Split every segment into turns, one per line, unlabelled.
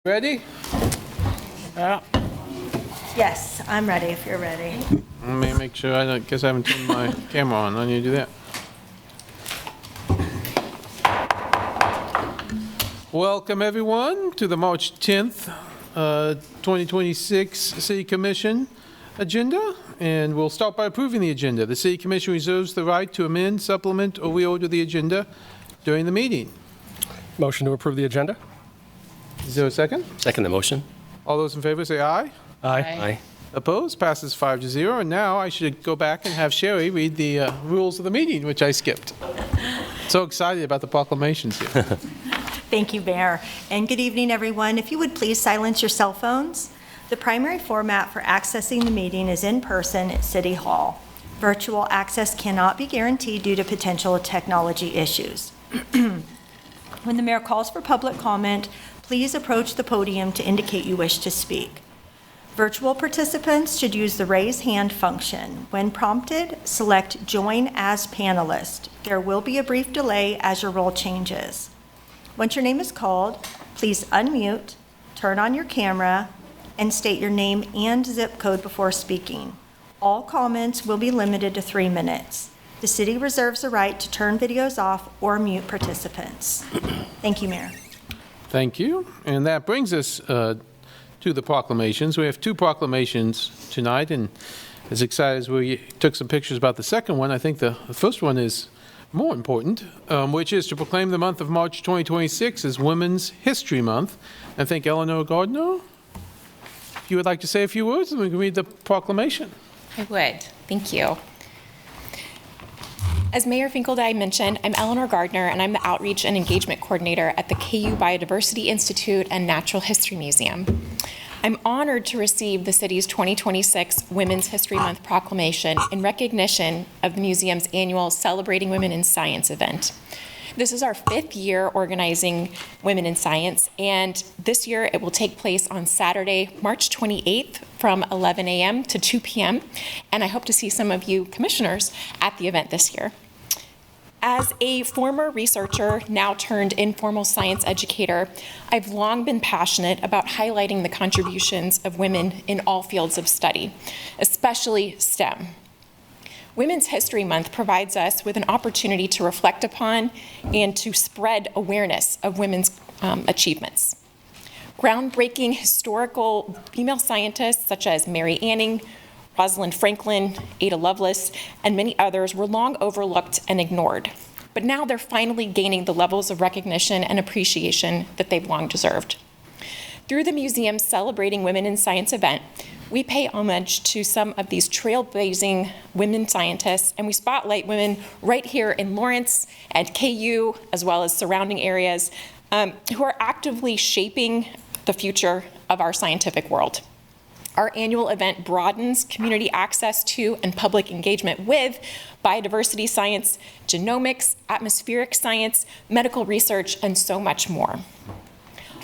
Ready? Yeah.
Yes, I'm ready if you're ready.
Let me make sure. I guess I haven't turned my camera on. I need to do that. Welcome, everyone, to the March 10th, 2026 City Commission agenda. And we'll start by approving the agenda. The City Commission reserves the right to amend, supplement, or reorder the agenda during the meeting.
Motion to approve the agenda?
Is there a second?
Second the motion.
All those in favor say aye.
Aye.
Opposed? Passes 5-0. And now I should go back and have Sherry read the rules of the meeting, which I skipped. So excited about the proclamations here.
Thank you, Mayor. And good evening, everyone. If you would please silence your cell phones. The primary format for accessing the meeting is in person at City Hall. Virtual access cannot be guaranteed due to potential technology issues. When the mayor calls for public comment, please approach the podium to indicate you wish to speak. Virtual participants should use the raise hand function. When prompted, select Join as Panelist. There will be a brief delay as your role changes. Once your name is called, please unmute, turn on your camera, and state your name and zip code before speaking. All comments will be limited to 3 minutes. The city reserves the right to turn videos off or mute participants. Thank you, Mayor.
Thank you. And that brings us to the proclamations. We have 2 proclamations tonight, and as excited as we took some pictures about the second one, I think the first one is more important, which is to proclaim the month of March 2026 as Women's History Month. I think Eleanor Gardner, if you would like to say a few words, and we can read the proclamation.
I would. Thank you. As Mayor Finkeldine mentioned, I'm Eleanor Gardner, and I'm the Outreach and Engagement Coordinator at the KU Biodiversity Institute and Natural History Museum. I'm honored to receive the city's 2026 Women's History Month proclamation in recognition of the museum's annual Celebrating Women in Science event. This is our 5th year organizing Women in Science, and this year it will take place on Saturday, March 28th from 11 a.m. to 2 p.m., and I hope to see some of you commissioners at the event this year. As a former researcher, now turned informal science educator, I've long been passionate about highlighting the contributions of women in all fields of study, especially STEM. Women's History Month provides us with an opportunity to reflect upon and to spread awareness of women's achievements. Groundbreaking historical female scientists such as Mary Anning, Rosalind Franklin, Ada Lovelace, and many others were long overlooked and ignored. But now they're finally gaining the levels of recognition and appreciation that they've long deserved. Through the museum's Celebrating Women in Science event, we pay homage to some of these trailblazing women scientists, and we spotlight women right here in Lawrence and KU, as well as surrounding areas, who are actively shaping the future of our scientific world. Our annual event broadens community access to and public engagement with biodiversity science, genomics, atmospheric science, medical research, and so much more.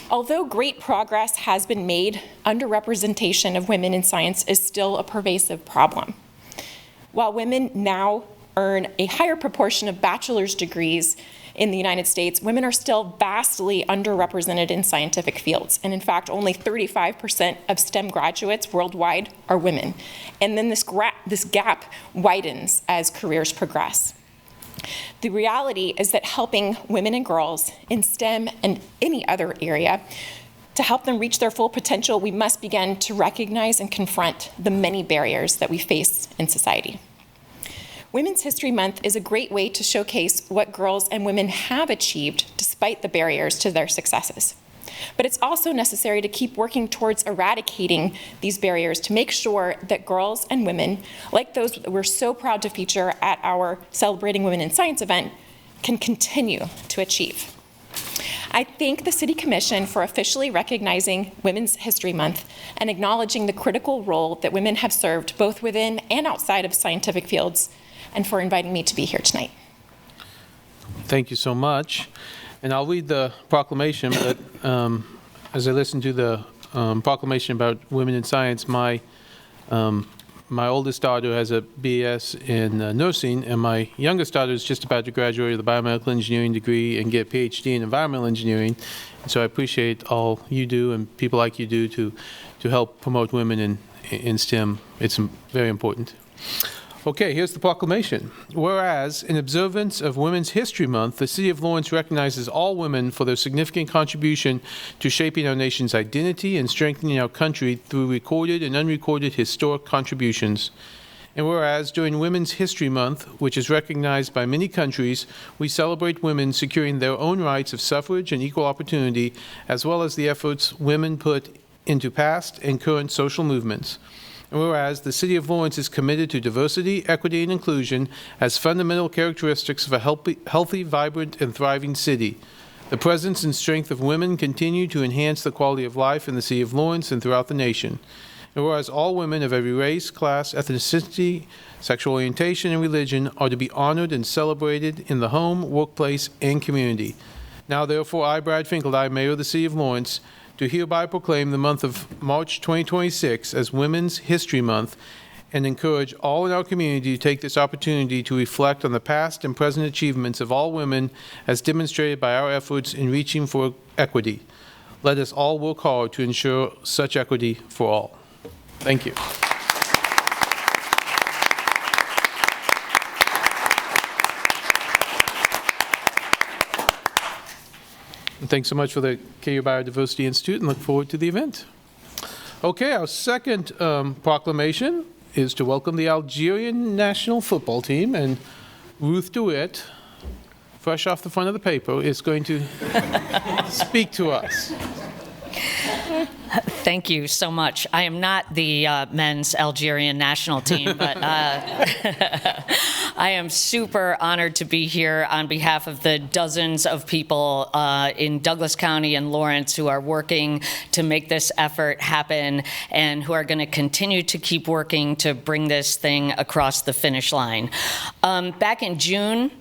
Although great progress has been made, underrepresentation of women in science is still a pervasive problem. While women now earn a higher proportion of bachelor's degrees in the United States, women are still vastly underrepresented in scientific fields. And in fact, only 35% of STEM graduates worldwide are women. And then this gap widens as careers progress. The reality is that helping women and girls in STEM and any other area, to help them reach their full potential, we must begin to recognize and confront the many barriers that we face in society. Women's History Month is a great way to showcase what girls and women have achieved despite the barriers to their successes. But it's also necessary to keep working towards eradicating these barriers to make sure that girls and women, like those that we're so proud to feature at our Celebrating Women in Science event, can continue to achieve. I thank the City Commission for officially recognizing Women's History Month and acknowledging the critical role that women have served both within and outside of scientific fields, and for inviting me to be here tonight.
Thank you so much. And I'll read the proclamation, but as I listen to the proclamation about women in science, my oldest daughter has a BS in nursing, and my youngest daughter is just about to graduate with a biomedical engineering degree and get a PhD in environmental engineering. So I appreciate all you do and people like you do to help promote women in STEM. It's very important. Okay, here's the proclamation. Whereas, in observance of Women's History Month, the City of Lawrence recognizes all women for their significant contribution to shaping our nation's identity and strengthening our country through recorded and unrecorded historic contributions. And whereas, during Women's History Month, which is recognized by many countries, we celebrate women securing their own rights of suffrage and equal opportunity, as well as the efforts women put into past and current social movements. And whereas the City of Lawrence is committed to diversity, equity, and inclusion as fundamental characteristics of a healthy, vibrant, and thriving city. The presence and strength of women continue to enhance the quality of life in the City of Lawrence and throughout the nation. And whereas all women of every race, class, ethnicity, sexual orientation, and religion are to be honored and celebrated in the home, workplace, and community. Now, therefore, I, Brad Finkeldine, Mayor of the City of Lawrence, do hereby proclaim the month of March 2026 as Women's History Month and encourage all in our community to take this opportunity to reflect on the past and present achievements of all women as demonstrated by our efforts in reaching for equity. Let us all work hard to ensure such equity for all. Thank you. And thanks so much for the KU Biodiversity Institute, and look forward to the event. Okay, our second proclamation is to welcome the Algerian National Football Team, and Ruth DeWitt, fresh off the front of the paper, is going to speak to us.
Thank you so much. I am not the men's Algerian national team, but I am super honored to be here on behalf of the dozens of people in Douglas County and Lawrence who are working to make this effort happen and who are going to continue to keep working to bring this thing across the finish line. Back in June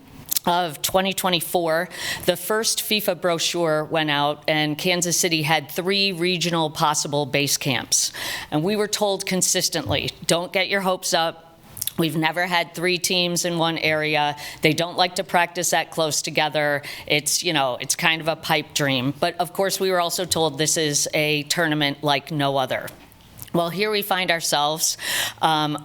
of 2024, the first FIFA brochure went out, and Kansas City had 3 regional possible base camps. And we were told consistently, don't get your hopes up. We've never had 3 teams in one area. They don't like to practice that close together. It's, it's kind of a pipe dream. But of course, we were also told this is a tournament like no other. Well, here we find ourselves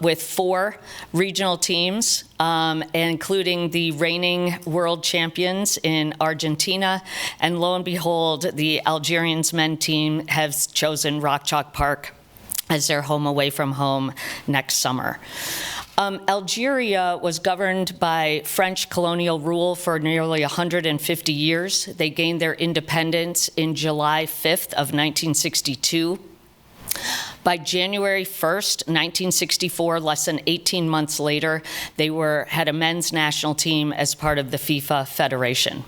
with 4 regional teams, including the reigning world champions in Argentina. And lo and behold, the Algerians men team has chosen Rock Chalk Park as their home away from home next summer. Algeria was governed by French colonial rule for nearly 150 years. They gained their independence in July 5th of 1962. By January 1st, 1964, less than 18 months later, they had a men's national team as part of the FIFA Federation.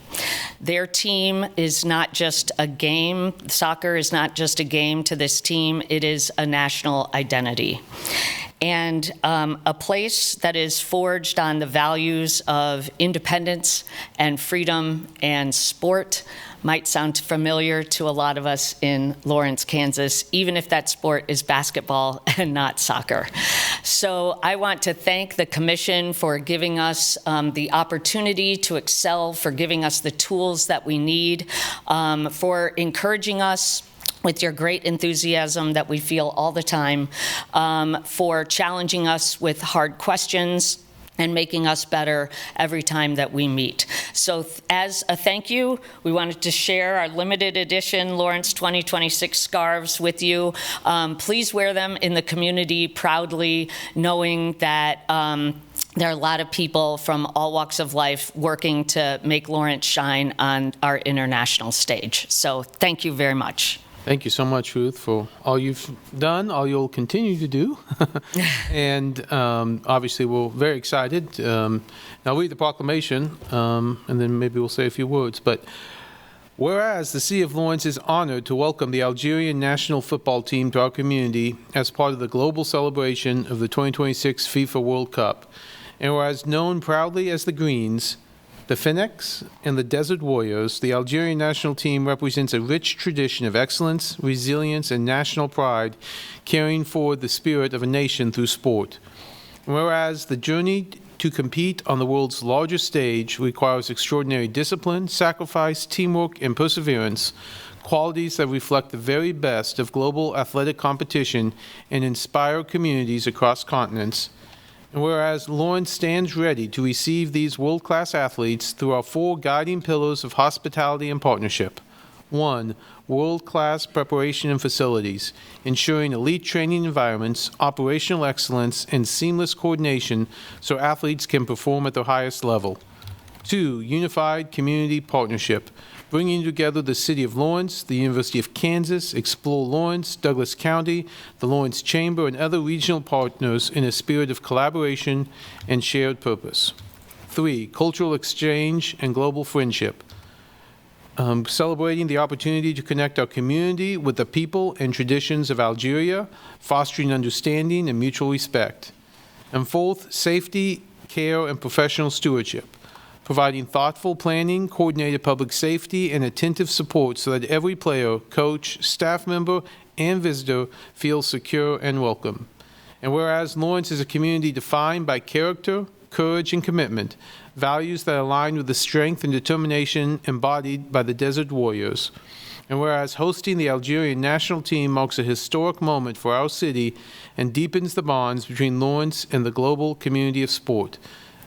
Their team is not just a game. Soccer is not just a game to this team. It is a national identity. And a place that is forged on the values of independence and freedom and sport. Might sound familiar to a lot of us in Lawrence, Kansas, even if that sport is basketball and not soccer. So I want to thank the Commission for giving us the opportunity to excel, for giving us the tools that we need, for encouraging us with your great enthusiasm that we feel all the time, for challenging us with hard questions, and making us better every time that we meet. So as a thank you, we wanted to share our limited edition Lawrence 2026 scarves with you. Please wear them in the community proudly, knowing that there are a lot of people from all walks of life working to make Lawrence shine on our international stage. So thank you very much.
Thank you so much, Ruth, for all you've done, all you'll continue to do. And obviously, we're very excited. I'll read the proclamation, and then maybe we'll say a few words. But whereas the City of Lawrence is honored to welcome the Algerian National Football Team to our community as part of the global celebration of the 2026 FIFA World Cup, and whereas known proudly as the Greens, the Phoenix and the Desert Warriors, the Algerian national team represents a rich tradition of excellence, resilience, and national pride, carrying forward the spirit of a nation through sport. Whereas the journey to compete on the world's largest stage requires extraordinary discipline, sacrifice, teamwork, and perseverance, qualities that reflect the very best of global athletic competition and inspire communities across continents. And whereas Lawrence stands ready to receive these world-class athletes through our 4 guiding pillars of hospitality and partnership. 1, world-class preparation and facilities, ensuring elite training environments, operational excellence, and seamless coordination so athletes can perform at their highest level. 2, unified community partnership, bringing together the City of Lawrence, the University of Kansas, Explore Lawrence, Douglas County, the Lawrence Chamber, and other regional partners in a spirit of collaboration and shared purpose. 3, cultural exchange and global friendship, celebrating the opportunity to connect our community with the people and traditions of Algeria, fostering understanding and mutual respect. And 4th, safety, care, and professional stewardship, providing thoughtful planning, coordinated public safety, and attentive support so that every player, coach, staff member, and visitor feels secure and welcome. And whereas Lawrence is a community defined by character, courage, and commitment, values that align with the strength and determination embodied by the Desert Warriors. And whereas hosting the Algerian national team marks a historic moment for our city and deepens the bonds between Lawrence and the global community of sport.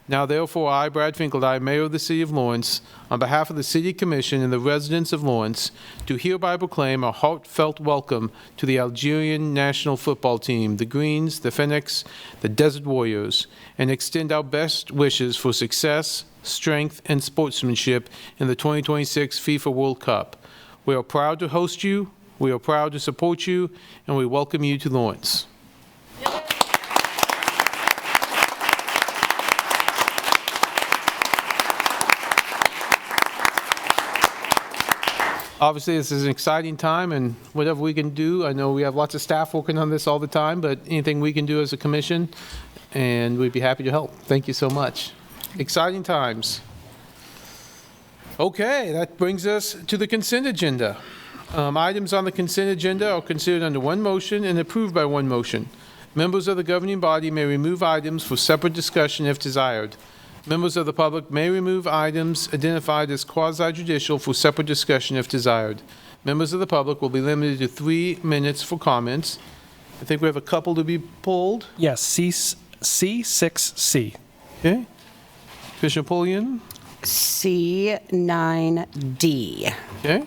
Now therefore, I, Brad Finkeldine, Mayor of the City of Lawrence, on behalf of the City Commission and the residents of Lawrence, do hereby proclaim a heartfelt welcome to the Algerian National Football Team, the Greens, the Phoenix, the Desert Warriors, and extend our best wishes for success, strength, and sportsmanship in the 2026 FIFA World Cup. We are proud to host you, we are proud to support you, and we welcome you to Lawrence. Obviously, this is an exciting time, and whatever we can do, I know we have lots of staff working on this all the time, but anything we can do as a commission, and we'd be happy to help. Thank you so much. Exciting times. Okay, that brings us to the consent agenda. Items on the consent agenda are considered under one motion and approved by one motion. Members of the governing body may remove items for separate discussion if desired. Members of the public may remove items identified as quasi-judicial for separate discussion if desired. Members of the public will be limited to 3 minutes for comments. I think we have a couple to be pulled.
Yes, C6C.
Okay. Commissioner Pulliam?
C9D.
Okay.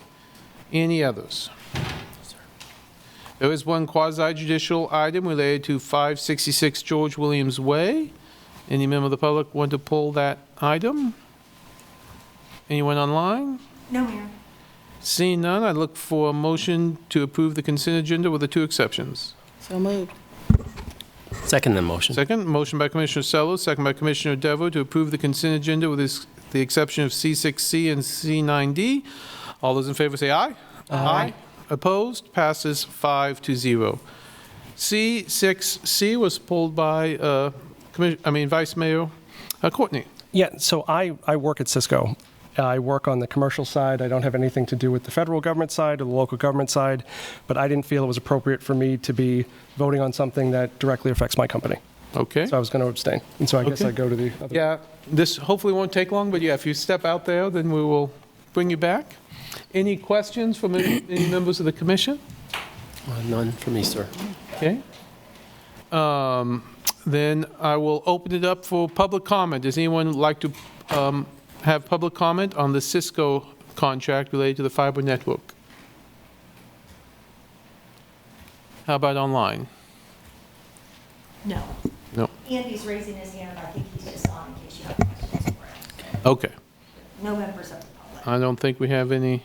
Any others? There is one quasi-judicial item related to 566 George Williams Way. Any member of the public want to pull that item? Anyone online?
No, Mayor.
Seeing none, I look for a motion to approve the consent agenda with the 2 exceptions.
So moved.
Second the motion.
Second, motion by Commissioner Sello, second by Commissioner Devo to approve the consent agenda with the exception of C6C and C9D. All those in favor say aye. Aye. Opposed? Passes 5-0. C6C was pulled by Vice Mayor Courtney.
Yeah, so I work at Cisco. I work on the commercial side. I don't have anything to do with the federal government side or the local government side, but I didn't feel it was appropriate for me to be voting on something that directly affects my company.
Okay.
So I was going to abstain. And so I guess
Okay.
I go to the other.
Yeah, this hopefully won't take long, but yeah, if you step out there, then we will bring you back. Any questions from any members of the commission?
None for me, sir.
Okay. Then I will open it up for public comment. Does anyone like to have public comment on the Cisco contract related to the fiber network? How about online?
No.
No.
Andy's raising his hand. I think he's just on in case you have questions for him.
Okay.
No members of the public.
I don't think we have any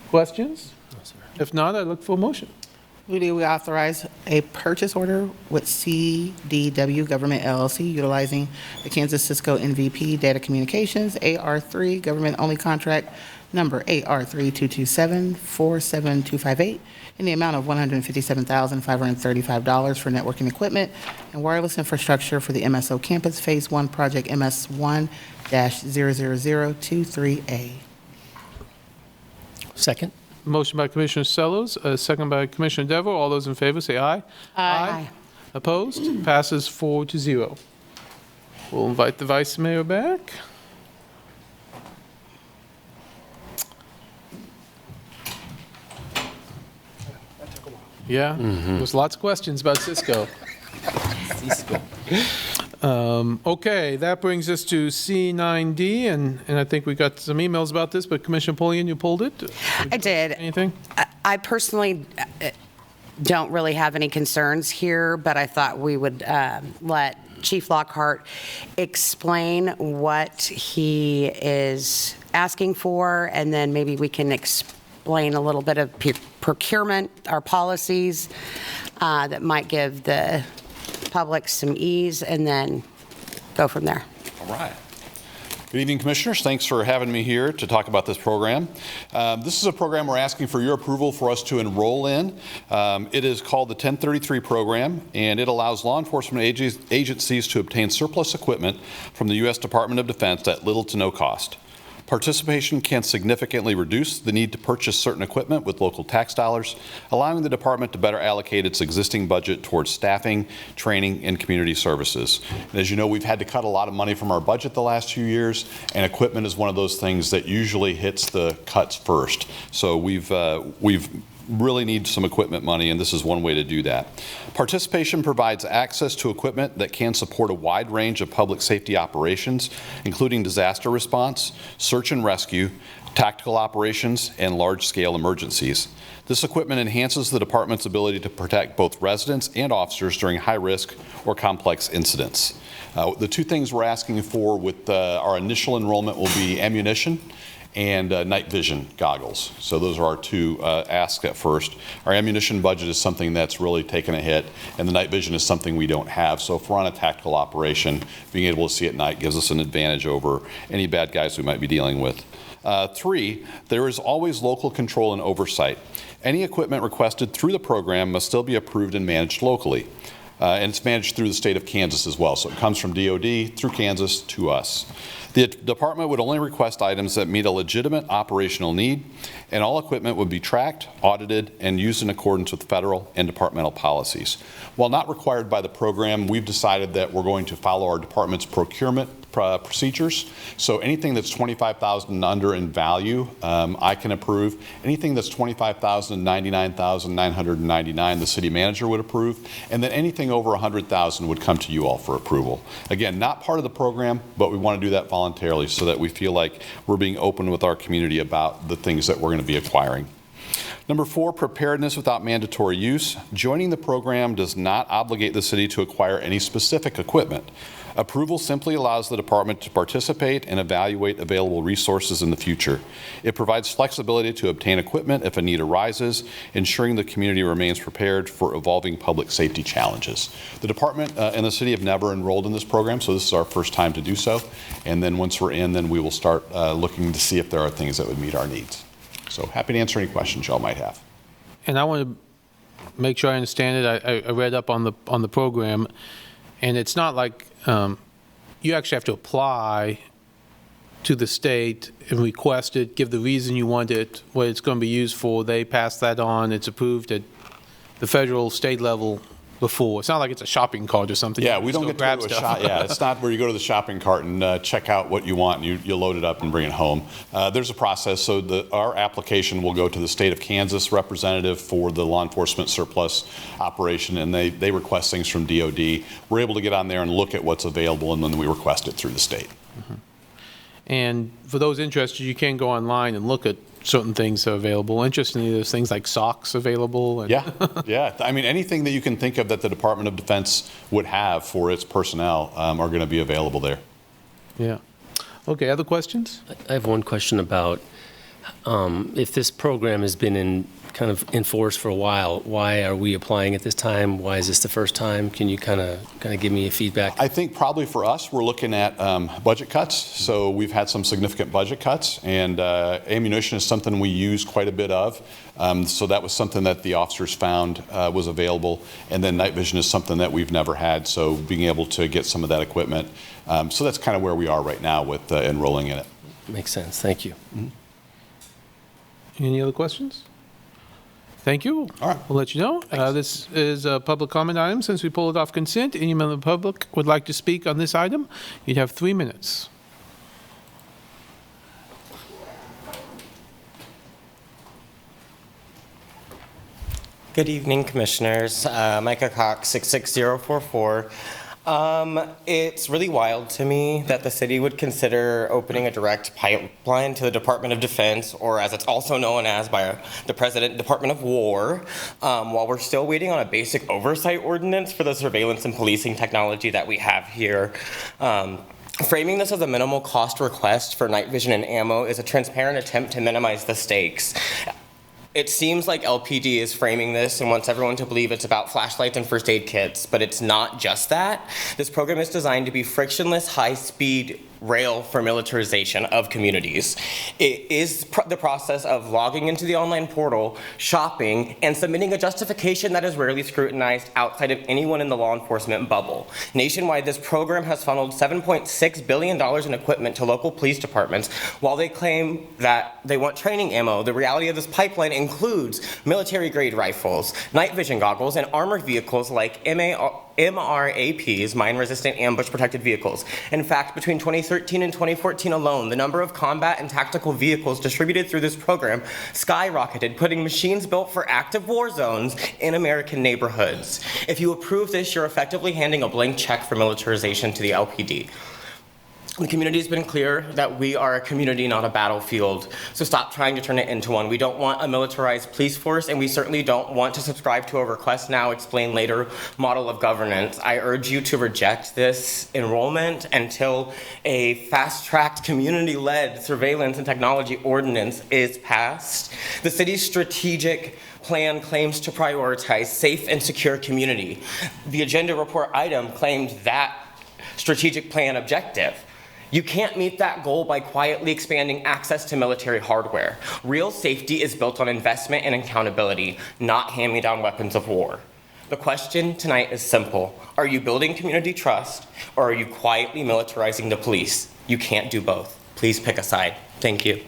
questions. If not, I look for a motion.
We authorize a purchase order with CDW Government LLC utilizing the Kansas Cisco NVP Data Communications AR3 Government-Only Contract Number AR3227-47258 in the amount of $157,535 for networking equipment and wireless infrastructure for the MSO Campus Phase 1 Project MS1-00023A.
Second?
Motion by Commissioner Sellos, second by Commissioner Devo. All those in favor say aye.
Aye.
Opposed? Passes 4-0. We'll invite the Vice Mayor back. Yeah, there's lots of questions about Cisco.
Cisco.
Okay, that brings us to C9D, and I think we got some emails about this, but Commissioner Pulliam, you pulled it?
I did.
Anything?
I personally don't really have any concerns here, but I thought we would let Chief Lockhart explain what he is asking for, and then maybe we can explain a little bit of procurement, our policies that might give the public some ease, and then go from there.
All right. Good evening, Commissioners. Thanks for having me here to talk about this program. This is a program we're asking for your approval for us to enroll in. It is called the 1033 program, and it allows law enforcement agencies to obtain surplus equipment from the U.S. Department of Defense at little to no cost. Participation can significantly reduce the need to purchase certain equipment with local tax dollars, allowing the department to better allocate its existing budget towards staffing, training, and community services. And as you know, we've had to cut a lot of money from our budget the last few years, and equipment is one of those things that usually hits the cuts first. So we've really need some equipment money, and this is one way to do that. Participation provides access to equipment that can support a wide range of public safety operations, including disaster response, search and rescue, tactical operations, and large-scale emergencies. This equipment enhances the department's ability to protect both residents and officers during high-risk or complex incidents. The two things we're asking for with our initial enrollment will be ammunition and night vision goggles. So those are our two asks at first. Our ammunition budget is something that's really taken a hit, and the night vision is something we don't have. So if we're on a tactical operation, being able to see at night gives us an advantage over any bad guys we might be dealing with. 3, there is always local control and oversight. Any equipment requested through the program must still be approved and managed locally. And it's managed through the state of Kansas as well. So it comes from DOD through Kansas to us. The department would only request items that meet a legitimate operational need, and all equipment would be tracked, audited, and used in accordance with federal and departmental policies. While not required by the program, we've decided that we're going to follow our department's procurement procedures. So anything that's $25,000 and under in value, I can approve. Anything that's $25,000 and $99,999, the city manager would approve. And then anything over $100,000 would come to you all for approval. Again, not part of the program, but we want to do that voluntarily so that we feel like we're being open with our community about the things that we're going to be acquiring. Number 4, preparedness without mandatory use. Joining the program does not obligate the city to acquire any specific equipment. Approval simply allows the department to participate and evaluate available resources in the future. It provides flexibility to obtain equipment if a need arises, ensuring the community remains prepared for evolving public safety challenges. The department and the city have never enrolled in this program, so this is our first time to do so. And then once we're in, then we will start looking to see if there are things that would meet our needs. So happy to answer any questions y'all might have.
And I want to make sure I understand it. I read up on the program, and it's not like you actually have to apply to the state and request it, give the reason you want it, what it's going to be used for. They pass that on. It's approved at the federal, state level before. It's not like it's a shopping cart or something.
Yeah, we don't get to go to a shop. Yeah, it's not where you go to the shopping cart and check out what you want and you load it up and bring it home. There's a process. So our application will go to the state of Kansas representative for the law enforcement surplus operation, and they request things from DOD. We're able to get on there and look at what's available, and then we request it through the state.
Mm-hmm. And for those interested, you can go online and look at certain things that are available. Interestingly, there's things like socks available. And
Yeah. I mean, anything that you can think of that the Department of Defense would have for its personnel are going to be available there.
Yeah. Okay, other questions?
I have one question about if this program has been kind of in force for a while, why are we applying at this time? Why is this the first time? Can you kind of give me a feedback?
I think probably for us, we're looking at budget cuts. So we've had some significant budget cuts, and ammunition is something we use quite a bit of. So that was something that the officers found was available. And then night vision is something that we've never had. So being able to get some of that equipment. So that's kind of where we are right now with enrolling in it.
Makes sense. Thank you.
Mm-hmm.
Any other questions? Thank you.
All right.
We'll let you know. This is a public comment item. Since we pulled it off consent, any member of the public would like to speak on this item, you'd have 3 minutes.
Good evening, Commissioners. Micah Cox, 66044. It's really wild to me that the city would consider opening a direct pipeline to the Department of Defense, or as it's also known as by the President, Department of War, while we're still waiting on a basic oversight ordinance for the surveillance and policing technology that we have here. Framing this as a minimal cost request for night vision and ammo is a transparent attempt to minimize the stakes. It seems like LPD is framing this and wants everyone to believe it's about flashlights and first aid kits, but it's not just that. This program is designed to be frictionless, high-speed rail for militarization of communities. It is the process of logging into the online portal, shopping, and submitting a justification that is rarely scrutinized outside of anyone in the law enforcement bubble. Nationwide, this program has funneled $7.6 billion in equipment to local police departments. While they claim that they want training ammo, the reality of this pipeline includes military-grade rifles, night vision goggles, and armored vehicles like MRAPs, mine-resistant ambush-protected vehicles. In fact, between 2013 and 2014 alone, the number of combat and tactical vehicles distributed through this program skyrocketed, putting machines built for active war zones in American neighborhoods. If you approve this, you're effectively handing a blank check for militarization to the LPD. The community's been clear that we are a community, not a battlefield, so stop trying to turn it into one. We don't want a militarized police force, and we certainly don't want to subscribe to a request now, explain later model of governance. I urge you to reject this enrollment until a fast-tracked, community-led surveillance and technology ordinance is passed. The city's strategic plan claims to prioritize safe and secure community. The agenda report item claimed that strategic plan objective. You can't meet that goal by quietly expanding access to military hardware. Real safety is built on investment and accountability, not hand-me-down weapons of war. The question tonight is simple. Are you building community trust, or are you quietly militarizing the police? You can't do both. Please pick a side. Thank you.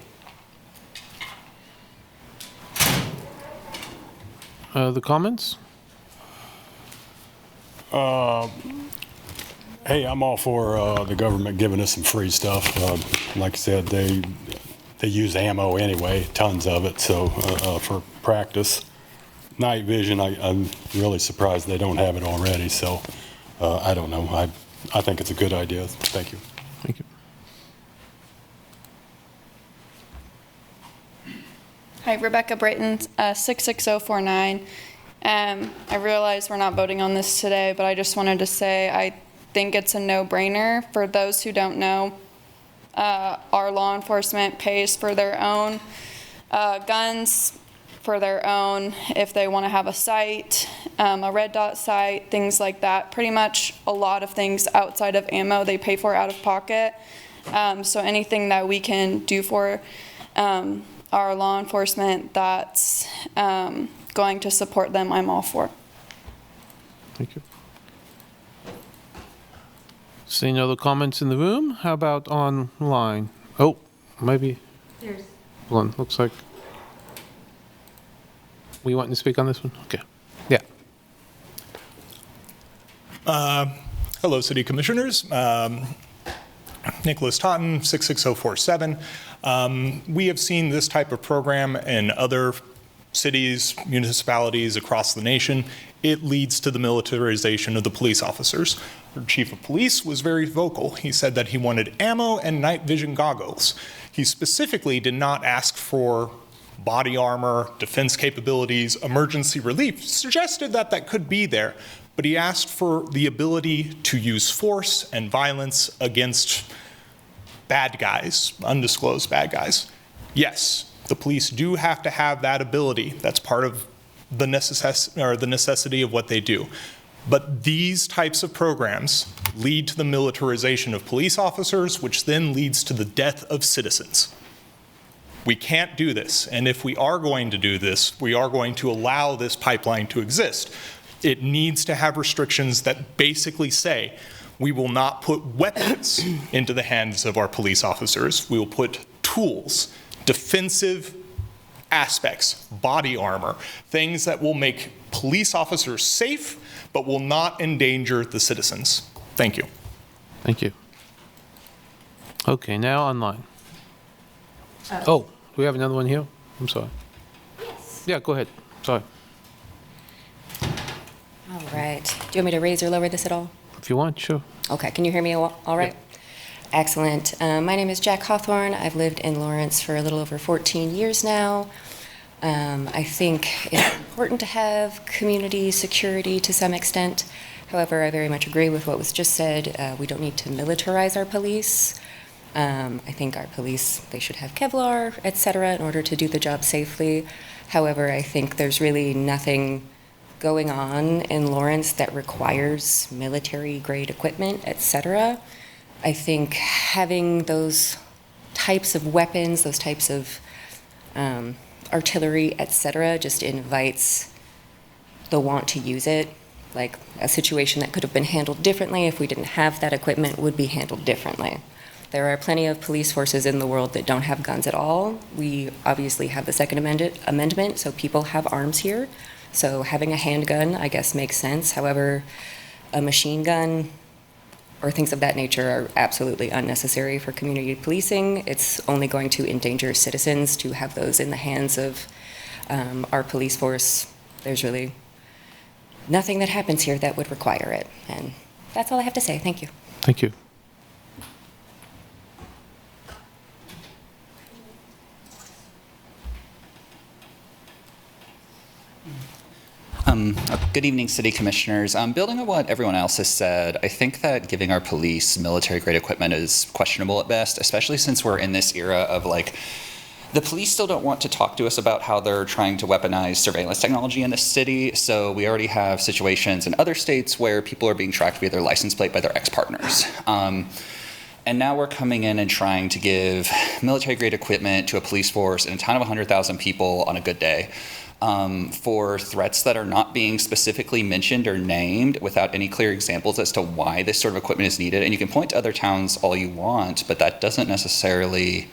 The comments?
Hey, I'm all for the government giving us some free stuff. Like I said, they use ammo anyway, tons of it, so for practice. Night vision, I'm really surprised they don't have it already, so I don't know. I think it's a good idea. Thank you.
Thank you.
Hi, Rebecca Britton, 66049. I realize we're not voting on this today, but I just wanted to say I think it's a no-brainer. For those who don't know, our law enforcement pays for their own guns, for their own, if they want to have a site, a red dot site, things like that. Pretty much a lot of things outside of ammo they pay for out of pocket. So anything that we can do for our law enforcement that's going to support them, I'm all for.
Thank you. Seeing no other comments in the room, how about online? Oh, maybe.
There's
One, looks like. We want to speak on this one? Okay. Yeah.
Hello, City Commissioners. Nicholas Totten, 66047. We have seen this type of program in other cities, municipalities across the nation. It leads to the militarization of the police officers. Our chief of police was very vocal. He said that he wanted ammo and night vision goggles. He specifically did not ask for body armor, defense capabilities, emergency relief. Suggested that that could be there, but he asked for the ability to use force and violence against bad guys, undisclosed bad guys. Yes, the police do have to have that ability. That's part of the necessity of what they do. But these types of programs lead to the militarization of police officers, which then leads to the death of citizens. We can't do this, and if we are going to do this, we are going to allow this pipeline to exist. It needs to have restrictions that basically say, we will not put weapons into the hands of our police officers. We will put tools, defensive aspects, body armor, things that will make police officers safe, but will not endanger the citizens. Thank you.
Thank you. Okay, now online. Oh, do we have another one here? I'm sorry.
Yes.
Yeah, go ahead. Sorry.
All right. Do you want me to raise or lower this at all?
If you want, sure.
Okay, can you hear me all right? Excellent. My name is Jack Hawthorne. I've lived in Lawrence for a little over 14 years now. I think it's important to have community security to some extent. However, I very much agree with what was just said. We don't need to militarize our police. I think our police, they should have Kevlar, et cetera, in order to do the job safely. However, I think there's really nothing going on in Lawrence that requires military-grade equipment, et cetera. I think having those types of weapons, those types of artillery, et cetera, just invites the want to use it. Like a situation that could have been handled differently if we didn't have that equipment would be handled differently. There are plenty of police forces in the world that don't have guns at all. We obviously have the Second Amendment, so people have arms here. So having a handgun, I guess, makes sense. However, a machine gun or things of that nature are absolutely unnecessary for community policing. It's only going to endanger citizens to have those in the hands of our police force. There's really nothing that happens here that would require it. And that's all I have to say. Thank you.
Thank you.
Good evening, City Commissioners. Building on what everyone else has said, I think that giving our police military-grade equipment is questionable at best, especially since we're in this era of, like, the police still don't want to talk to us about how they're trying to weaponize surveillance technology in this city, so we already have situations in other states where people are being tracked via their license plate by their ex-partners. And now we're coming in and trying to give military-grade equipment to a police force in a town of 100,000 people on a good day. For threats that are not being specifically mentioned or named without any clear examples as to why this sort of equipment is needed. And you can point to other towns all you want, but that doesn't necessarily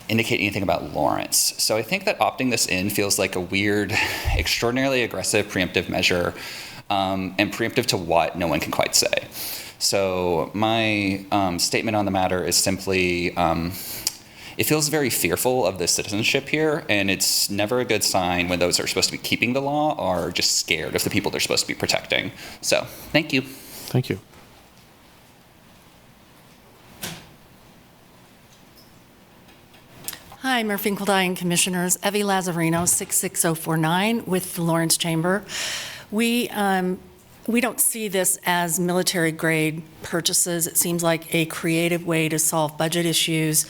indicate anything about Lawrence. So I think that opting this in feels like a weird, extraordinarily aggressive preemptive measure, and preemptive to what, no one can quite say. So my statement on the matter is simply, it feels very fearful of the citizenship here, and it's never a good sign when those who are supposed to be keeping the law are just scared of the people they're supposed to be protecting. So, thank you.
Thank you.
Hi, Mayor Finkelstein and Commissioners. Evie Lazzarino, 66049 with the Lawrence Chamber. We don't see this as military-grade purchases. It seems like a creative way to solve budget issues.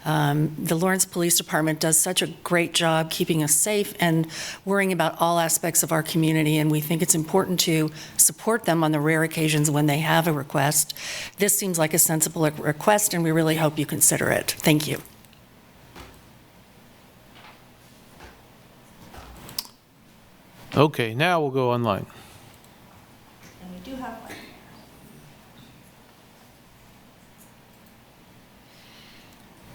The Lawrence Police Department does such a great job keeping us safe and worrying about all aspects of our community, and we think it's important to support them on the rare occasions when they have a request. This seems like a sensible request, and we really hope you consider it. Thank you.
Okay, now we'll go online.
And we do have one.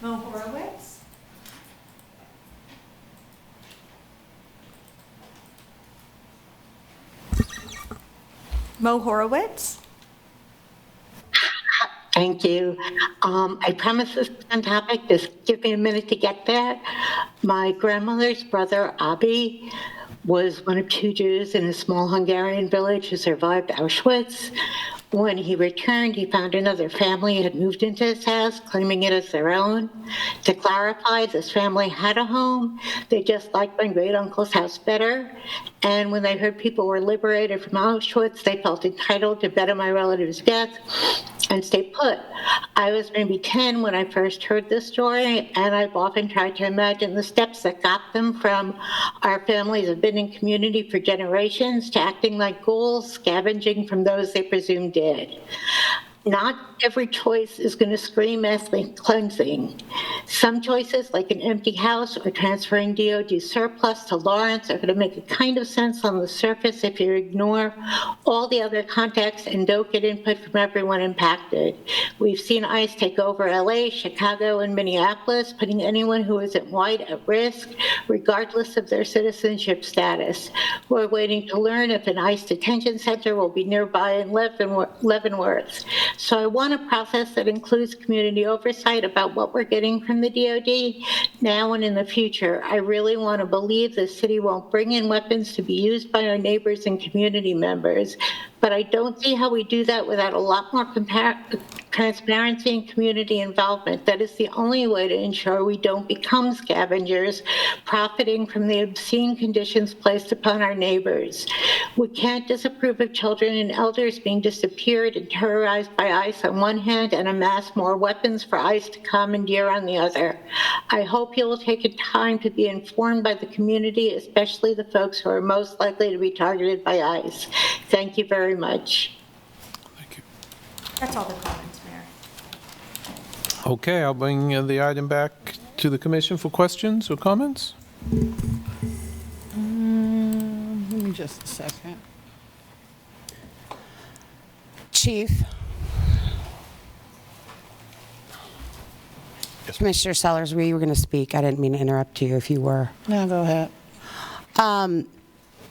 Mo Horowitz. Mo Horowitz.
Thank you. I promise this is on topic. Just give me a minute to get there. My grandmother's brother, Abi, was one of two Jews in a small Hungarian village who survived Auschwitz. When he returned, he found another family had moved into his house, claiming it as their own. To clarify, this family had a home. They just liked my great-uncle's house better. And when they heard people were liberated from Auschwitz, they felt entitled to better my relative's death and stay put. I was maybe 10 when I first heard this story, and I've often tried to imagine the steps that got them from our families have been in community for generations to acting like ghouls, scavenging from those they presumed did. Not every choice is going to scream ethnic cleansing. Some choices, like an empty house or transferring DOD surplus to Lawrence, are going to make a kind of sense on the surface if you ignore all the other context and don't get input from everyone impacted. We've seen ICE take over LA, Chicago, and Minneapolis, putting anyone who isn't white at risk, regardless of their citizenship status. We're waiting to learn if an ICE detention center will be nearby in Leavenworth. So I want a process that includes community oversight about what we're getting from the DoD now and in the future. I really want to believe the city won't bring in weapons to be used by our neighbors and community members, but I don't see how we do that without a lot more transparency and community involvement. That is the only way to ensure we don't become scavengers profiting from the obscene conditions placed upon our neighbors. We can't disapprove of children and elders being disappeared and terrorized by ICE on one hand and amass more weapons for ICE to commandeer on the other. I hope you will take the time to be informed by the community, especially the folks who are most likely to be targeted by ICE. Thank you very much.
That's all the comments, Mayor.
Okay, I'll bring the item back to the commission for questions or comments.
Give me just a second.
Chief. Commissioner Sellers, you were going to speak. I didn't mean to interrupt you if you were.
No, go ahead.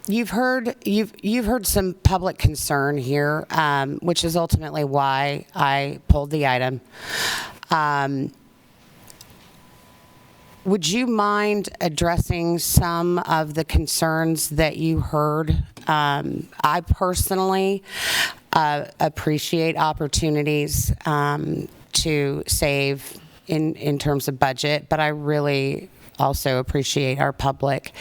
You've heard some public concern here, which is ultimately why I pulled the item. Would you mind addressing some of the concerns that you heard? I personally appreciate opportunities to save in terms of budget, but I really also appreciate our public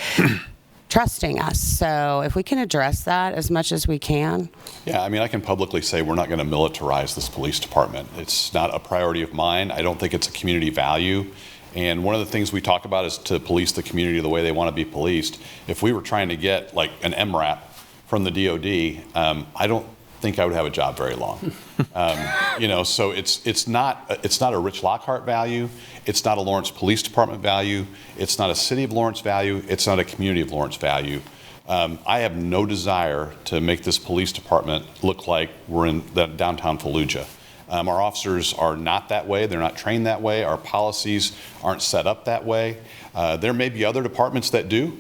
trusting us. So if we can address that as much as we can.
Yeah, I mean, I can publicly say we're not going to militarize this police department. It's not a priority of mine. I don't think it's a community value. And one of the things we talk about is to police the community the way they want to be policed. If we were trying to get like an MRAP from the DOD, I don't think I would have a job very long. So it's not a Rich Lockhart value. It's not a Lawrence Police Department value. It's not a City of Lawrence value. It's not a community of Lawrence value. I have no desire to make this police department look like we're in the downtown Fallujah. Our officers are not that way. They're not trained that way. Our policies aren't set up that way. There may be other departments that do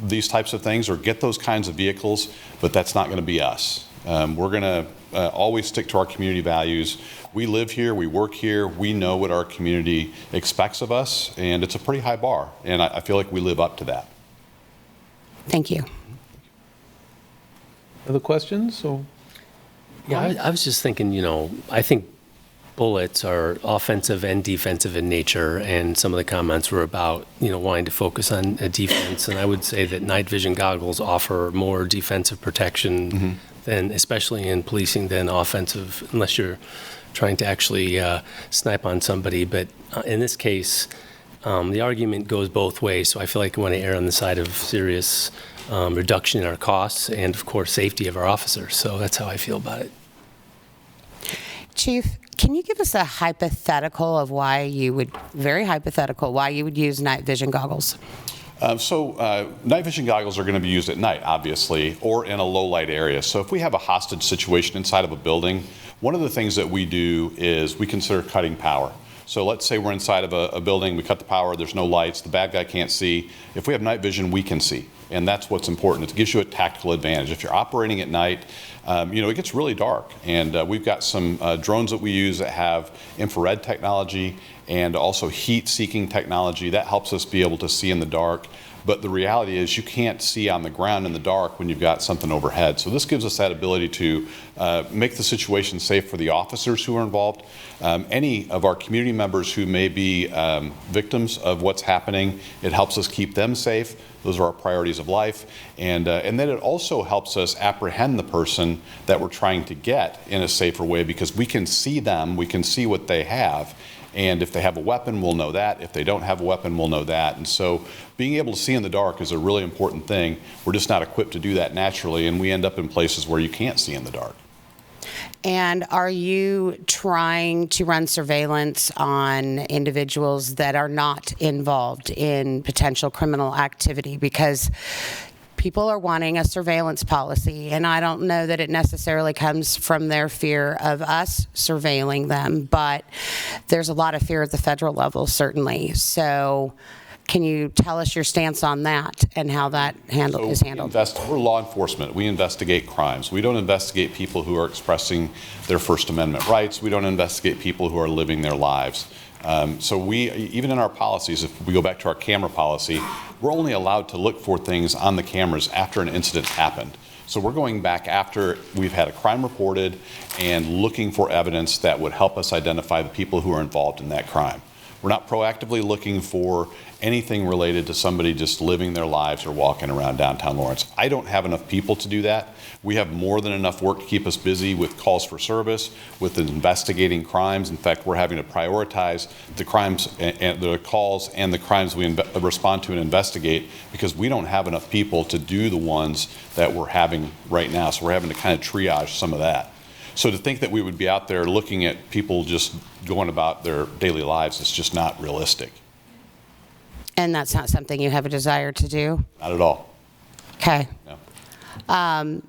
these types of things or get those kinds of vehicles, but that's not going to be us. We're going to always stick to our community values. We live here, we work here, we know what our community expects of us, and it's a pretty high bar, and I feel like we live up to that.
Thank you.
Other questions?
Yeah, I was just thinking, I think bullets are offensive and defensive in nature, and some of the comments were about, wanting to focus on defense, and I would say that night vision goggles offer more defensive protection than, especially in policing, than offensive, unless you're trying to actually snipe on somebody. But in this case, the argument goes both ways, so I feel like we want to err on the side of serious reduction in our costs and, of course, safety of our officers. So that's how I feel about it.
Chief, can you give us a hypothetical of why you would use night vision goggles?
Night vision goggles are going to be used at night, obviously, or in a low light area. So if we have a hostage situation inside of a building, one of the things that we do is we consider cutting power. So let's say we're inside of a building, we cut the power, there's no lights, the bad guy can't see. If we have night vision, we can see. And that's what's important. It gives you a tactical advantage. If you're operating at night, it gets really dark. And we've got some drones that we use that have infrared technology and also heat-seeking technology. That helps us be able to see in the dark. But the reality is you can't see on the ground in the dark when you've got something overhead. So this gives us that ability to make the situation safe for the officers who are involved. Any of our community members who may be victims of what's happening, it helps us keep them safe. Those are our priorities of life. And then it also helps us apprehend the person that we're trying to get in a safer way, because we can see them, we can see what they have. And if they have a weapon, we'll know that. If they don't have a weapon, we'll know that. And so being able to see in the dark is a really important thing. We're just not equipped to do that naturally, and we end up in places where you can't see in the dark.
And are you trying to run surveillance on individuals that are not involved in potential criminal activity? Because people are wanting a surveillance policy, and I don't know that it necessarily comes from their fear of us surveilling them, but there's a lot of fear at the federal level, certainly. So Can you tell us your stance on that and how that is handled?
We're law enforcement. We investigate crimes. We don't investigate people who are expressing their First Amendment rights. We don't investigate people who are living their lives. So we, even in our policies, if we go back to our camera policy, we're only allowed to look for things on the cameras after an incident happened. So we're going back after we've had a crime reported and looking for evidence that would help us identify the people who are involved in that crime. We're not proactively looking for anything related to somebody just living their lives or walking around downtown Lawrence. I don't have enough people to do that. We have more than enough work to keep us busy with calls for service, with investigating crimes. In fact, we're having to prioritize the crimes and the calls and the crimes we respond to and investigate because we don't have enough people to do the ones that we're having right now. So we're having to kind of triage some of that. So to think that we would be out there looking at people just going about their daily lives is just not realistic.
And that's not something you have a desire to do?
Not at all.
Okay.
No.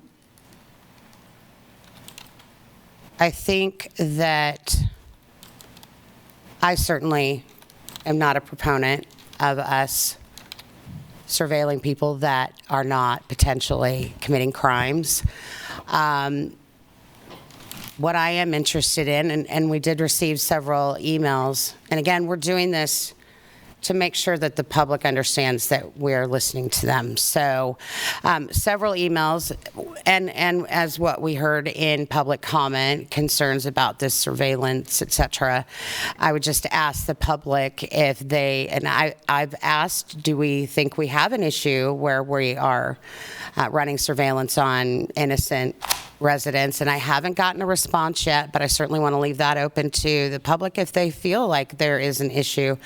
I think that I certainly am not a proponent of us surveilling people that are not potentially committing crimes. What I am interested in, and we did receive several emails, and again, we're doing this to make sure that the public understands that we're listening to them. So several emails, and as what we heard in public comment, concerns about this surveillance, et cetera. I would just ask the public if they, and I've asked, do we think we have an issue where we are running surveillance on innocent residents? And I haven't gotten a response yet, but I certainly want to leave that open to the public if they feel like there is an issue.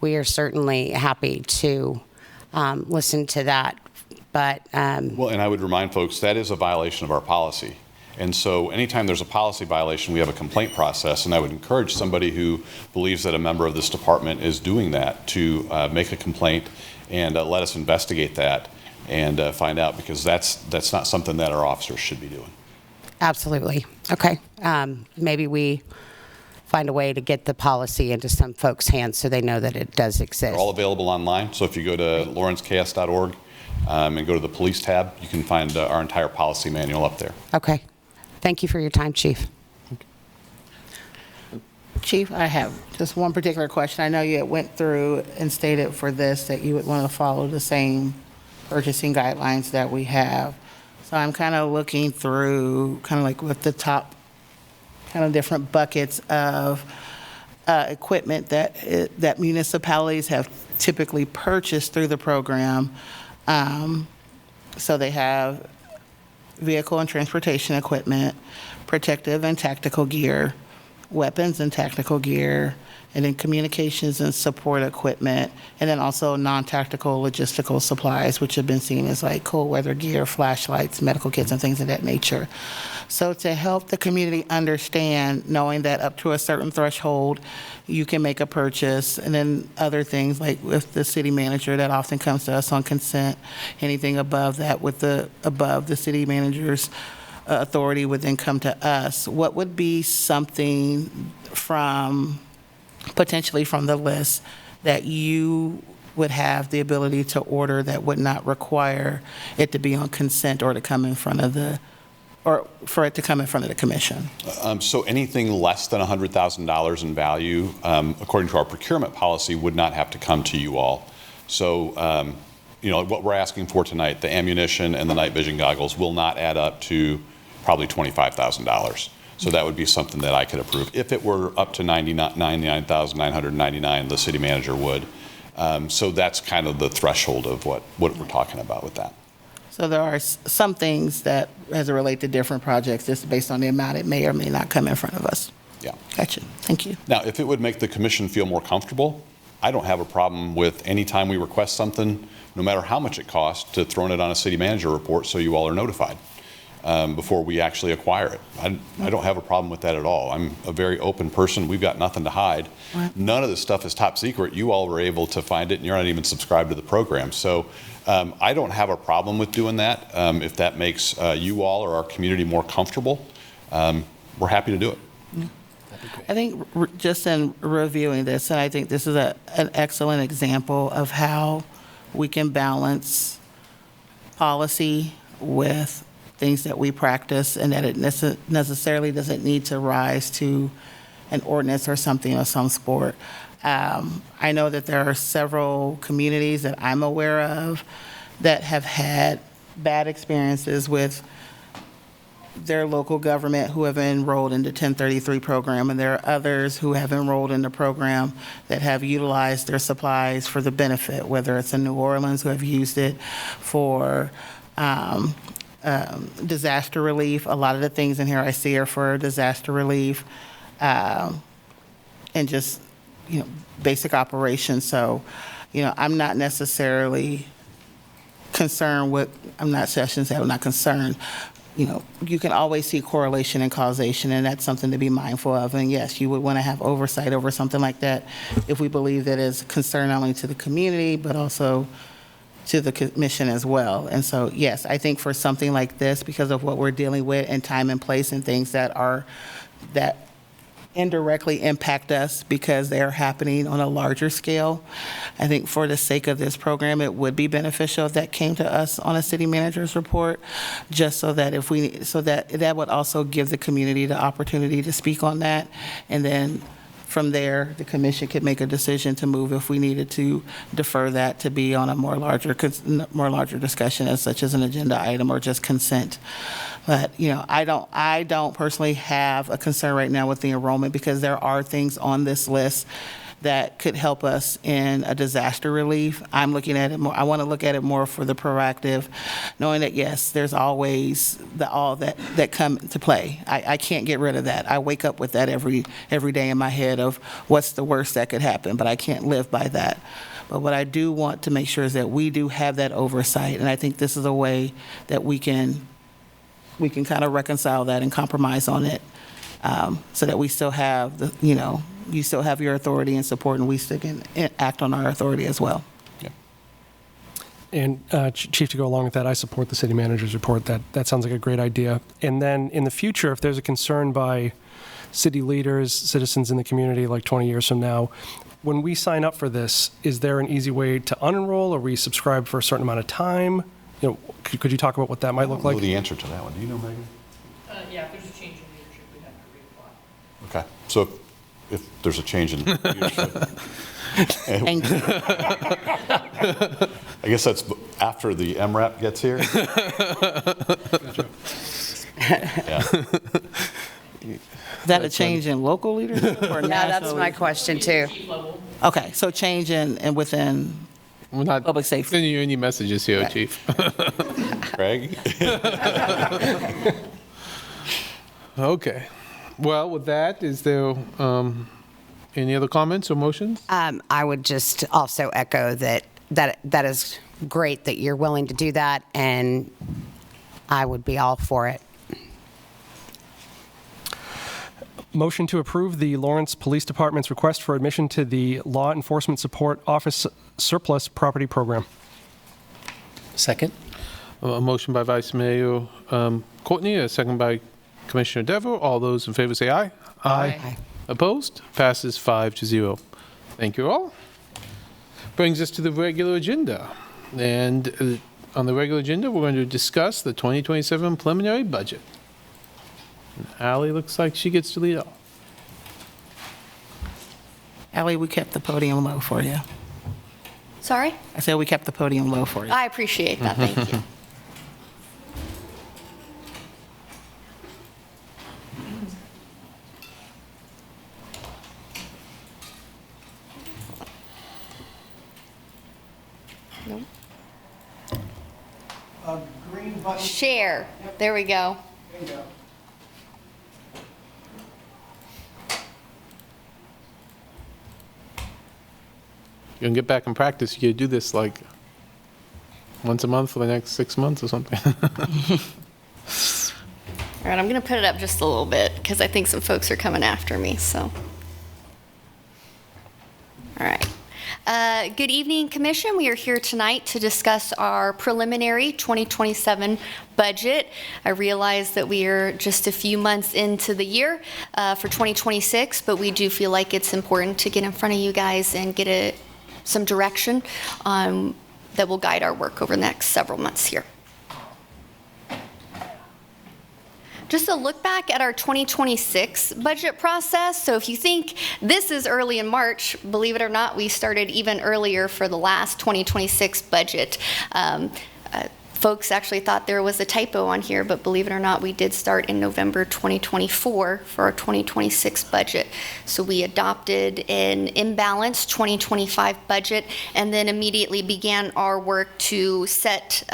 We are certainly happy to listen to that. But
well, and I would remind folks that is a violation of our policy. And so anytime there's a policy violation, we have a complaint process, and I would encourage somebody who believes that a member of this department is doing that to make a complaint and let us investigate that and find out, because that's not something that our officers should be doing.
Absolutely. Okay. Maybe we find a way to get the policy into some folks' hands so they know that it does exist.
They're all available online. So if you go to lawrenceks.org and go to the police tab, you can find our entire policy manual up there.
Okay. Thank you for your time, Chief.
Chief, I have just one particular question. I know you went through and stated for this that you would want to follow the same purchasing guidelines that we have. So I'm kind of looking through kind of like with the top kind of different buckets of equipment that municipalities have typically purchased through the program. So they have vehicle and transportation equipment, protective and tactical gear, weapons and tactical gear, and then communications and support equipment, and then also non-tactical logistical supplies, which have been seen as like cold weather gear, flashlights, medical kits, and things of that nature. So to help the community understand, knowing that up to a certain threshold, you can make a purchase, and then other things like with the city manager that often comes to us on consent, anything above that above the city manager's authority would then come to us. What would be something potentially from the list that you would have the ability to order that would not require it to be on consent or to come in front of or for it to come in front of the commission?
So anything less than $100,000 in value, according to our procurement policy, would not have to come to you all. So, what we're asking for tonight, the ammunition and the night vision goggles, will not add up to probably $25,000. So that would be something that I could approve. If it were up to $99,999, the city manager would. So that's kind of the threshold of what we're talking about with that.
So there are some things that, as it relate to different projects, just based on the amount, it may or may not come in front of us.
Yeah.
Gotcha. Thank you.
Now, if it would make the commission feel more comfortable, I don't have a problem with any time we request something, no matter how much it costs, to throwing it on a city manager report so you all are notified before we actually acquire it. I don't have a problem with that at all. I'm a very open person. We've got nothing to hide.
Right.
None of this stuff is top secret. You all were able to find it, and you're not even subscribed to the program. So I don't have a problem with doing that. If that makes you all or our community more comfortable, we're happy to do it.
I think just in reviewing this, and I think this is an excellent example of how we can balance policy with things that we practice, and that it necessarily doesn't need to rise to an ordinance or something of some sport. I know that there are several communities that I'm aware of that have had bad experiences with their local government who have enrolled in the 1033 program, and there are others who have enrolled in the program that have utilized their supplies for the benefit, whether it's in New Orleans who have used it for disaster relief. A lot of the things in here I see are for disaster relief and just, basic operations. So, I'm not necessarily concerned with, I'm not concerned. You can always see correlation and causation, and that's something to be mindful of. And yes, you would want to have oversight over something like that if we believe that is concern not only to the community, but also to the commission as well. And so, yes, I think for something like this, because of what we're dealing with and time and place and things that indirectly impact us because they are happening on a larger scale, I think for the sake of this program, it would be beneficial if that came to us on a city manager's report, just so that that would also give the community the opportunity to speak on that. And then from there, the commission could make a decision to move if we needed to defer that to be on a more larger discussion, as such as an agenda item or just consent. But, I don't personally have a concern right now with the enrollment, because there are things on this list that could help us in a disaster relief. I'm looking at it more, I want to look at it more for the proactive, knowing that, yes, there's always all that come to play. I can't get rid of that. I wake up with that every day in my head of what's the worst that could happen, but I can't live by that. But what I do want to make sure is that we do have that oversight, and I think this is a way that we can kind of reconcile that and compromise on it, so that we still have you still have your authority and support, and we still can act on our authority as well.
Yeah.
And Chief, to go along with that, I support the city manager's report. That sounds like a great idea. And then in the future, if there's a concern by city leaders, citizens in the community, like 20 years from now, when we sign up for this, is there an easy way to unenroll or resubscribe for a certain amount of time? Could you talk about what that might look like?
I don't know the answer to that one. Do you know, Megan?
Yeah, if there's a change in leadership, we'd have to reapply.
Okay. So if there's a change in leadership.
Thank you.
I guess that's after the MRAP gets here. Yeah.
Is that a change in local leadership or national?
Yeah, that's my question too.
Okay, so change in within
We're not
public safety.
sending you any messages here, Chief.
Craig?
Okay. Well, with that, is there any other comments or motions?
I would just also echo that is great that you're willing to do that, and I would be all for it.
Motion to approve the Lawrence Police Department's request for admission to the Law Enforcement Support Office Surplus Property Program.
Second?
A motion by Vice Mayor Courtney, a second by Commissioner Dever. All those in favor say aye.
Aye.
Opposed? Passes 5-0. Thank you all. Brings us to the regular agenda. And on the regular agenda, we're going to discuss the 2027 preliminary budget. And Ally looks like she gets to lead off.
Allie, we kept the podium low for you.
Sorry?
I said we kept the podium low for you.
I appreciate that, thank you. Nope.
Green button.
Share, there we go.
There you go.
You're going to get back in practice. You do this like once a month for the next 6 months or something.
All right, I'm going to put it up just a little bit because I think some folks are coming after me, so. All right. Good evening, Commission. We are here tonight to discuss our preliminary 2027 budget. I realize that we are just a few months into the year for 2026, but we do feel like it's important to get in front of you guys and get some direction that will guide our work over the next several months here. Just a look back at our 2026 budget process. So if you think this is early in March, believe it or not, we started even earlier for the last 2026 budget. Folks actually thought there was a typo on here, but believe it or not, we did start in November 2024 for our 2026 budget. So we adopted an imbalanced 2025 budget and then immediately began our work to set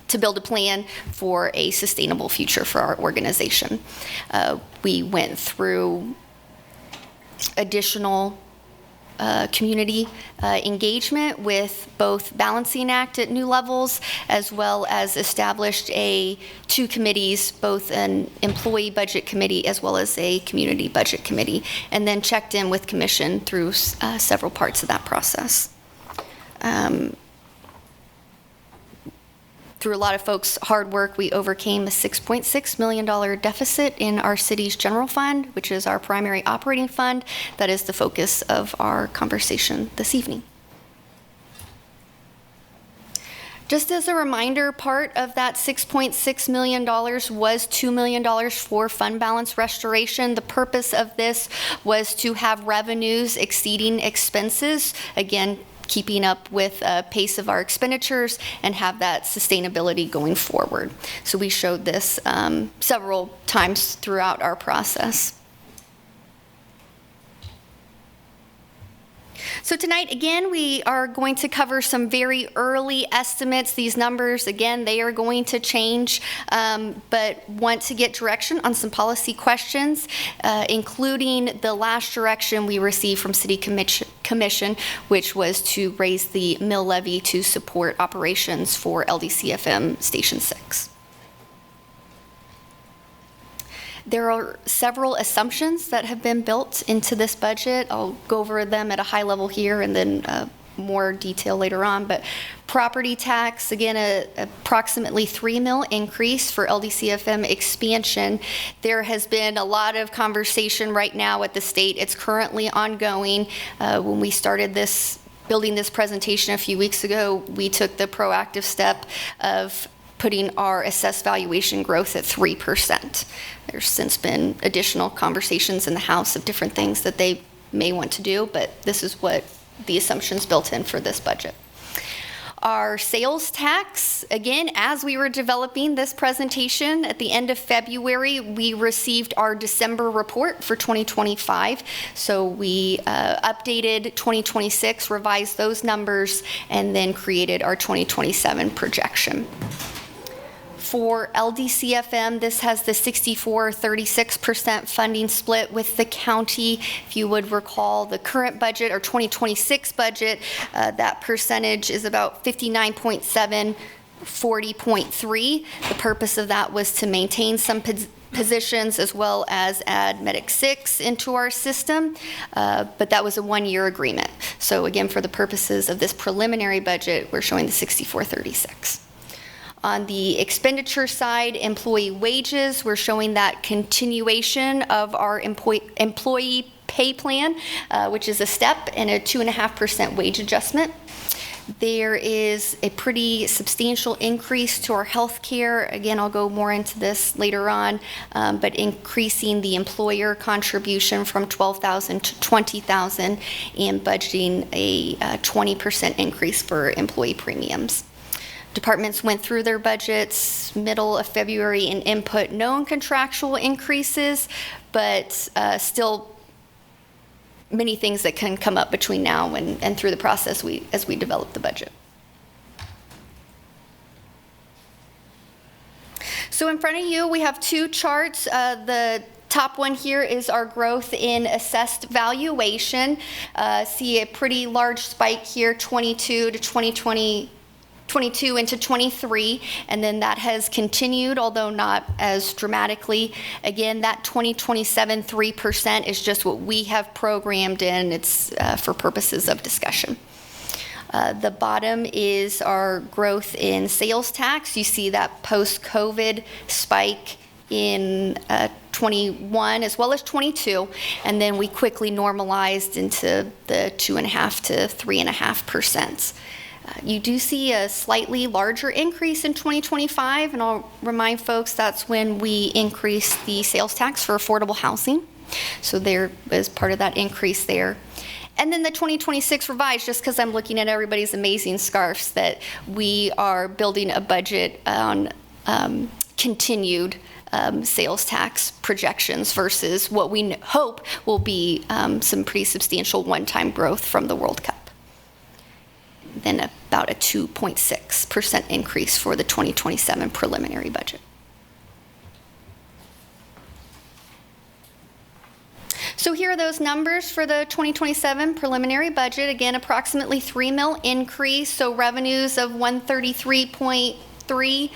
to build a plan for a sustainable future for our organization. We went through additional community engagement with both balancing act at new levels, as well as established two committees, both an employee budget committee as well as a community budget committee, and then checked in with commission through several parts of that process. Through a lot of folks' hard work, we overcame a $6.6 million deficit in our city's general fund, which is our primary operating fund. That is the focus of our conversation this evening. Just as a reminder, part of that $6.6 million was $2 million for fund balance restoration. The purpose of this was to have revenues exceeding expenses, again, keeping up with pace of our expenditures and have that sustainability going forward. So we showed this several times throughout our process. So tonight, again, we are going to cover some very early estimates. These numbers, again, they are going to change, but want to get direction on some policy questions, including the last direction we received from City Commission, which was to raise the mill levy to support operations for LDCFM Station 6. There are several assumptions that have been built into this budget. I'll go over them at a high level here and then more detail later on. But property tax, again, approximately $3 million increase for LDCFM expansion. There has been a lot of conversation right now at the state. It's currently ongoing. When we started building this presentation a few weeks ago, we took the proactive step of putting our assessed valuation growth at 3%. There's since been additional conversations in the House of different things that they may want to do, but this is what the assumptions built in for this budget. Our sales tax, again, as we were developing this presentation at the end of February, we received our December report for 2025. So we updated 2026, revised those numbers, and then created our 2027 projection. For LDCFM, this has the 64-36% funding split with the county. If you would recall, the current budget or 2026 budget, that percentage is about 59.7, 40.3. The purpose of that was to maintain some positions as well as add Medic 6 into our system, but that was a one-year agreement. So again, for the purposes of this preliminary budget, we're showing the 64-36. On the expenditure side, employee wages, we're showing that continuation of our employee pay plan, which is a step and a 2.5% wage adjustment. There is a pretty substantial increase to our health care. Again, I'll go more into this later on, but increasing the employer contribution from $12,000 to $20,000 and budgeting a 20% increase for employee premiums. Departments went through their budgets middle of February and input known contractual increases, but still many things that can come up between now and through the process as we develop the budget. So in front of you, we have two charts. The top one here is our growth in assessed valuation. See a pretty large spike here, 22 to 2020. 22 into 23, and then that has continued, although not as dramatically. Again, that 2027 3% is just what we have programmed in. It's for purposes of discussion. The bottom is our growth in sales tax. You see that post-COVID spike in 21 as well as 22, and then we quickly normalized into the 2.5 to 3.5%. You do see a slightly larger increase in 2025, and I'll remind folks that's when we increased the sales tax for affordable housing. So there is part of that increase there. And then the 2026 revised, just because I'm looking at everybody's amazing scarves, that we are building a budget on continued sales tax projections versus what we hope will be some pretty substantial one-time growth from the World Cup. Then about a 2.6% increase for the 2027 preliminary budget. So here are those numbers for the 2027 preliminary budget. Again, approximately $3 million increase, so revenues of 133.3,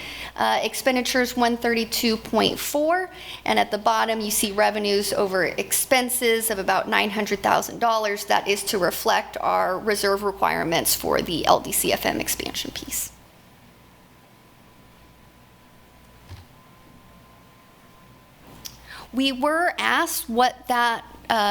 expenditures 132.4, and at the bottom you see revenues over expenses of about $900,000. That is to reflect our reserve requirements for the LDCFM expansion piece. We were asked what that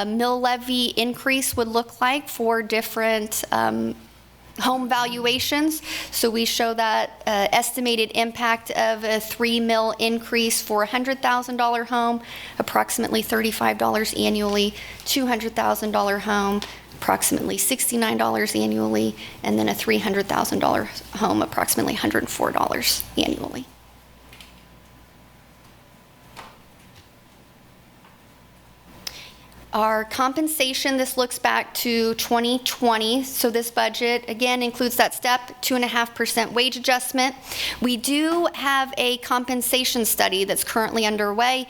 mill levy increase would look like for different home valuations. So we show that estimated impact of a $3 million increase for a $100,000 home, approximately $35 annually, $200,000 home, approximately $69 annually, and then a $300,000 home, approximately $104 annually. Our compensation, this looks back to 2020. So this budget, again, includes that step 2.5% wage adjustment. We do have a compensation study that's currently underway.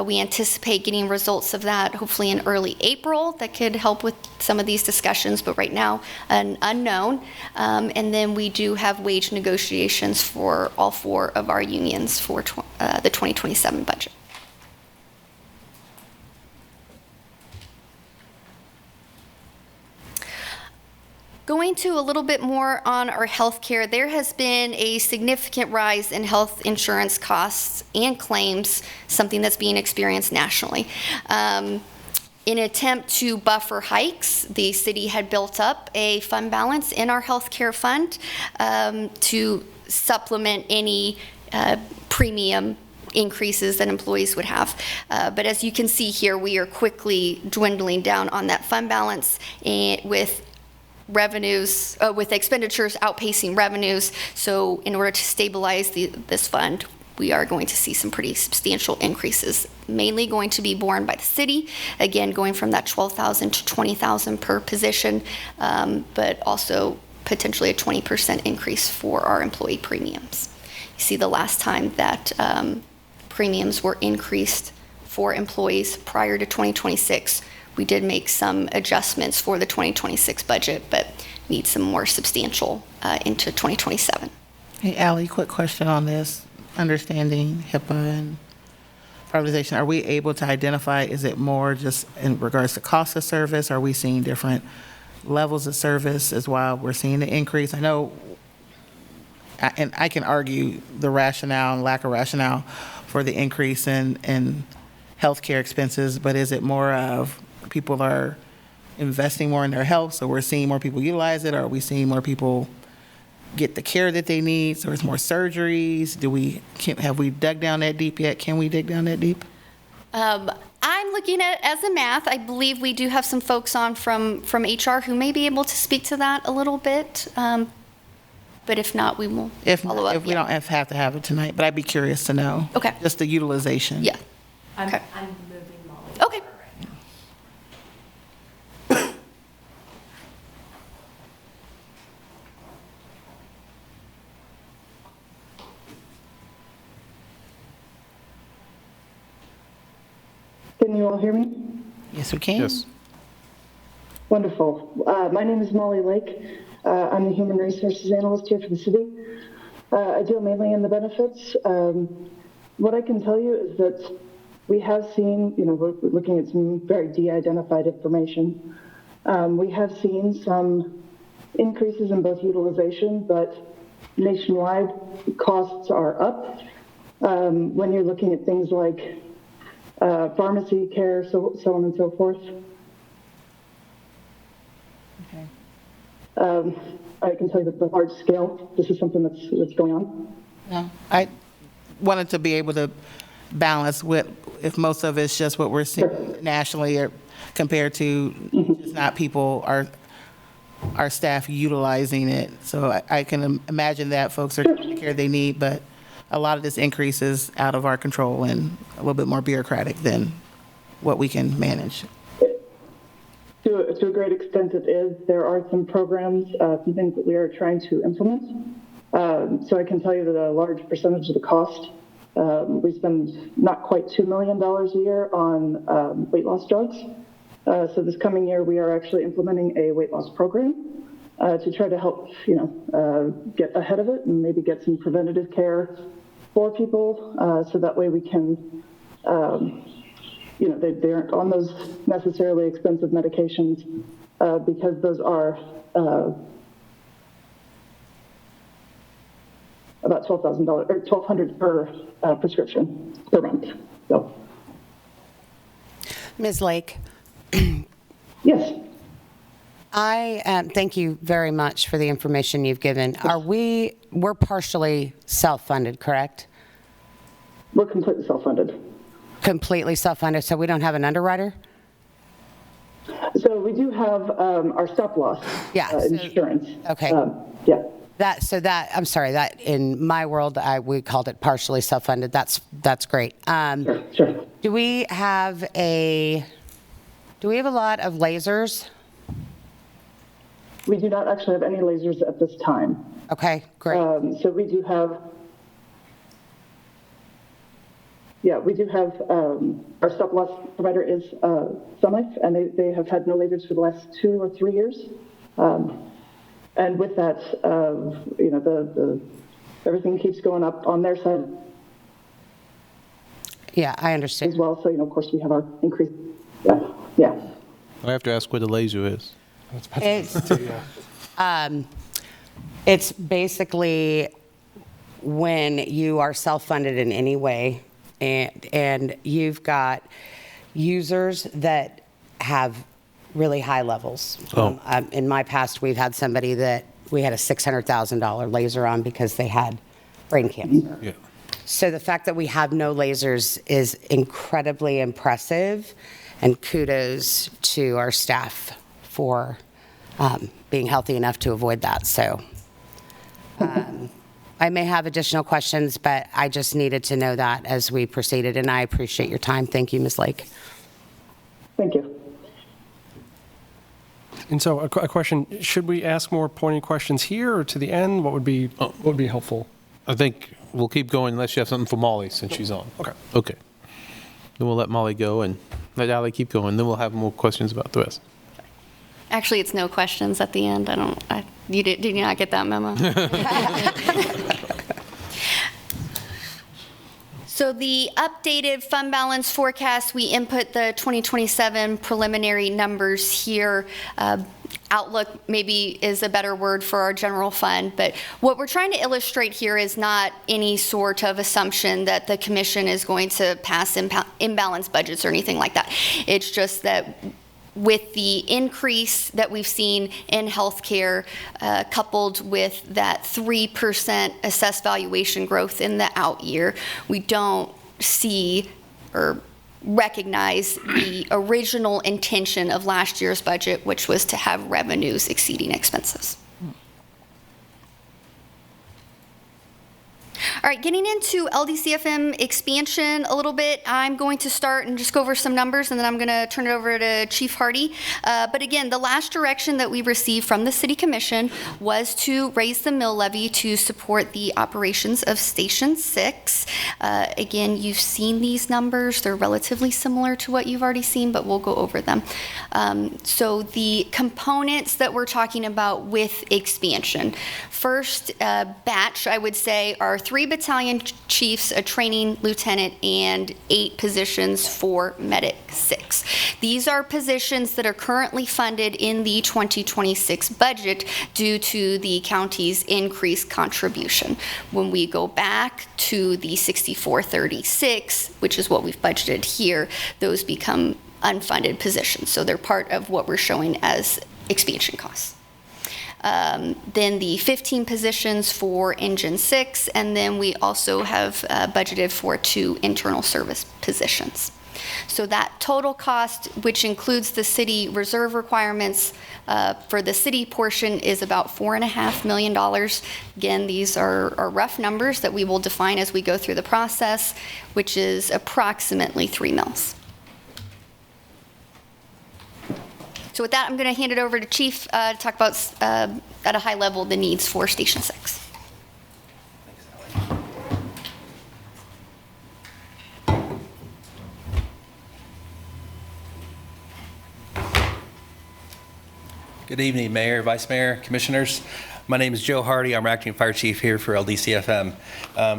We anticipate getting results of that hopefully in early April that could help with some of these discussions, but right now an unknown. And then we do have wage negotiations for all 4 of our unions for the 2027 budget. Going to a little bit more on our healthcare, there has been a significant rise in health insurance costs and claims, something that's being experienced nationally. In an attempt to buffer hikes, the city had built up a fund balance in our healthcare fund to supplement any premium increases that employees would have. But as you can see here, we are quickly dwindling down on that fund balance with revenues, with expenditures outpacing revenues. So in order to stabilize this fund, we are going to see some pretty substantial increases, mainly going to be borne by the city, again, going from that $12,000 to $20,000 per position, but also potentially a 20% increase for our employee premiums. You see the last time that premiums were increased for employees prior to 2026, we did make some adjustments for the 2026 budget, but need some more substantial into 2027.
Hey, Allie, quick question on this. Understanding HIPAA and privatization, are we able to identify, is it more just in regards to cost of service? Are we seeing different levels of service as well? We're seeing the increase. I know, and I can argue the rationale and lack of rationale for the increase in healthcare expenses, but is it more of people are investing more in their health, so we're seeing more people utilize it, or are we seeing more people get the care that they need, so it's more surgeries? Have we dug down that deep yet? Can we dig down that deep?
I'm looking at it as a math. I believe we do have some folks on from HR who may be able to speak to that a little bit, but if not, we will follow up.
If we don't have to have it tonight, but I'd be curious to know.
Okay.
Just the utilization.
Yeah.
I'm moving Molly.
Okay.
Can you all hear me?
Yes, we can.
Yes.
Wonderful. My name is Molly Lake. I'm the Human Resources Analyst here for the city. I deal mainly in the benefits. What I can tell you is that we have seen, we're looking at some very de-identified information. We have seen some increases in both utilization, but nationwide costs are up. When you're looking at things like pharmacy care, so on and so forth. I can tell you that the large scale, this is something that's going on.
No, I wanted to be able to balance with if most of it's just what we're seeing nationally or compared to just not people, our staff utilizing it. So I can imagine that folks are getting the care they need, but a lot of this increase is out of our control and a little bit more bureaucratic than what we can manage.
To a great extent it is. There are some programs, some things that we are trying to implement. So I can tell you that a large percentage of the cost, we spend not quite $2 million a year on weight loss drugs. So this coming year we are actually implementing a weight loss program to try to help, get ahead of it and maybe get some preventative care for people, so that way we can, they aren't on those necessarily expensive medications, because those are about $12,000 or $1,200 per prescription per month. So,
Ms. Lake.
Yes.
I thank you very much for the information you've given. We're partially self-funded, correct?
We're completely self-funded.
Completely self-funded, so we don't have an underwriter?
So we do have our stop loss insurance.
Okay.
Yeah.
I'm sorry, that in my world, we called it partially self-funded. That's great.
Sure.
Do we have a lot of lasers?
We do not actually have any lasers at this time.
Okay, great.
So we do have, our stop loss provider is Sun Life, and they have had no lasers for the last 2 or 3 years. And with that, everything keeps going up on their side.
Yeah, I understand.
As well, so, of course, we have our increase. Yeah.
I have to ask where the laser is.
It's basically when you are self-funded in any way and you've got users that have really high levels. In my past, we've had somebody that we had a $600,000 laser on because they had brain cancer.
Yeah.
So the fact that we have no lasers is incredibly impressive, and kudos to our staff for being healthy enough to avoid that. So I may have additional questions, but I just needed to know that as we proceeded, and I appreciate your time. Thank you, Ms. Lake.
Thank you.
And so a question, should we ask more pointed questions here or to the end? What would be helpful?
I think we'll keep going unless you have something for Molly since she's on. Okay. Then we'll let Molly go and let Ally keep going. Then we'll have more questions about the rest.
Actually, it's no questions at the end. Did you not get that memo? So the updated fund balance forecast, we input the 2027 preliminary numbers here. Outlook maybe is a better word for our general fund, but what we're trying to illustrate here is not any sort of assumption that the commission is going to pass imbalanced budgets or anything like that. It's just that with the increase that we've seen in healthcare, coupled with that 3% assessed valuation growth in the out year, we don't see or recognize the original intention of last year's budget, which was to have revenues exceeding expenses. All right, getting into LDCFM expansion a little bit, I'm going to start and just go over some numbers, and then I'm going to turn it over to Chief Hardy. But again, the last direction that we received from the City Commission was to raise the mill levy to support the operations of Station 6. Again, you've seen these numbers. They're relatively similar to what you've already seen, but we'll go over them. So the components that we're talking about with expansion. First batch, I would say, are 3 battalion chiefs, a training lieutenant, and 8 positions for Medic 6. These are positions that are currently funded in the 2026 budget due to the county's increased contribution. When we go back to the 6436, which is what we've budgeted here, those become unfunded positions. So they're part of what we're showing as expansion costs. Then the 15 positions for Engine 6, and then we also have budgeted for 2 internal service positions. So that total cost, which includes the city reserve requirements for the city portion, is about $4.5 million. Again, these are rough numbers that we will define as we go through the process, which is approximately 3 mils. So with that, I'm going to hand it over to Chief to talk about, at a high level, the needs for Station 6.
Good evening, Mayor, Vice Mayor, Commissioners. My name is Joe Hardy. I'm Acting Fire Chief here for LDCFM.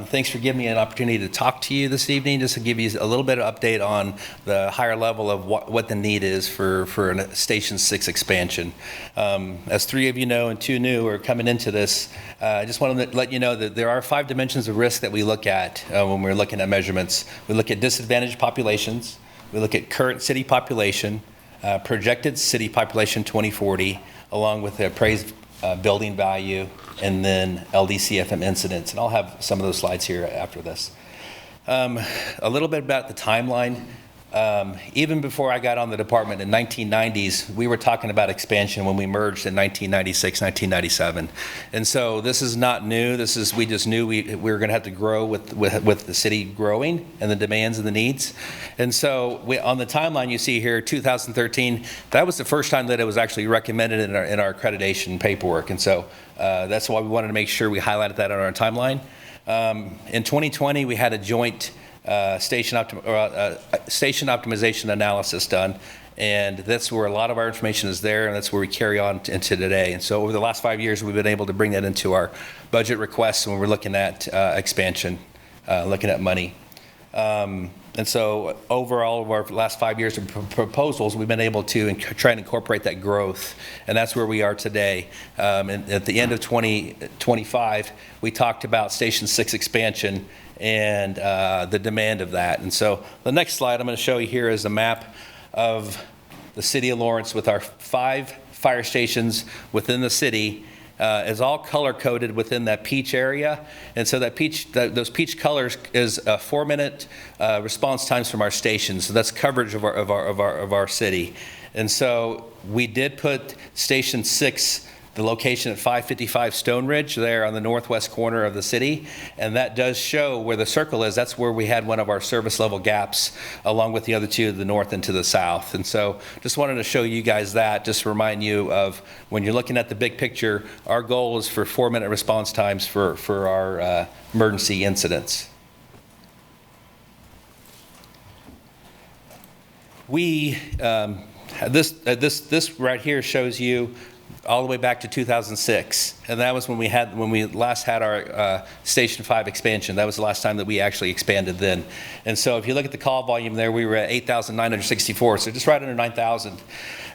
Thanks for giving me an opportunity to talk to you this evening, just to give you a little bit of update on the higher level of what the need is for a Station 6 expansion. As 3 of you know and 2 new are coming into this, I just want to let you know that there are 5 dimensions of risk that we look at when we're looking at measurements. We look at disadvantaged populations, we look at current city population, projected city population 2040, along with the appraised building value, and then LDCFM incidents. And I'll have some of those slides here after this. A little bit about the timeline. Even before I got on the department in 1990s, we were talking about expansion when we merged in 1996, 1997. And so this is not new. We just knew we were going to have to grow with the city growing and the demands and the needs. And so on the timeline you see here, 2013, that was the first time that it was actually recommended in our accreditation paperwork. And so that's why we wanted to make sure we highlighted that on our timeline. In 2020, we had a joint station optimization analysis done, and that's where a lot of our information is there, and that's where we carry on into today. And so over the last 5 years, we've been able to bring that into our budget requests when we're looking at expansion, looking at money. And so overall, of our last 5 years of proposals, we've been able to try and incorporate that growth, and that's where we are today. And at the end of 2025, we talked about Station 6 expansion and the demand of that. And so the next slide I'm going to show you here is a map of the city of Lawrence with our 5 fire stations within the city. Is all color-coded within that peach area. And so that those peach colors is 4-minute response times from our stations. So that's coverage of our city. And so we did put Station 6, the location at 555 Stone Ridge there on the northwest corner of the city. And that does show where the circle is. That's where we had one of our service level gaps, along with the other 2 to the north and to the south. And so just wanted to show you guys that, just to remind you of when you're looking at the big picture, our goal is for 4-minute response times for our emergency incidents. This right here shows you all the way back to 2006, and that was when we last had our Station 5 expansion. That was the last time that we actually expanded then. And so if you look at the call volume there, we were at 8,964, so just right under 9,000.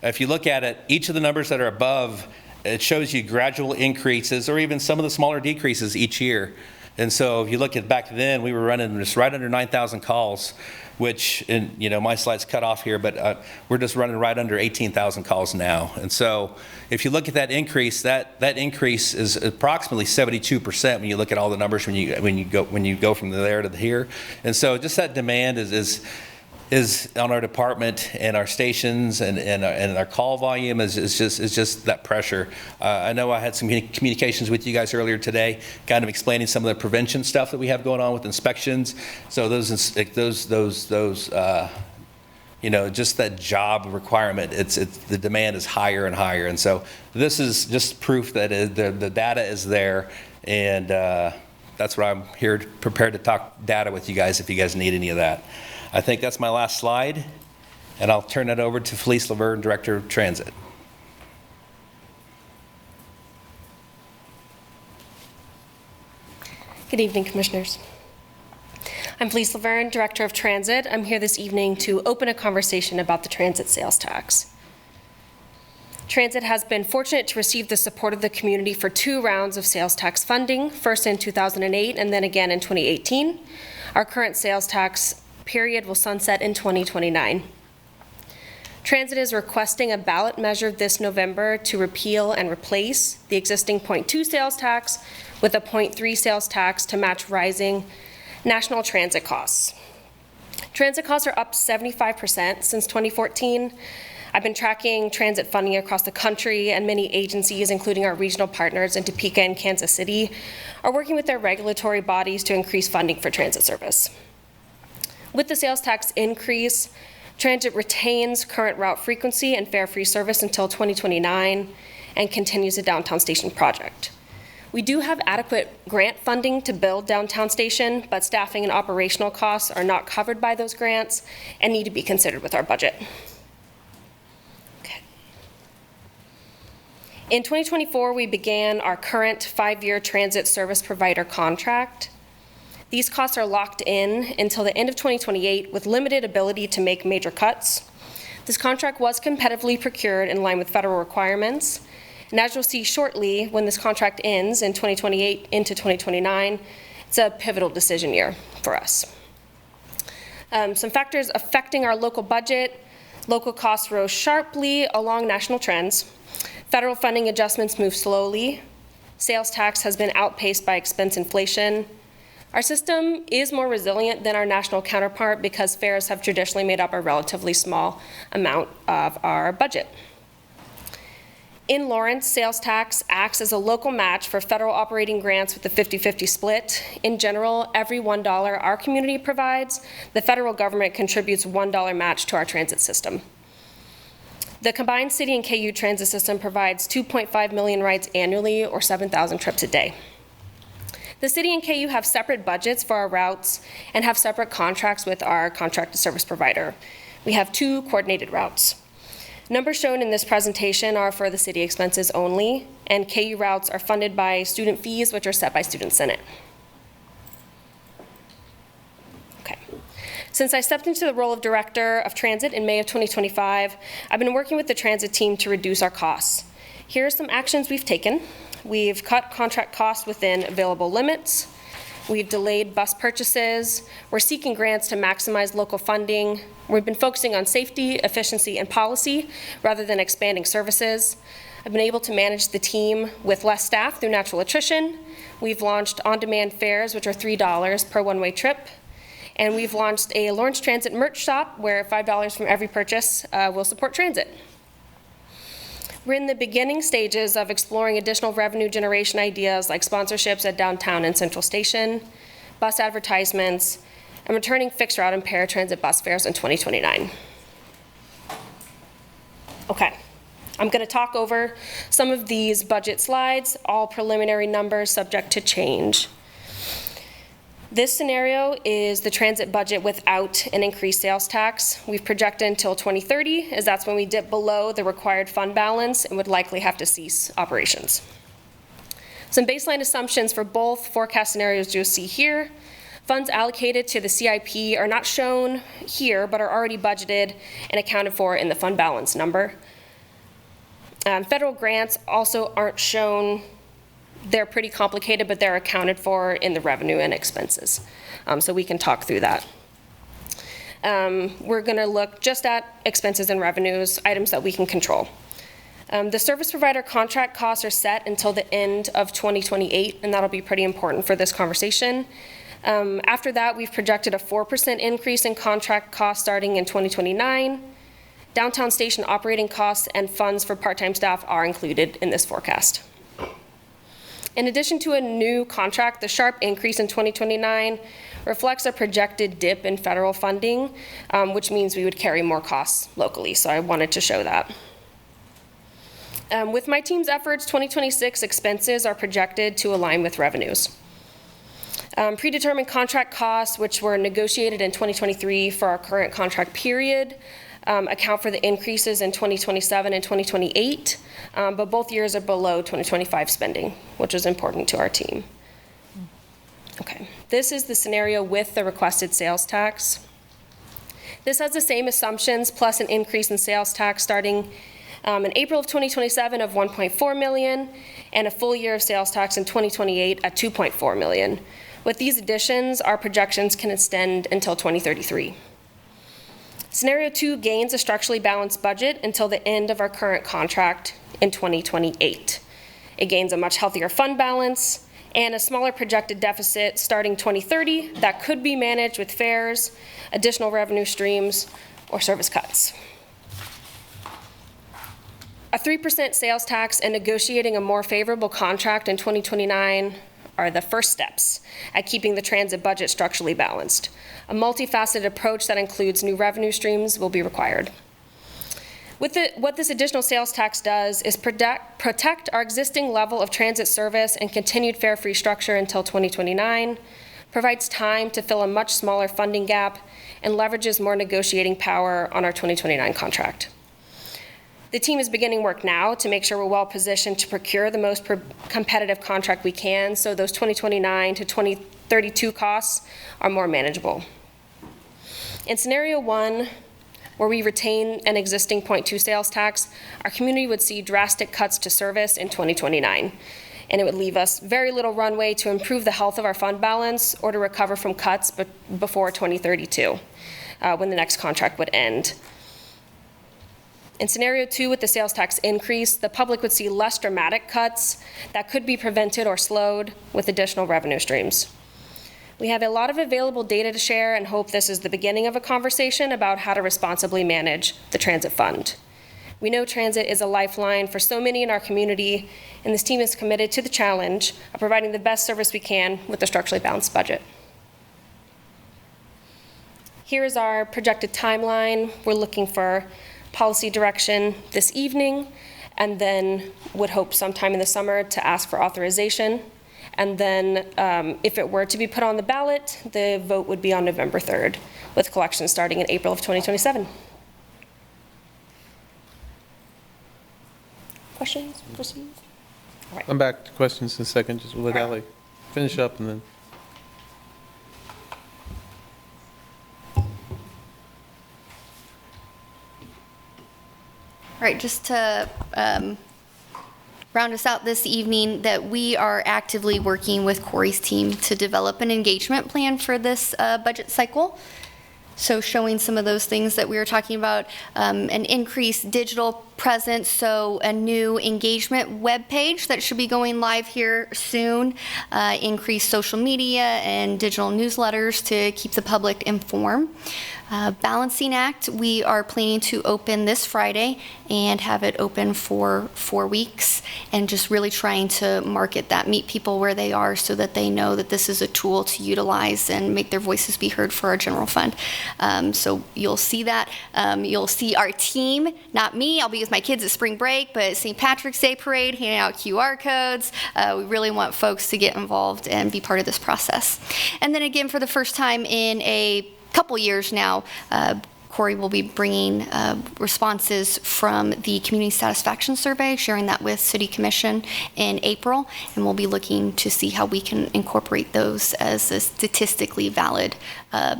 If you look at it, each of the numbers that are above, it shows you gradual increases or even some of the smaller decreases each year. And so if you look at back then, we were running just right under 9,000 calls, which, my slide's cut off here, but we're just running right under 18,000 calls now. And so if you look at that increase, that increase is approximately 72% when you look at all the numbers when you go from there to here. And so just that demand is is on our department and our stations and our call volume is just that pressure. I know I had some communications with you guys earlier today, kind of explaining some of the prevention stuff that we have going on with inspections. So those just that job requirement, the demand is higher and higher. And so this is just proof that the data is there, and that's what I'm here prepared to talk data with you guys if you guys need any of that. I think that's my last slide, and I'll turn it over to Felice Laverne, Director of Transit.
Good evening, Commissioners. I'm Felice Laverne, Director of Transit. I'm here this evening to open a conversation about the transit sales tax. Transit has been fortunate to receive the support of the community for 2 rounds of sales tax funding, first in 2008 and then again in 2018. Our current sales tax period will sunset in 2029. Transit is requesting a ballot measure this November to repeal and replace the existing 0.2 sales tax with a 0.3 sales tax to match rising national transit costs. Transit costs are up 75% since 2014. I've been tracking transit funding across the country, and many agencies, including our regional partners in Topeka and Kansas City, are working with their regulatory bodies to increase funding for transit service. With the sales tax increase, transit retains current route frequency and fare-free service until 2029 and continues the downtown station project. We do have adequate grant funding to build downtown station, but staffing and operational costs are not covered by those grants and need to be considered with our budget. Okay. In 2024, we began our current 5-year transit service provider contract. These costs are locked in until the end of 2028 with limited ability to make major cuts. This contract was competitively procured in line with federal requirements. And as you'll see shortly, when this contract ends in 2028 into 2029, it's a pivotal decision year for us. Some factors affecting our local budget: local costs rose sharply along national trends. Federal funding adjustments move slowly. Sales tax has been outpaced by expense inflation. Our system is more resilient than our national counterpart because fares have traditionally made up a relatively small amount of our budget. In Lawrence, sales tax acts as a local match for federal operating grants with a 50-50 split. In general, every $1 our community provides, the federal government contributes $1 match to our transit system. The combined city and KU transit system provides 2.5 million rides annually, or 7,000 trips a day. The city and KU have separate budgets for our routes and have separate contracts with our contracted service provider. We have 2 coordinated routes. Numbers shown in this presentation are for the city expenses only, and KU routes are funded by student fees, which are set by Student Senate. Okay. Since I stepped into the role of Director of Transit in May of 2025, I've been working with the transit team to reduce our costs. Here are some actions we've taken. We've cut contract costs within available limits. We've delayed bus purchases. We're seeking grants to maximize local funding. We've been focusing on safety, efficiency, and policy rather than expanding services. I've been able to manage the team with less staff through natural attrition. We've launched on-demand fares, which are $3 per one-way trip. And we've launched a Lawrence Transit merch shop where $5 from every purchase will support transit. We're in the beginning stages of exploring additional revenue generation ideas like sponsorships at downtown and Central Station, bus advertisements, and returning fixed route and paratransit bus fares in 2029. Okay, I'm going to talk over some of these budget slides, all preliminary numbers subject to change. This scenario is the transit budget without an increased sales tax. We've projected until 2030, as that's when we dip below the required fund balance and would likely have to cease operations. Some baseline assumptions for both forecast scenarios you'll see here. Funds allocated to the CIP are not shown here, but are already budgeted and accounted for in the fund balance number. Federal grants also aren't shown. They're pretty complicated, but they're accounted for in the revenue and expenses. So we can talk through that. We're going to look just at expenses and revenues, items that we can control. The service provider contract costs are set until the end of 2028, and that'll be pretty important for this conversation. After that, we've projected a 4% increase in contract costs starting in 2029. Downtown station operating costs and funds for part-time staff are included in this forecast. In addition to a new contract, the sharp increase in 2029 reflects a projected dip in federal funding, which means we would carry more costs locally, so I wanted to show that. With my team's efforts, 2026 expenses are projected to align with revenues. Predetermined contract costs, which were negotiated in 2023 for our current contract period, account for the increases in 2027 and 2028, but both years are below 2025 spending, which is important to our team. Okay, this is the scenario with the requested sales tax. This has the same assumptions plus an increase in sales tax starting in April of 2027 of 1.4 million and a full year of sales tax in 2028 at 2.4 million. With these additions, our projections can extend until 2033. Scenario 2 gains a structurally balanced budget until the end of our current contract in 2028. It gains a much healthier fund balance and a smaller projected deficit starting 2030 that could be managed with fares, additional revenue streams, or service cuts. A 3% sales tax and negotiating a more favorable contract in 2029 are the first steps at keeping the transit budget structurally balanced. A multifaceted approach that includes new revenue streams will be required. What this additional sales tax does is protect our existing level of transit service and continued fare-free structure until 2029, provides time to fill a much smaller funding gap, and leverages more negotiating power on our 2029 contract. The team is beginning work now to make sure we're well positioned to procure the most competitive contract we can, so those 2029 to 2032 costs are more manageable. In scenario 1, where we retain an existing 0.2 sales tax, our community would see drastic cuts to service in 2029, and it would leave us very little runway to improve the health of our fund balance or to recover from cuts before 2032, when the next contract would end. In scenario 2, with the sales tax increase, the public would see less dramatic cuts that could be prevented or slowed with additional revenue streams. We have a lot of available data to share and hope this is the beginning of a conversation about how to responsibly manage the transit fund. We know transit is a lifeline for so many in our community, and this team is committed to the challenge of providing the best service we can with a structurally balanced budget. Here is our projected timeline. We're looking for policy direction this evening, and then would hope sometime in the summer to ask for authorization. And then if it were to be put on the ballot, the vote would be on November 3rd, with collection starting in April of 2027. Questions? Proceed? All right.
I'm back to questions in a second. Just let Ally finish up and then.
All right, just to round us out this evening, that we are actively working with Corey's team to develop an engagement plan for this budget cycle. So showing some of those things that we were talking about, an increased digital presence, so a new engagement webpage that should be going live here soon, increased social media and digital newsletters to keep the public informed. Balancing Act, we are planning to open this Friday and have it open for 4 weeks, and just really trying to market that, meet people where they are so that they know that this is a tool to utilize and make their voices be heard for our general fund. So you'll see that. You'll see our team, not me, I'll be with my kids at spring break, but St. Patrick's Day Parade, handing out QR codes. We really want folks to get involved and be part of this process. And then again, for the first time in a couple years now, Corey will be bringing responses from the Community Satisfaction Survey, sharing that with City Commission in April, and we'll be looking to see how we can incorporate those as a statistically valid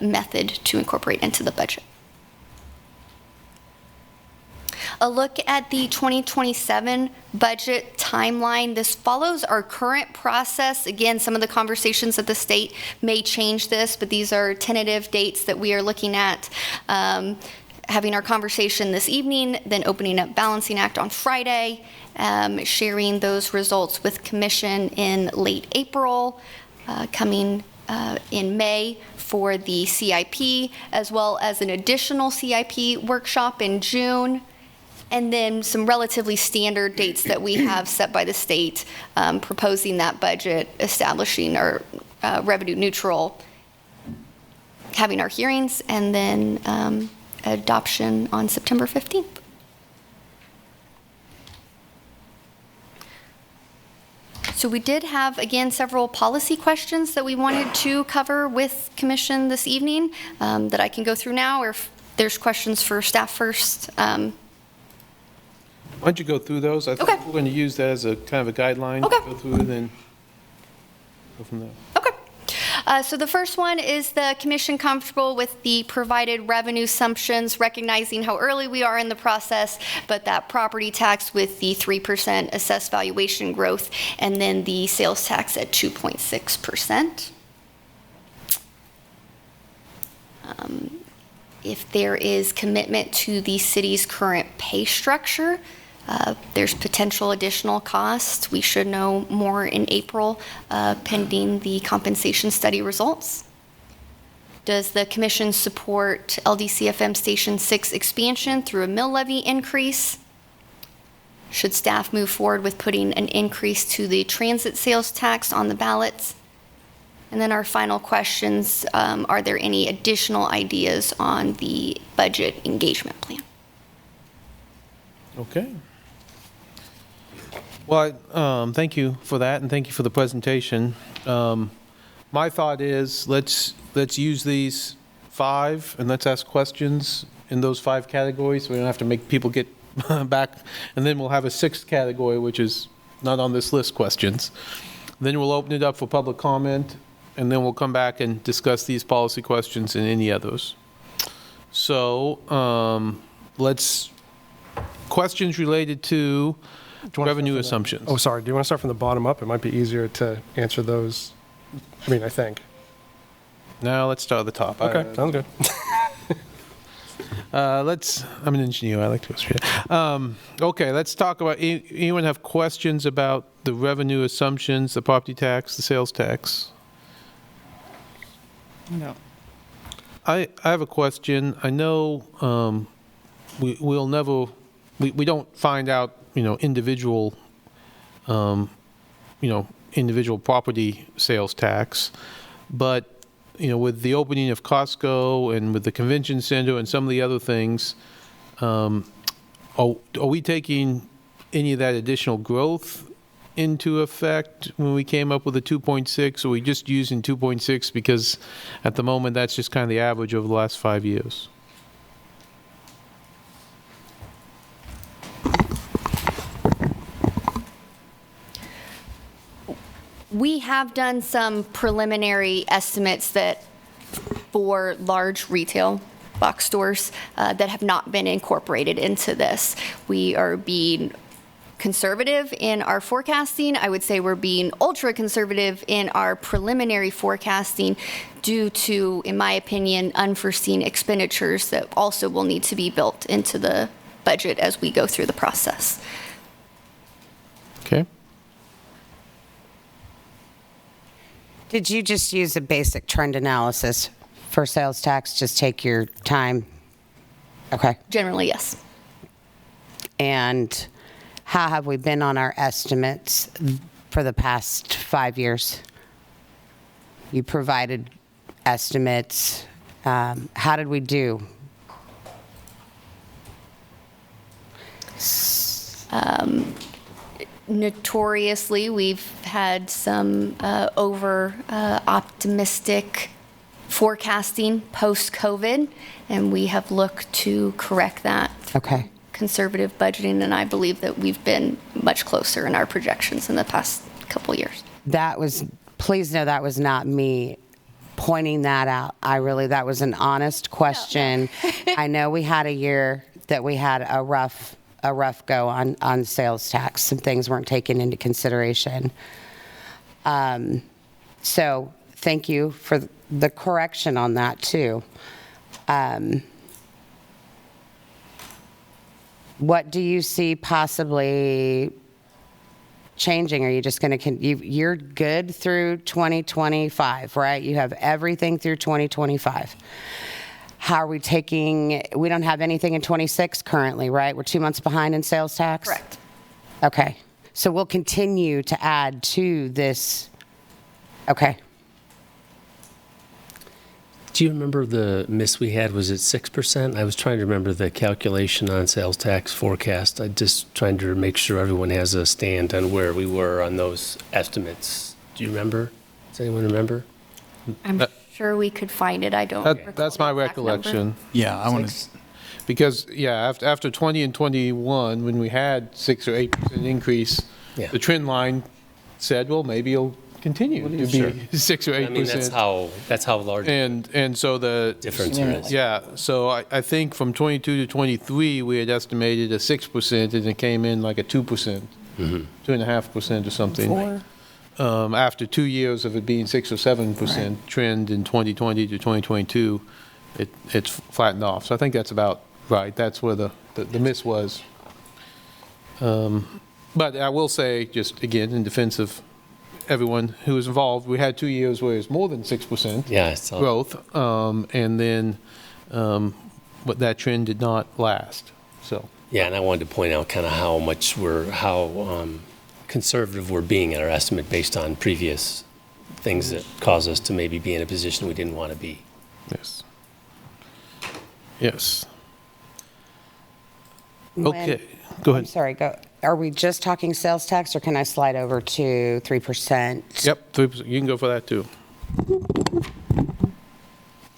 method to incorporate into the budget. A look at the 2027 budget timeline. This follows our current process. Again, some of the conversations at the state may change this, but these are tentative dates that we are looking at. Having our conversation this evening, then opening up Balancing Act on Friday, sharing those results with Commission in late April, coming in May for the CIP, as well as an additional CIP workshop in June, and then some relatively standard dates that we have set by the state, proposing that budget, establishing our revenue neutral, having our hearings, and then adoption on September 15th. So we did have, again, several policy questions that we wanted to cover with Commission this evening that I can go through now, or if there's questions for staff first.
Why don't you go through those? I think we're going to use that as a kind of a guideline.
Okay.
Go through and then go from there.
So the first one, is the Commission comfortable with the provided revenue assumptions, recognizing how early we are in the process, but that property tax with the 3% assessed valuation growth, and then the sales tax at 2.6%? If there is commitment to the city's current pay structure, there's potential additional costs. We should know more in April, pending the compensation study results. Does the Commission support LDCFM Station 6 expansion through a mill levy increase? Should staff move forward with putting an increase to the transit sales tax on the ballots? And then our final questions, are there any additional ideas on the budget engagement plan?
Okay. Well, thank you for that, and thank you for the presentation. My thought is, let's use these 5, and let's ask questions in those 5 categories, so we don't have to make people get back. And then we'll have a 6th category, which is not on this list, questions. Then we'll open it up for public comment, and then we'll come back and discuss these policy questions and any others. So questions related to revenue assumptions.
Oh, sorry. Do you want to start from the bottom up? It might be easier to answer those. I mean, I think.
Now let's start at the top.
Okay, sounds good.
I'm an engineer. I like to go straight. Okay, let's talk about, anyone have questions about the revenue assumptions, the property tax, the sales tax?
No.
I have a question. I know we'll never, we don't find out, individual, individual property sales tax, but, with the opening of Costco and with the convention center and some of the other things, are we taking any of that additional growth into effect when we came up with the 2.6, or are we just using 2.6 because at the moment that's just kind of the average over the last 5 years?
We have done some preliminary estimates that for large retail box stores that have not been incorporated into this. We are being conservative in our forecasting. I would say we're being ultra conservative in our preliminary forecasting due to, in my opinion, unforeseen expenditures that also will need to be built into the budget as we go through the process.
Okay.
Did you just use a basic trend analysis for sales tax? Just take your time? Okay.
Generally, yes.
And how have we been on our estimates for the past 5 years? You provided estimates. How did we do?
Notoriously, we've had some over-optimistic forecasting post-COVID, and we have looked to correct that.
Okay.
Conservative budgeting, and I believe that we've been much closer in our projections in the past couple years.
Please know that was not me pointing that out. That was an honest question. I know we had a year that we had a rough go on sales tax. Some things weren't taken into consideration. So thank you for the correction on that too. What do you see possibly changing? Are you just going to, you're good through 2025, right? You have everything through 2025. How are we taking, we don't have anything in 26 currently, right? We're 2 months behind in sales tax?
Correct.
Okay. So we'll continue to add to this. Okay.
Do you remember the miss we had? Was it 6%? I was trying to remember the calculation on sales tax forecast. I just trying to make sure everyone has a stand on where we were on those estimates. Do you remember? Does anyone remember?
I'm sure we could find it. I don't recall
That's my
the exact number.
recollection.
Yeah, I want to.
Because, yeah, after 20 and 21, when we had 6 or 8% increase,
Yeah.
the trend line said, well, maybe it'll continue to
Sure.
be 6 or 8%.
I mean, that's how large
And so the
difference there is.
Yeah, so I think from 22 to 23, we had estimated a 6%, and it came in like a 2%, 2.5% or something. After 2 years of it being 6 or 7% trend in 2020 to 2022, it's flattened off. So I think that's about right. That's where the miss was. But I will say, just again, in defense of everyone who was involved, we had 2 years where it was more than 6% growth, and then but that trend did not last. So
Yeah, and I wanted to point out kind of how conservative we're being in our estimate based on previous things that caused us to maybe be in a position we didn't want to be.
Yes. Yes. Okay, go ahead.
I'm sorry, go. Are we just talking sales tax, or can I slide over to 3%?
Yep, 3%. You can go for that too.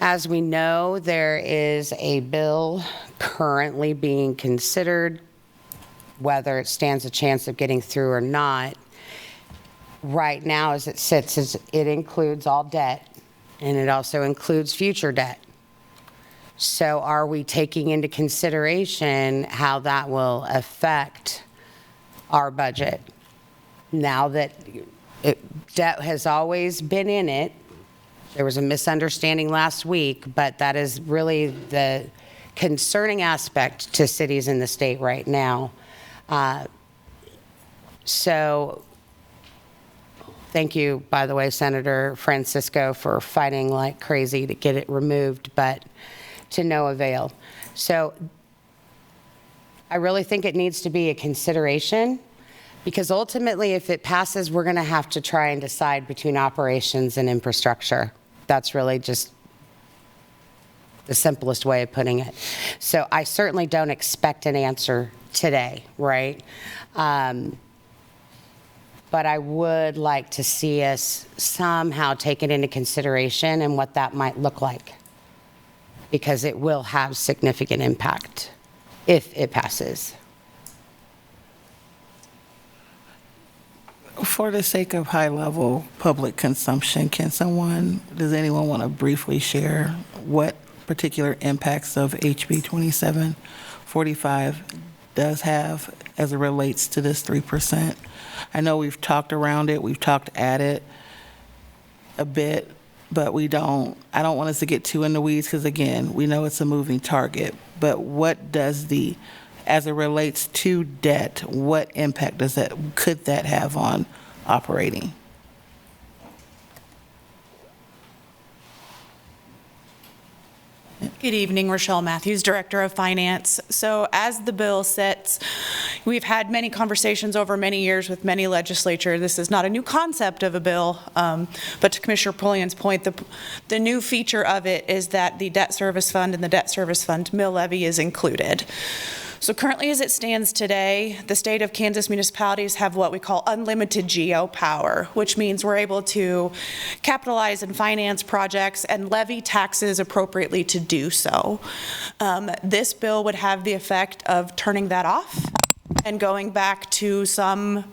As we know, there is a bill currently being considered, whether it stands a chance of getting through or not. Right now, as it sits, it includes all debt, and it also includes future debt. So are we taking into consideration how that will affect our budget? Now that debt has always been in it, there was a misunderstanding last week, but that is really the concerning aspect to cities in the state right now. So thank you, by the way, Senator Francisco, for fighting like crazy to get it removed, but to no avail. So I really think it needs to be a consideration, because ultimately, if it passes, we're going to have to try and decide between operations and infrastructure. That's really just the simplest way of putting it. So I certainly don't expect an answer today, right? But I would like to see us somehow take it into consideration and what that might look like, because it will have significant impact if it passes.
For the sake of high-level public consumption, does anyone want to briefly share what particular impacts of HB 2745 does have as it relates to this 3%? I know we've talked around it, we've talked at it a bit, but I don't want us to get too in the weeds, because again, we know it's a moving target. But what does as it relates to debt, what impact could that have on operating?
Good evening, Rochelle Matthews, Director of Finance. So as the bill sits, we've had many conversations over many years with many legislatures. This is not a new concept of a bill, but to Commissioner Pullion's point, the new feature of it is that the debt service fund and the debt service fund mill levy is included. So currently, as it stands today, the state of Kansas municipalities have what we call unlimited GO power, which means we're able to capitalize and finance projects and levy taxes appropriately to do so. This bill would have the effect of turning that off and going back to some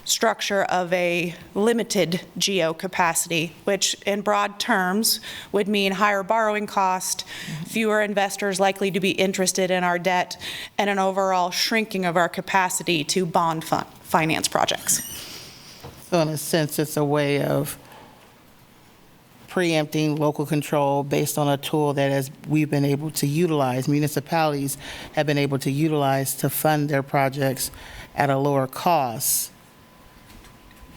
structure of a limited GO capacity, which in broad terms would mean higher borrowing cost, fewer investors likely to be interested in our debt, and an overall shrinking of our capacity to bond finance projects.
So in a sense, it's a way of preempting local control based on a tool that we've been able to utilize, municipalities have been able to utilize to fund their projects at a lower cost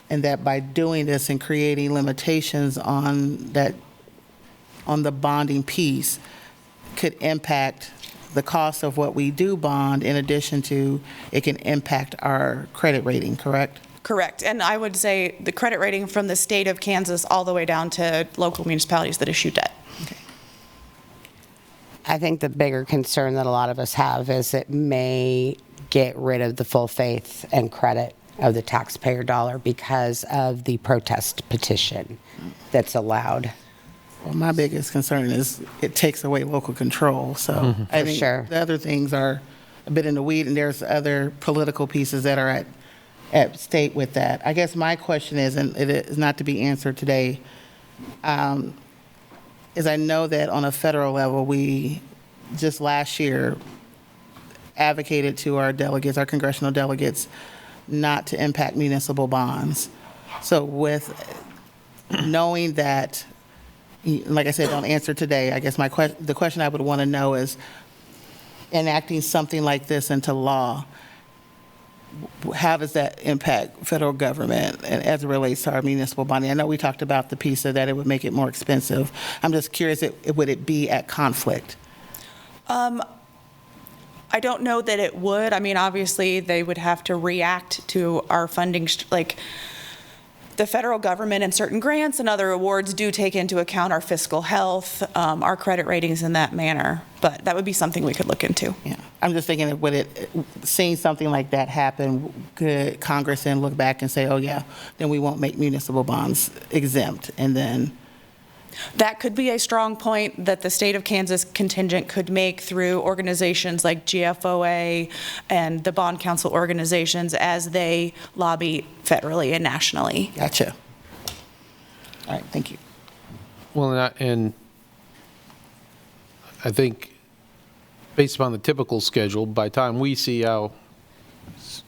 and that by doing this and creating limitations on that, on the bonding piece, could impact the cost of what we do bond, in addition to it can impact our credit rating, correct?
Correct. And I would say the credit rating from the state of Kansas all the way down to local municipalities that issue debt.
I think the bigger concern that a lot of us have is it may get rid of the full faith and credit of the taxpayer dollar because of the protest petition that's allowed.
Well, my biggest concern is it takes away local control. So I think the other things are a bit in the weed, and there's other political pieces that are at stake with that. I guess my question is, and it is not to be answered today, is I know that on a federal level, we just last year advocated to our delegates, our congressional delegates, not to impact municipal bonds. So with knowing that, like I said, don't answer today, I guess the question I would want to know is, enacting something like this into law, how does that impact federal government and as it relates to our municipal bonding? I know we talked about the piece of that it would make it more expensive. I'm just curious, would it be at conflict?
I don't know that it would. I mean, obviously, they would have to react to our funding, like the federal government and certain grants and other awards do take into account our fiscal health, our credit ratings in that manner. But that would be something we could look into.
Yeah, I'm just thinking, seeing something like that happen, could Congress then look back and say, oh yeah, then we won't make municipal bonds exempt, and then
that could be a strong point that the state of Kansas contingent could make through organizations like GFOA and the bond council organizations as they lobby federally and nationally.
Gotcha. All right, thank you.
Well, and I think based upon the typical schedule, by the time we see our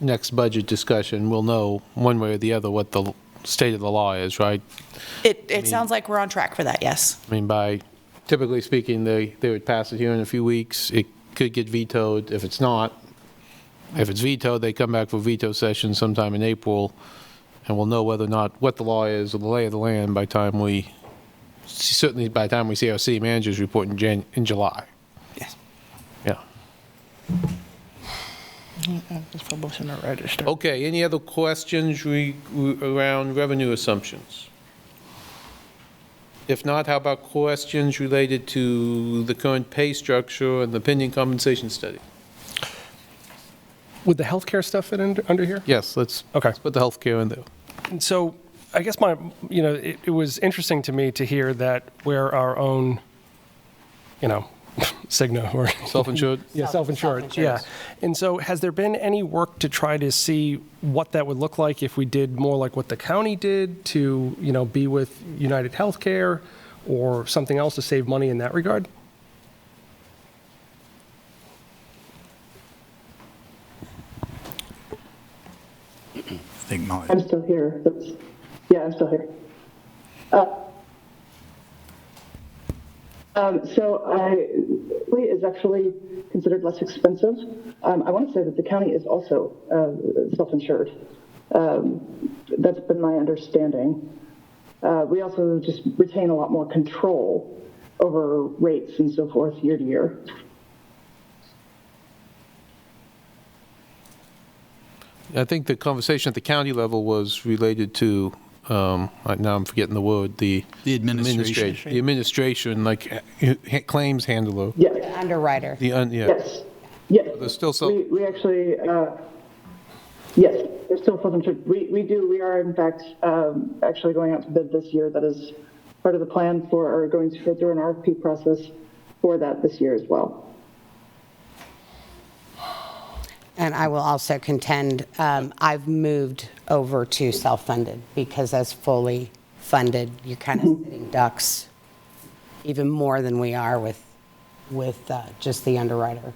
next budget discussion, we'll know one way or the other what the state of the law is, right?
It sounds like we're on track for that, yes.
I mean, typically speaking, they would pass it here in a few weeks. It could get vetoed. If it's not, if it's vetoed, they come back for veto session sometime in April, and we'll know whether or not what the law is or the lay of the land by the time we see our city managers report in July.
Yes.
Yeah.
Just publishing a register.
Okay, any other questions around revenue assumptions? If not, how about questions related to the current pay structure and the pending compensation study?
Would the healthcare stuff fit under here?
Yes, let's put the healthcare in there.
And so I guess it was interesting to me to hear that we're our own, Cigna or
self-insured.
Yeah, self-insured. Yeah. And so has there been any work to try to see what that would look like if we did more like what the county did to, be with United Healthcare or something else to save money in that regard?
I'm still here. I'm still here. Is actually considered less expensive. I want to say that the county is also self-insured. That's been my understanding. We also just retain a lot more control over rates and so forth year to year.
I think the conversation at the county level was related to, now I'm forgetting the word, the
administration.
The administration, like claims handler.
Yes.
The underwriter.
Yes. Yes.
There's still some.
We actually, yes, there's still self-insured. We are in fact actually going out to bid this year. That is part of the plan or going to go through an RFP process for that this year as well.
And I will also contend, I've moved over to self-funded because as fully funded, you're kind of sitting ducks even more than we are with just the underwriter.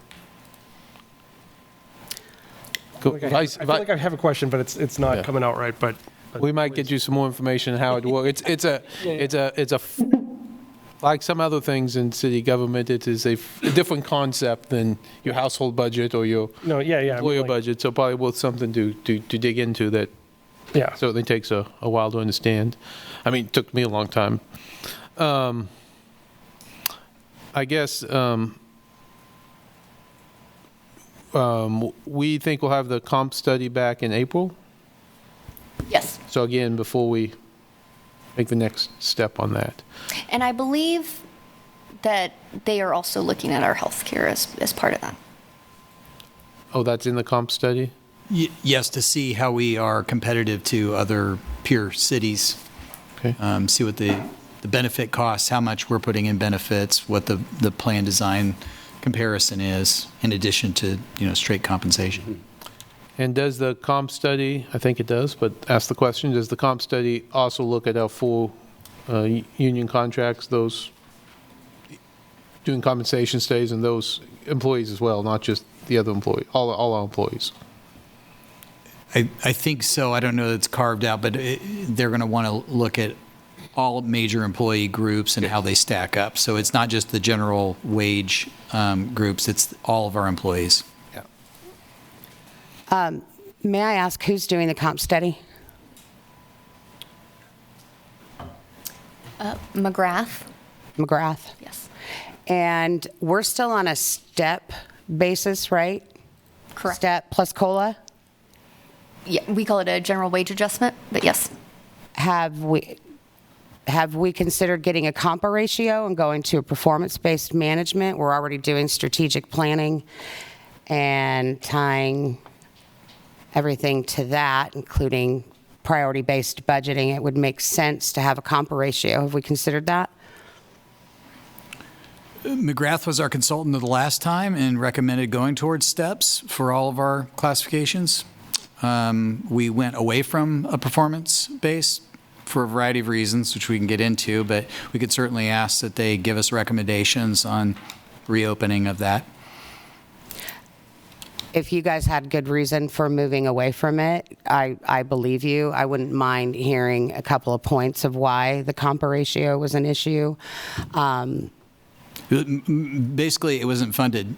I feel like I have a question, but it's not coming out right. But
we might get you some more information on how it works. It's a like some other things in city government, it is a different concept than your household budget or your employer budget. So probably worth something to dig into that
Yeah.
certainly takes a while to understand. I mean, it took me a long time. I guess we think we'll have the comp study back in April.
Yes.
So again, before we make the next step on that.
And I believe that they are also looking at our healthcare as part of that.
Oh, that's in the comp study?
Yes, to see how we are competitive to other peer cities.
Okay.
See what the benefit costs, how much we're putting in benefits, what the plan design comparison is, in addition to, straight compensation.
And does the comp study, I think it does, but ask the question, does the comp study also look at our full union contracts, those doing compensation studies and those employees as well, not just the other employee, all our employees?
I think so. I don't know that it's carved out, but they're going to want to look at all major employee groups and how they stack up. So it's not just the general wage groups, it's all of our employees.
May I ask who's doing the comp study?
McGrath.
McGrath?
Yes.
And we're still on a step basis, right?
Correct.
Step plus COLA?
Yeah, we call it a general wage adjustment, but yes.
Have we considered getting a compa ratio and going to a performance-based management? We're already doing strategic planning and tying everything to that, including priority-based budgeting. It would make sense to have a compa ratio. Have we considered that?
McGrath was our consultant the last time and recommended going towards steps for all of our classifications. We went away from a performance base for a variety of reasons, which we can get into, but we could certainly ask that they give us recommendations on reopening of that.
If you guys had good reason for moving away from it, I believe you. I wouldn't mind hearing a couple of points of why the compa ratio was an issue.
Basically, it wasn't funded.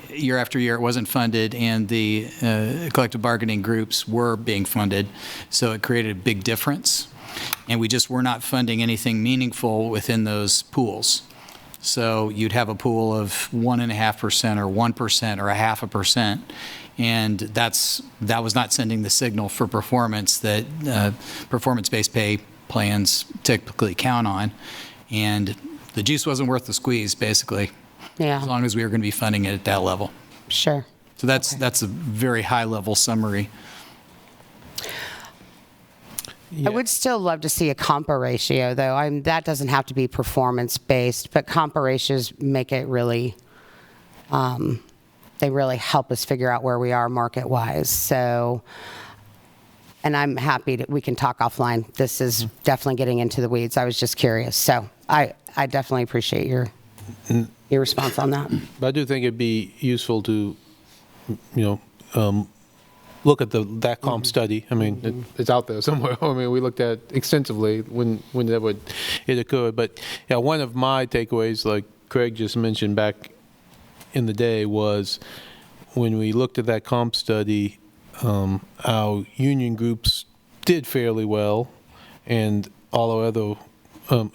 Year after year, it wasn't funded, and the collective bargaining groups were being funded, so it created a big difference. And we just were not funding anything meaningful within those pools. So you'd have a pool of 1.5% or 1% or 0.5%, and that was not sending the signal for performance that performance-based pay plans typically count on. And the juice wasn't worth the squeeze, basically.
Yeah.
As long as we were going to be funding it at that level.
Sure.
So that's a very high-level summary.
I would still love to see a compa ratio, though. That doesn't have to be performance-based, but compa ratios make it really, they really help us figure out where we are market-wise. So, and I'm happy that we can talk offline. This is definitely getting into the weeds. I was just curious. So I definitely appreciate your response on that.
But I do think it'd be useful to, look at that comp study. I mean, it's out there somewhere. I mean, we looked at extensively when it occurred. But yeah, one of my takeaways, like Craig just mentioned back in the day, was when we looked at that comp study, our union groups did fairly well, and all our other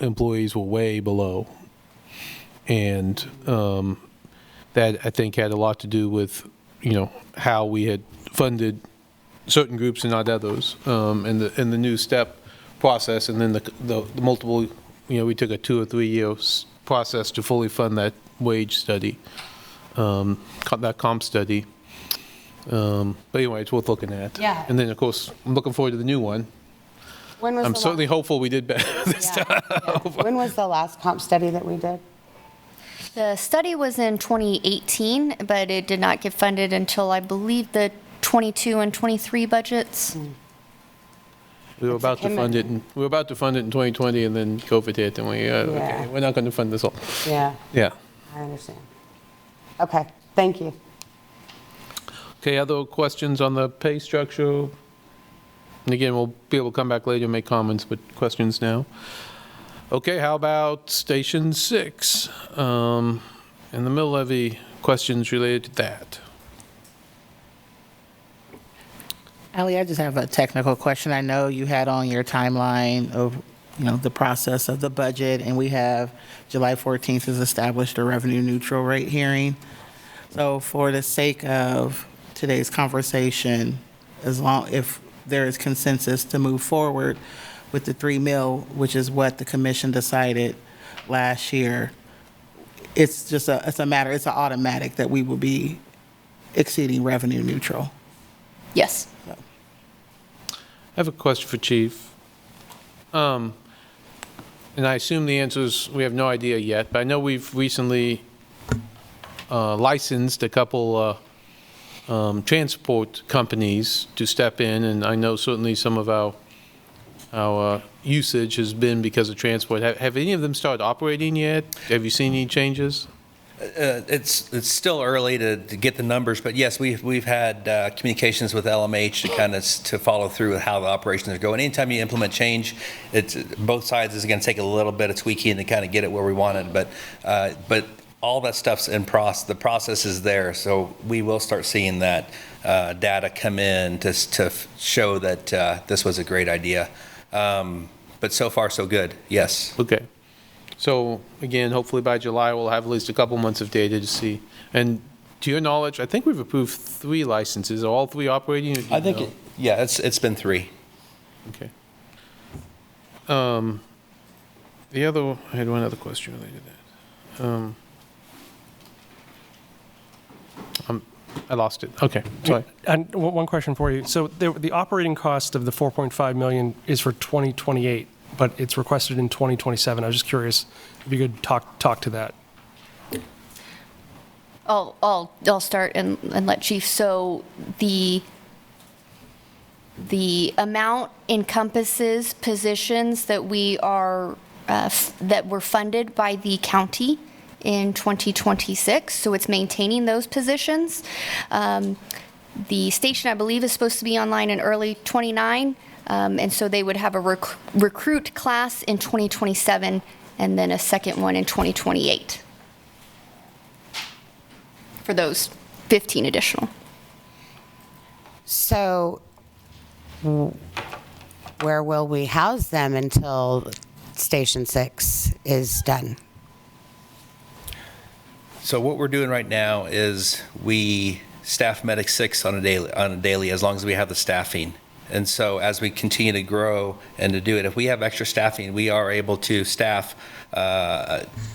employees were way below. And that, I think, had a lot to do with, how we had funded certain groups and not others, and the new step process, and then the multiple, we took a 2 or 3 year process to fully fund that wage study, that comp study. But anyway, it's worth looking at.
Yeah.
And then, of course, I'm looking forward to the new one.
When was
I'm certainly hopeful we did better this time.
When was the last comp study that we did?
The study was in 2018, but it did not get funded until, I believe, the 22 and 23 budgets.
We were about to fund it. We were about to fund it in 2020, and then COVID hit, and okay, we're not going to fund this all.
Yeah.
Yeah.
I understand. Okay. Thank you.
Okay. Other questions on the pay structure? And again, we'll be able to come back later and make comments, but questions now. Okay, how about Station 6? And the mill levy, questions related to that?
Ally, I just have a technical question. I know you had on your timeline of, the process of the budget, and we have July 14th is established a revenue neutral rate hearing. So for the sake of today's conversation, if there is consensus to move forward with the 3 mil, which is what the commission decided last year, it's an automatic that we will be exceeding revenue neutral.
Yes.
I have a question for Chief. And I assume the answer is we have no idea yet, but I know we've recently licensed a couple transport companies to step in, and I know certainly some of our usage has been because of transport. Have any of them started operating yet? Have you seen any changes?
It's still early to get the numbers, but yes, we've had communications with LMH to follow through with how the operations are going. Anytime you implement change, both sides is going to take a little bit of tweaking to kind of get it where we want it, but all that stuff's in process. The process is there, so we will start seeing that data come in to show that this was a great idea. But so far, so good. Yes.
Okay. So again, hopefully by July, we'll have at least a couple months of data to see. And to your knowledge, I think we've approved 3 licenses. Are all 3 operating?
I think, it's been 3.
Okay. I had one other question related to that. I lost it. Okay, sorry.
And one question for you. So the operating cost of the 4.5 million is for 2028, but it's requested in 2027. I was just curious if you could talk to that.
I'll start and let Chief. So the amount encompasses positions that that were funded by the county in 2026, so it's maintaining those positions. The station, I believe, is supposed to be online in early 29, and so they would have a recruit class in 2027 and then a second one in 2028 for those 15 additional.
So where will we house them until Station 6 is done?
So what we're doing right now is we staff Medic 6 on a daily as long as we have the staffing. And so as we continue to grow and to do it, if we have extra staffing, we are able to staff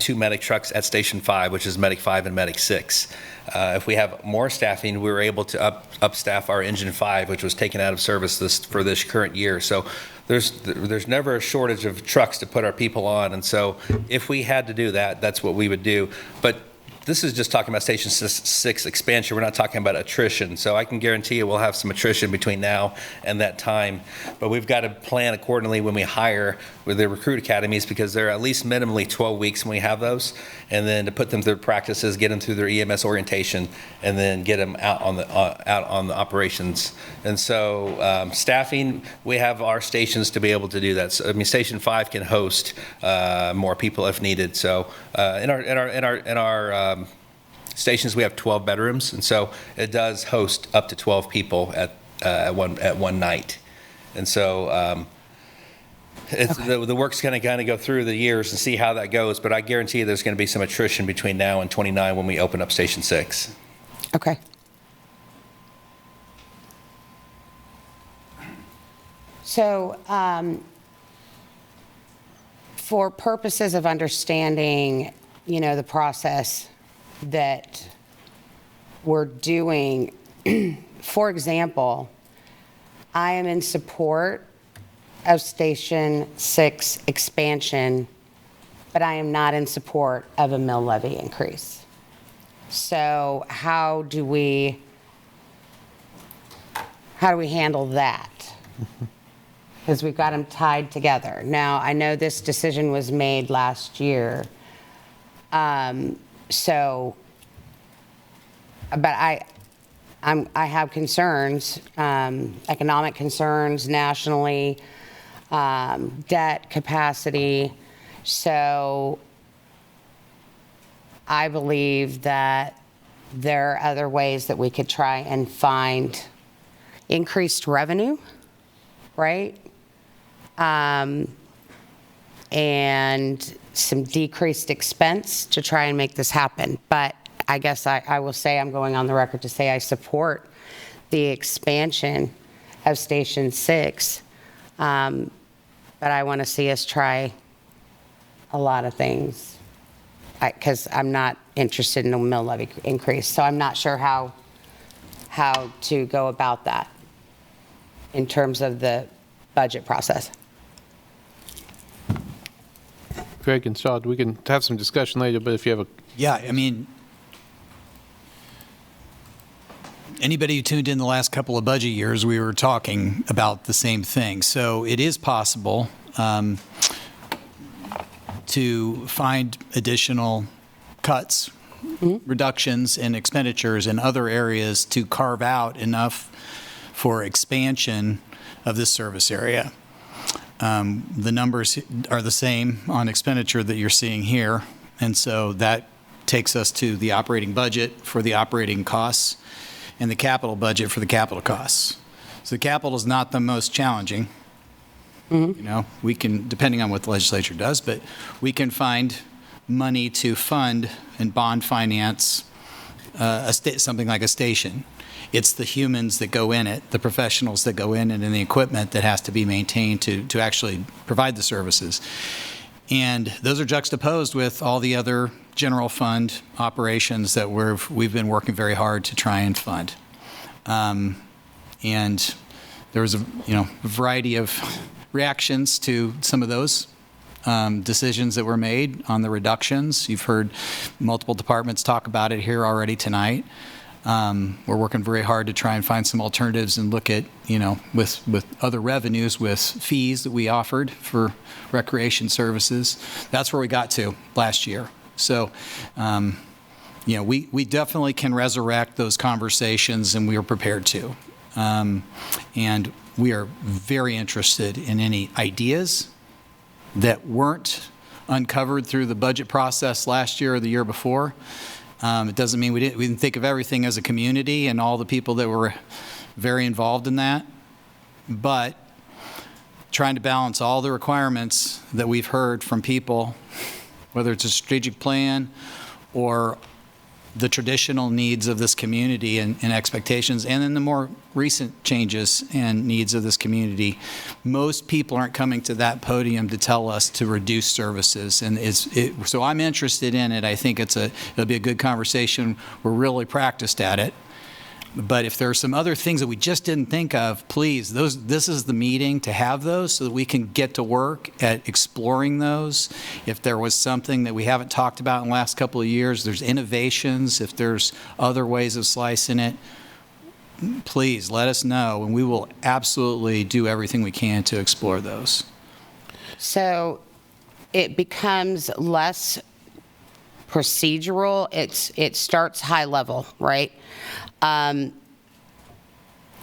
2 medic trucks at Station 5, which is Medic 5 and Medic 6. If we have more staffing, we were able to upstaff our Engine 5, which was taken out of service for this current year. So there's never a shortage of trucks to put our people on. And so if we had to do that, that's what we would do. But this is just talking about Station 6 expansion. We're not talking about attrition. So I can guarantee you we'll have some attrition between now and that time. But we've got to plan accordingly when we hire with the recruit academies, because they're at least minimally 12 weeks when we have those. And then to put them through practices, get them through their EMS orientation, and then get them out on the operations. And so staffing, we have our stations to be able to do that. So, I mean, Station 5 can host more people if needed. So in our stations, we have 12 bedrooms, and so it does host up to 12 people at one night. And so the work's going to kind of go through the years and see how that goes, but I guarantee you there's going to be some attrition between now and 29 when we open up Station 6.
Okay. So for purposes of understanding, the process that we're doing, for example, I am in support of Station 6 expansion, but I am not in support of a mill levy increase. So how do we handle that? Because we've got them tied together. Now, I know this decision was made last year, but I have concerns, economic concerns nationally, debt capacity. So I believe that there are other ways that we could try and find increased revenue, right? And some decreased expense to try and make this happen. But I guess I will say, I'm going on the record to say I support the expansion of Station 6. But I want to see us try a lot of things, because I'm not interested in a mill levy increase. So I'm not sure how to go about that in terms of the budget process.
Greg and Saad, we can have some discussion later, but if you have a...
Yeah, I mean, anybody who tuned in the last couple of budget years, we were talking about the same thing. So it is possible to find additional cuts, reductions in expenditures in other areas to carve out enough for expansion of this service area. The numbers are the same on expenditure that you're seeing here, and so that takes us to the operating budget for the operating costs and the capital budget for the capital costs. So the capital is not the most challenging. You know, we can, depending on what the legislature does, but we can find money to fund and bond finance something like a station. It's the humans that go in it, the professionals that go in it, and the equipment that has to be maintained to actually provide the services. And those are juxtaposed with all the other general fund operations that we've been working very hard to try and fund. And there was a variety of reactions to some of those decisions that were made on the reductions. You've heard multiple departments talk about it here already tonight. We're working very hard to try and find some alternatives and look at, with other revenues, with fees that we offered for recreation services. That's where we got to last year. So, we definitely can resurrect those conversations, and we are prepared to. And we are very interested in any ideas that weren't uncovered through the budget process last year or the year before. It doesn't mean we didn't think of everything as a community and all the people that were very involved in that, but trying to balance all the requirements that we've heard from people, whether it's a strategic plan or the traditional needs of this community and expectations, and then the more recent changes and needs of this community. Most people aren't coming to that podium to tell us to reduce services, and so I'm interested in it. I think it'll be a good conversation. We're really practiced at it. But if there are some other things that we just didn't think of, please, this is the meeting to have those so that we can get to work at exploring those. If there was something that we haven't talked about in the last couple of years, there's innovations, if there's other ways of slicing it, please let us know, and we will absolutely do everything we can to explore those. So it becomes less procedural. It starts high level, right?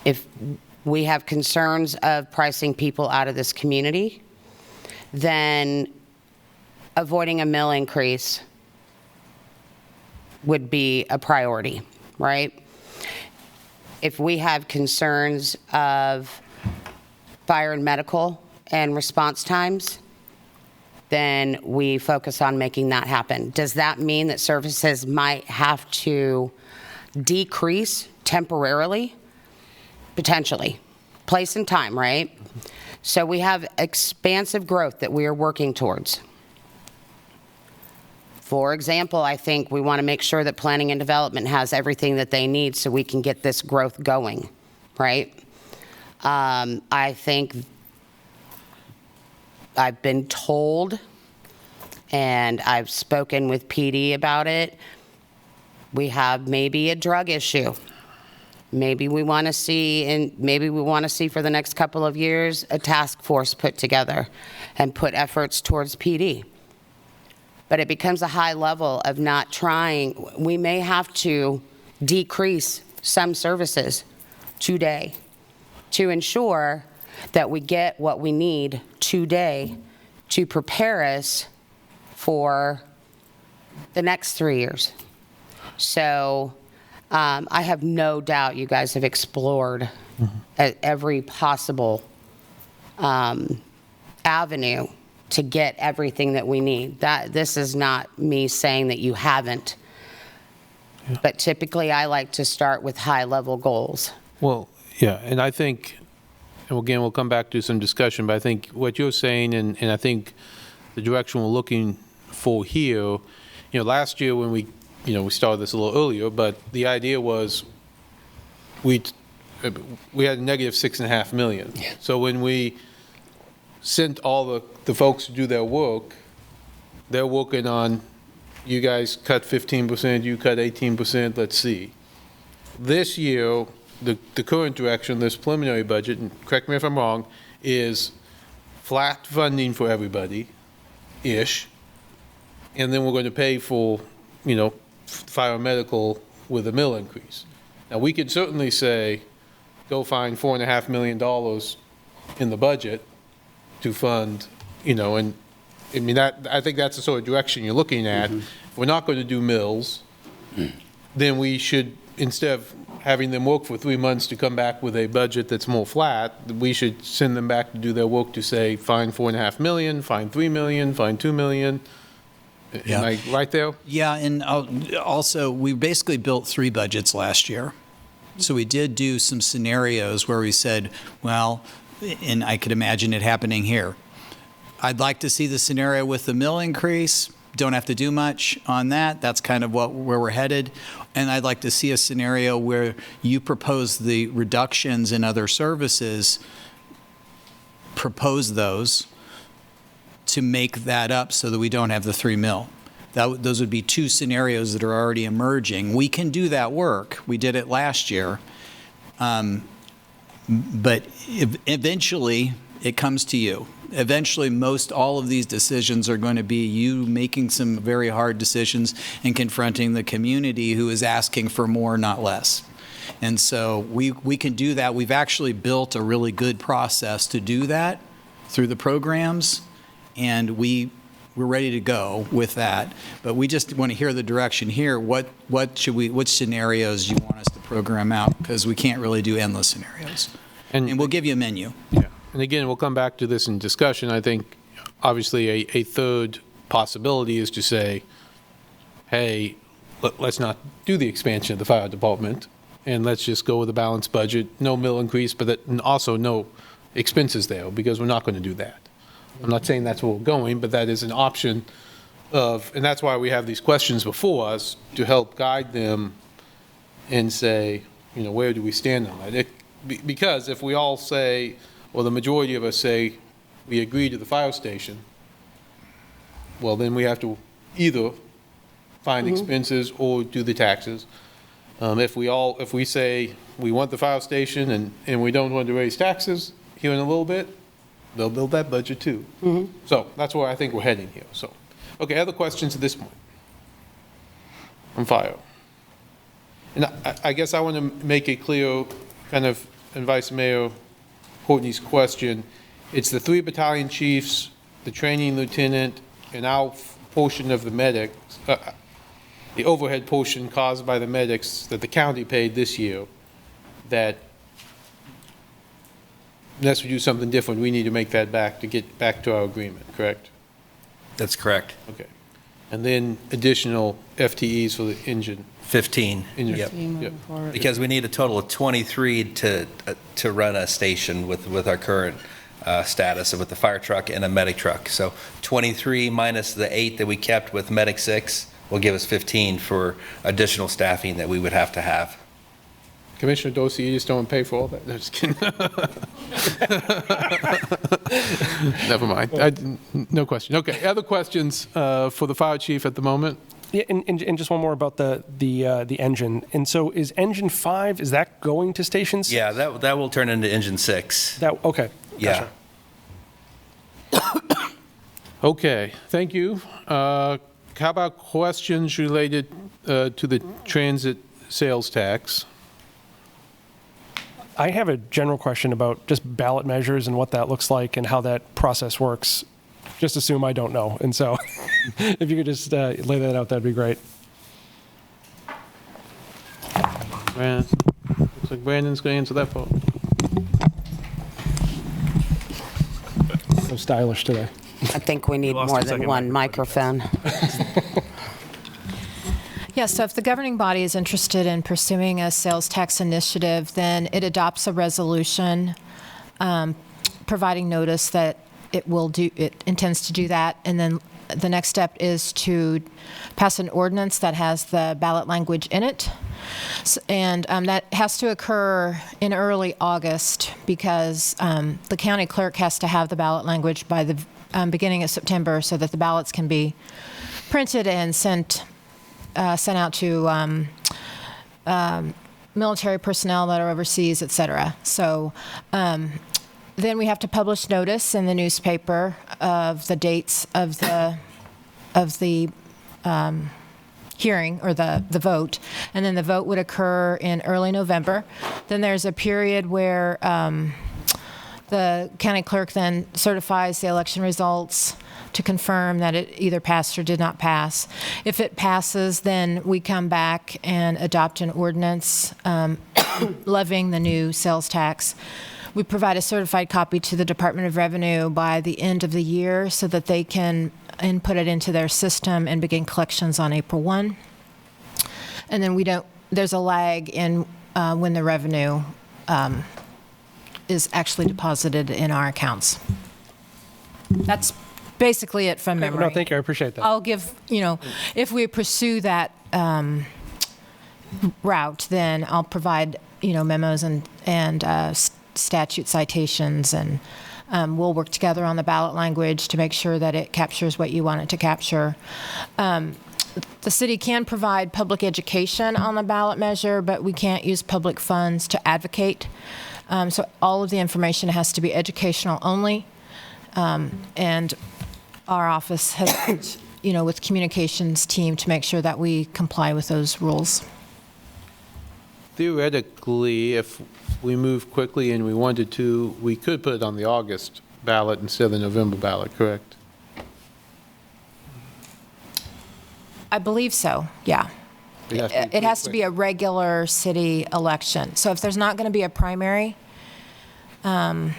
If we have concerns of pricing people out of this community, then avoiding a mill increase would be a priority, right? If we have concerns of fire and medical and response times, then we focus on making that happen. Does that mean that services might have to decrease temporarily? Potentially. Place and time, right? So we have expansive growth that we are working towards. For example, I think we want to make sure that planning and development has everything that they need so we can get this growth going, right? I think I've been told, and I've spoken with PD about it, we have maybe a drug issue. Maybe we want to see, for the next couple of years, a task force put together and put efforts towards PD. But it becomes a high level of not trying. We may have to decrease some services today to ensure that we get what we need today to prepare us for the next 3 years. So I have no doubt you guys have explored
at every possible avenue to get everything that we need. This is not me saying that you haven't, but typically I like to start with high-level goals.
Well, yeah, and I think, and again, we'll come back to some discussion, but I think what you're saying, and I think the direction we're looking for here, last year when we started this a little earlier, but the idea was we had a negative $6.5 million. Yeah. So when we sent all the folks to do their work, they're working on, you guys cut 15%, you cut 18%, let's see. This year, the current direction, this preliminary budget, and correct me if I'm wrong, is flat funding for everybody-ish, and then we're going to pay for, fire medical with a mill increase. Now, we could certainly say, go find $4.5 million in the budget to fund, and I mean, I think that's the sort of direction you're looking at. If we're not going to do mills, then we should, instead of having them work for 3 months to come back with a budget that's more flat, we should send them back to do their work to say, find $4.5 million, find $3 million, find $2 million.
Yeah.
Am I right there?
Yeah, and also, we basically built 3 budgets last year. So we did do some scenarios where we said, well, and I could imagine it happening here. I'd like to see the scenario with the mill increase. Don't have to do much on that. That's kind of where we're headed. And I'd like to see a scenario where you propose the reductions in other services, propose those to make that up so that we don't have the 3 mil. Those would be 2 scenarios that are already emerging. We can do that work. We did it last year. But eventually, it comes to you. Eventually, all of these decisions are going to be you making some very hard decisions and confronting the community who is asking for more, not less. And so we can do that. We've actually built a really good process to do that through the programs, and we're ready to go with that. But we just want to hear the direction here. Which scenarios you want us to program out? Because we can't really do endless scenarios. And we'll give you a menu.
Yeah. And again, we'll come back to this in discussion. I think, obviously, a third possibility is to say, hey, let's not do the expansion of the fire department, and let's just go with a balanced budget, no mill increase, but and also no expenses there, because we're not going to do that. I'm not saying that's where we're going, but that is an option and that's why we have these questions before us, to help guide them and say, where do we stand on that? Because if we all say, or the majority of us say, we agree to the fire station, well, then we have to either find expenses or do the taxes. If we say we want the fire station and we don't want to raise taxes here in a little bit, they'll build that budget too. So that's where I think we're heading here. So, okay, other questions at this point on fire? And I guess I want to make it clear, kind of, and Vice Mayor Courtney's question. It's the 3 battalion chiefs, the training lieutenant, and our portion of the medics, the overhead portion caused by the medics that the county paid this year, that unless we do something different, we need to make that back to get back to our agreement, correct?
That's correct.
Okay. And then additional FTEs for the engine.
15.
Yep.
Because we need a total of 23 to run a station with our current status with the fire truck and a medic truck. So 23 minus the 8 that we kept with medic 6 will give us 15 for additional staffing that we would have to have.
Commissioner Dorsey, you just don't pay for all that? No, just kidding. Never mind. No question. Okay, other questions for the fire chief at the moment?
Yeah, and just one more about the engine. And so is engine 5, is that going to stations?
Yeah, that will turn into engine 6.
Okay.
Yeah.
Gotcha.
Okay, thank you. How about questions related to the transit sales tax?
I have a general question about just ballot measures and what that looks like and how that process works. Just assume I don't know. And so if you could just lay that out, that'd be great.
Looks like Brandon's going to answer that phone.
stylish today.
I think we need
lost
more
a
than
second
one microphone.
Yeah, so if the governing body is interested in pursuing a sales tax initiative, then it adopts a resolution providing notice that it intends to do that, and then the next step is to pass an ordinance that has the ballot language in it. And that has to occur in early August because the county clerk has to have the ballot language by the beginning of September so that the ballots can be printed and sent out to military personnel that are overseas, et cetera. So then we have to publish notice in the newspaper of the dates of the hearing or the vote, and then the vote would occur in early November. Then there's a period where the county clerk then certifies the election results to confirm that it either passed or did not pass. If it passes, then we come back and adopt an ordinance levying the new sales tax. We provide a certified copy to the Department of Revenue by the end of the year so that they can input it into their system and begin collections on April 1. And then there's a lag in when the revenue is actually deposited in our accounts. That's basically it from memory.
No, thank you. I appreciate that.
I'll give, if we pursue that route, then I'll provide, memos and statute citations, and we'll work together on the ballot language to make sure that it captures what you want it to capture. The city can provide public education on the ballot measure, but we can't use public funds to advocate. So all of the information has to be educational only. And our office has worked, with communications team to make sure that we comply with those rules.
Theoretically, if we move quickly and we wanted to, we could put it on the August ballot instead of the November ballot, correct?
I believe so, yeah. It has to be a regular city election. So if there's not going to be a primary,
it'd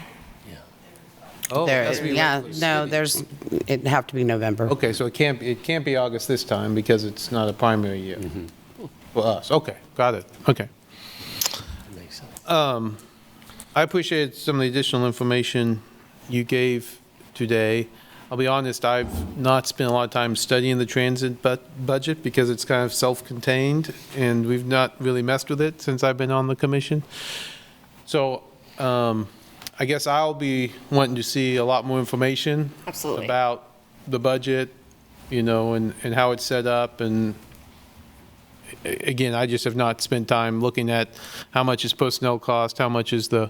have to be November.
Okay, so it can't be August this time because it's not a primary year for us. Okay, got it. Okay.
That makes sense.
I appreciate some of the additional information you gave today. I'll be honest, I've not spent a lot of time studying the transit budget because it's kind of self-contained, and we've not really messed with it since I've been on the commission. So I guess I'll be wanting to see a lot more information about the budget, and how it's set up. And again, I just have not spent time looking at how much is personnel cost, how much is the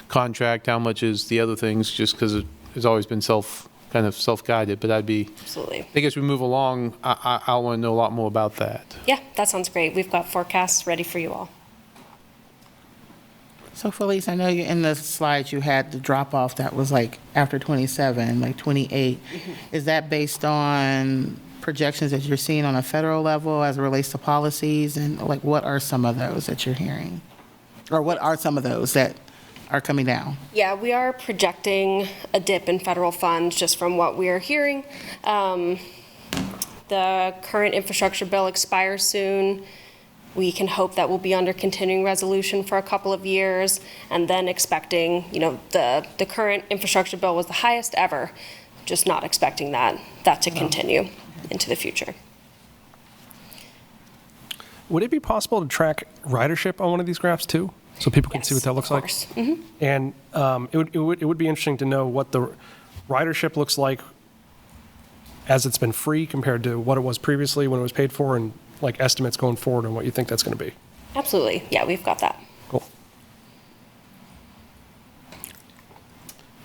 contract, how much is the other things, just because it's always been kind of self-guided. But I think as we move along, I want to know a lot more about that.
Yeah, that sounds great. We've got forecasts ready for you all.
So Felice, I know in the slides you had the drop-off that was like after 27, like 28. Is that based on projections that you're seeing on a federal level as it relates to policies? And like, what are some of those that you're hearing? Or what are some of those that are coming down?
Yeah, we are projecting a dip in federal funds just from what we are hearing. The current infrastructure bill expires soon. We can hope that we'll be under continuing resolution for a couple of years, and then expecting, the current infrastructure bill was the highest ever, just not expecting that to continue into the future.
Would it be possible to track ridership on one of these graphs too, so people can see what that looks like?
Mm-hmm.
And it would be interesting to know what the ridership looks like as it's been free compared to what it was previously when it was paid for, and like estimates going forward on what you think that's going to be.
Absolutely. Yeah, we've got that.
Cool.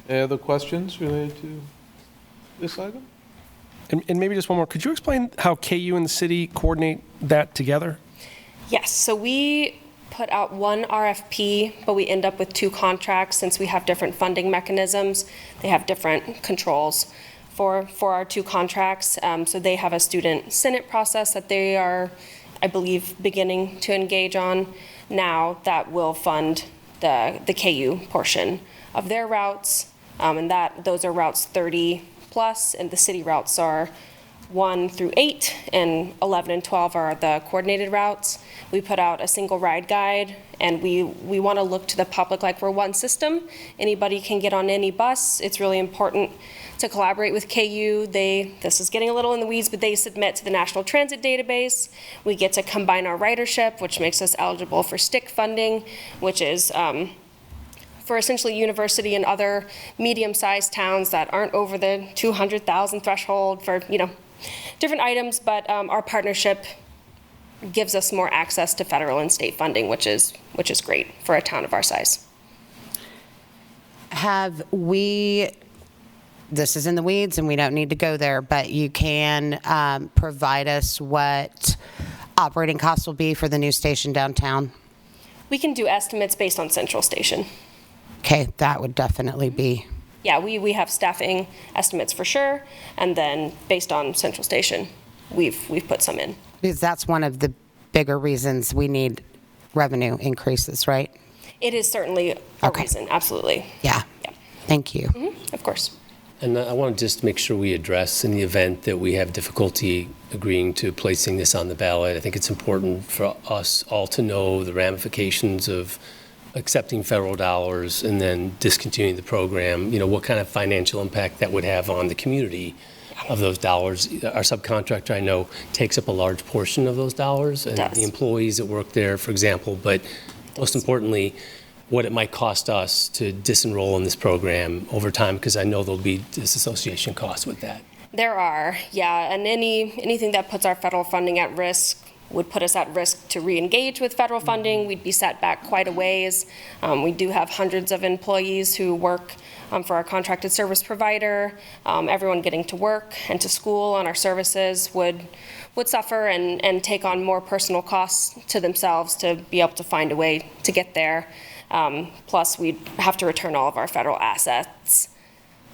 Any other questions related to this item?
And maybe just one more. Could you explain how KU and the city coordinate that together?
Yes, so we put out one RFP, but we end up with two contracts since we have different funding mechanisms. They have different controls for our two contracts. So they have a student senate process that they are, I believe, beginning to engage on now that will fund the KU portion of their routes. And those are routes 30 plus, and the city routes are 1 through 8, and 11 and 12 are the coordinated routes. We put out a single ride guide, and we want to look to the public like we're one system. Anybody can get on any bus. It's really important to collaborate with KU. This is getting a little in the weeds, but they submit to the National Transit Database. We get to combine our ridership, which makes us eligible for STIC funding, which is for essentially university and other medium-sized towns that aren't over the 200,000 threshold for, different items, but our partnership gives us more access to federal and state funding, which is great for a town of our size.
This is in the weeds and we don't need to go there, but you can provide us what operating costs will be for the new station downtown?
We can do estimates based on Central Station.
Okay, that would definitely be.
Yeah, we have staffing estimates for sure, and then based on Central Station, we've put some in.
Because that's one of the bigger reasons we need revenue increases, right?
It is certainly a reason, absolutely.
Yeah. Thank you.
Of course.
And I want to just make sure we address in the event that we have difficulty agreeing to placing this on the ballot. I think it's important for us all to know the ramifications of accepting federal dollars and then discontinuing the program, what kind of financial impact that would have on the community of those dollars. Our subcontractor, I know, takes up a large portion of those dollars, and the employees that work there, for example, but most importantly, what it might cost us to disenroll in this program over time, because I know there'll be disassociation costs with that.
There are, yeah, and anything that puts our federal funding at risk would put us at risk to re-engage with federal funding. We'd be set back quite a ways. We do have hundreds of employees who work for our contracted service provider. Everyone getting to work and to school on our services would suffer and take on more personal costs to themselves to be able to find a way to get there. Plus, we'd have to return all of our federal assets,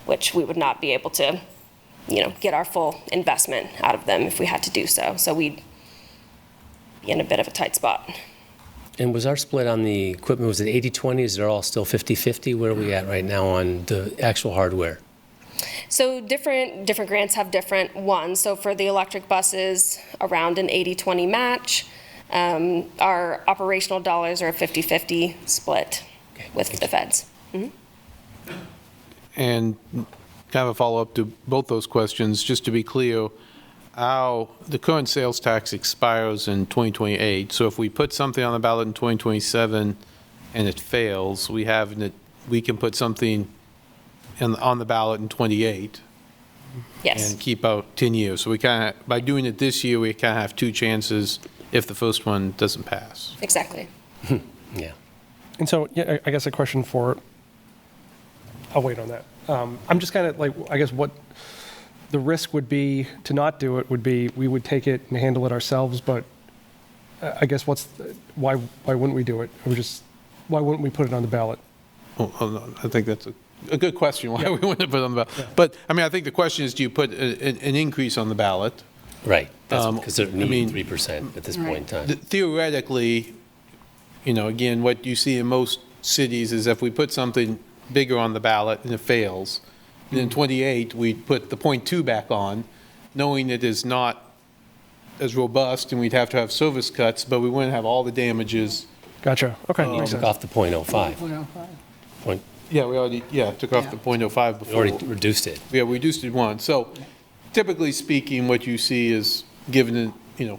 which we would not be able to, get our full investment out of them if we had to do so. So we'd be in a bit of a tight spot.
And was our split on the equipment, was it 80-20? Is it all still 50-50? Where are we at right now on the actual hardware?
So different grants have different ones. So for the electric buses, around an 80-20 match. Our operational dollars are a 50-50 split with the feds.
And kind of a follow-up to both those questions, just to be clear, the current sales tax expires in 2028. So if we put something on the ballot in 2027 and it fails, we can put something on the ballot in 28.
Yes.
And keep out 10 years. So we kind of, by doing it this year, we kind of have two chances if the first one doesn't pass.
Exactly.
Yeah.
And so, yeah, I guess a question I'll wait on that. I'm just kind of like, I guess what the risk would be to not do it would be we would take it and handle it ourselves, but I guess why wouldn't we do it? Why wouldn't we put it on the ballot?
Well, I think that's a good question, why we wouldn't put it on the ballot. Yeah. But, I think the question is, do you put an increase on the ballot?
Right, because they're needing 3% at this point in time.
Theoretically, again, what you see in most cities is if we put something bigger on the ballot and it fails, then in 28, we put the 0.2 back on, knowing it is not as robust and we'd have to have service cuts, but we wouldn't have all the damages.
Gotcha, okay.
Took off the 0.05.
Yeah, we already, took off the 0.05 before.
We already reduced it.
Yeah, we reduced it once. So typically speaking, what you see is given, in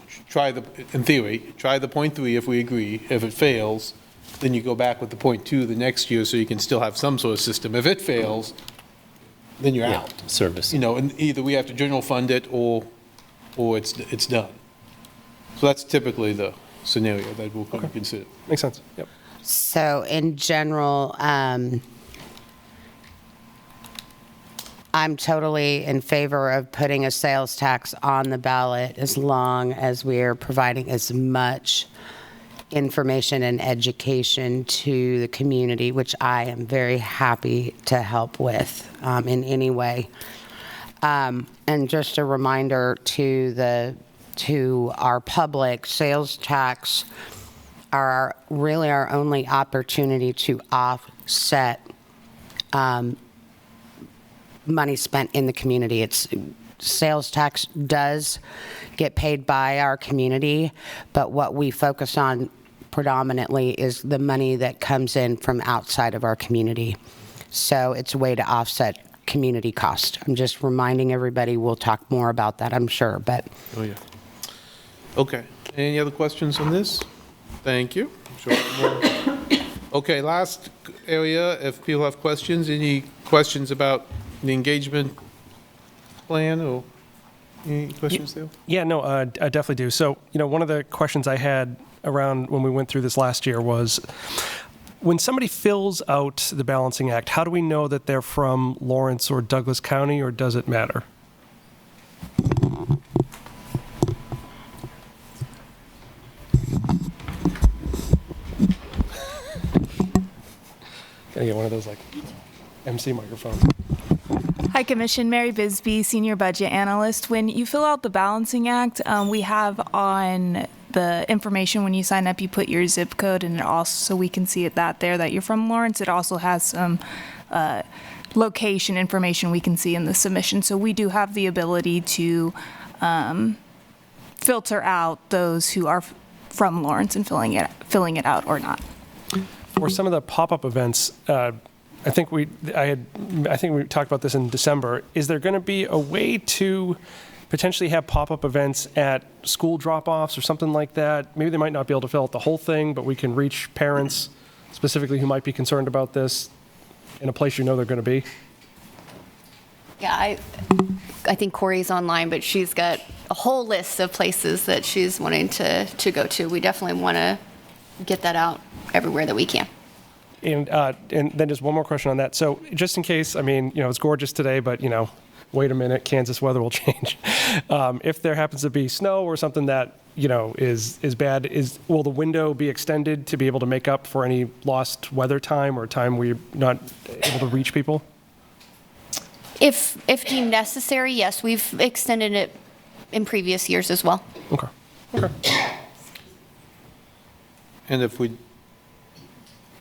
theory, try the 0.3 if we agree. If it fails, then you go back with the 0.2 the next year so you can still have some sort of system. If it fails, then you're out.
Service.
And either we have to general fund it or it's done. So that's typically the scenario that we'll consider.
Makes sense, yep.
So in general, I'm totally in favor of putting a sales tax on the ballot as long as we are providing as much information and education to the community, which I am very happy to help with in any way. And just a reminder to our public, sales tax are really our only opportunity to offset money spent in the community. It's sales tax does get paid by our community, but what we focus on predominantly is the money that comes in from outside of our community. So it's a way to offset community cost. I'm just reminding everybody, we'll talk more about that, I'm sure, but.
Oh, yeah. Okay. Any other questions on this? Thank you. Okay, last area, if people have questions, any questions about the engagement plan or any questions there?
Yeah, no, I definitely do. So, one of the questions I had around when we went through this last year was, when somebody fills out the balancing act, how do we know that they're from Lawrence or Douglas County, or does it matter? Gotta get one of those like MC microphones.
Hi, Commission. Mary Bisbee, Senior Budget Analyst. When you fill out the Balancing Act, we have on the information when you sign up, you put your zip code, and it also, so we can see it that you're from Lawrence. It also has some location information we can see in the submission. So we do have the ability to filter out those who are from Lawrence and filling it out or not.
For some of the pop-up events, I think we talked about this in December. Is there going to be a way to potentially have pop-up events at school drop-offs or something like that? Maybe they might not be able to fill out the whole thing, but we can reach parents specifically who might be concerned about this in a place they're going to be.
Yeah, I think Corey's online, but she's got a whole list of places that she's wanting to go to. We definitely want to get that out everywhere that we can.
And then just one more question on that. So just in case, it's gorgeous today, but, wait a minute, Kansas weather will change. If there happens to be snow or something that, is bad, will the window be extended to be able to make up for any lost weather time or time we're not able to reach people?
If deemed necessary, yes, we've extended it in previous years as well.
Okay.
And if we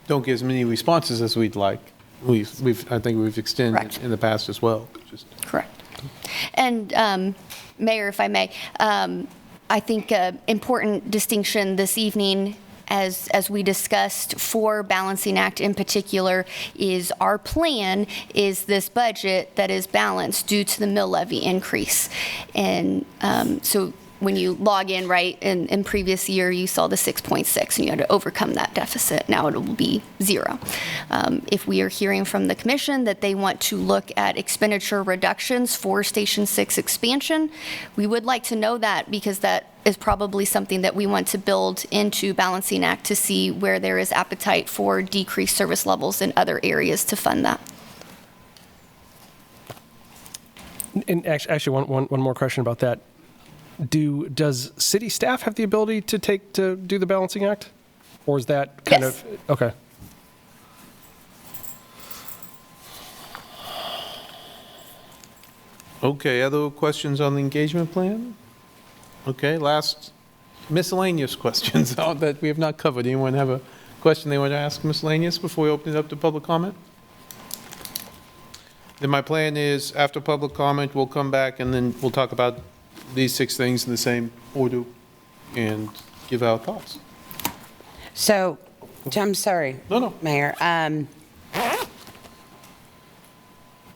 don't get as many responses as we'd like, I think we've extended
Correct.
in the past as well.
Correct. And Mayor, if I may, I think an important distinction this evening, as we discussed for Balancing Act in particular, is our plan is this budget that is balanced due to the mill levy increase. And so when you log in, right, in previous year, you saw the 6.6 and you had to overcome that deficit. Now it will be 0. If we are hearing from the commission that they want to look at expenditure reductions for Station 6 expansion, we would like to know that, because that is probably something that we want to build into Balancing Act to see where there is appetite for decreased service levels in other areas to fund that.
And actually, one more question about that. Does city staff have the ability to do the Balancing Act? Or is that kind
Yes.
of, okay.
Okay, other questions on the engagement plan? Okay, last miscellaneous questions that we have not covered. Anyone have a question they want to ask miscellaneous before we open it up to public comment? Then my plan is, after public comment, we'll come back and then we'll talk about these 6 things in the same order and give our thoughts.
So, I'm sorry.
No.
Mayor.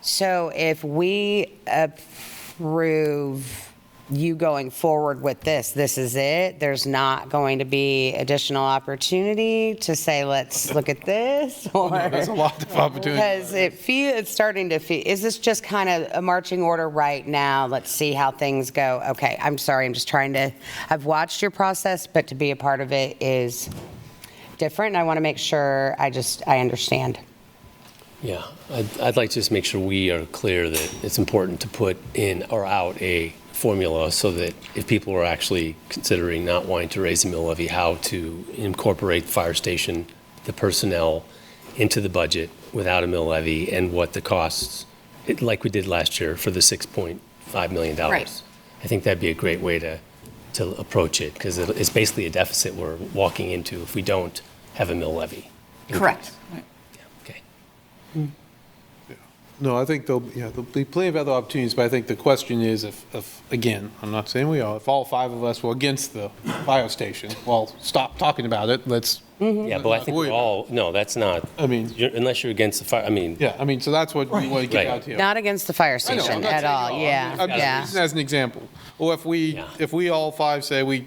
So if we approve you going forward with this is it? There's not going to be additional opportunity to say, let's look at this? Or,
No, there's a lot of opportunity.
Because it's starting to feel, is this just kind of a marching order right now? Let's see how things go. Okay, I'm sorry, I'm just trying to, I've watched your process, but to be a part of it is different. And I want to make sure I understand.
Yeah, I'd like to just make sure we are clear that it's important to put in or out a formula so that if people are actually considering not wanting to raise the mill levy, how to incorporate the fire station, the personnel into the budget without a mill levy, and what the costs, like we did last year for the $6.5 million.
Right.
I think that'd be a great way to approach it, because it's basically a deficit we're walking into if we don't have a mill levy.
Correct.
Okay.
No, I think there'll be plenty of other opportunities, but I think the question is if, again, I'm not saying we are, if all 5 of us were against the fire station, well, stop talking about it, let's.
Yeah, but I think we're all, no, that's not,
I mean.
unless you're against the fire, I mean.
Yeah, I mean, so that's what we want to get out here.
Not against the fire
I know, I'm
station
not
at
saying
all,
you are.
yeah,
I'm just
yeah.
using it as an example. Or if we all 5 say we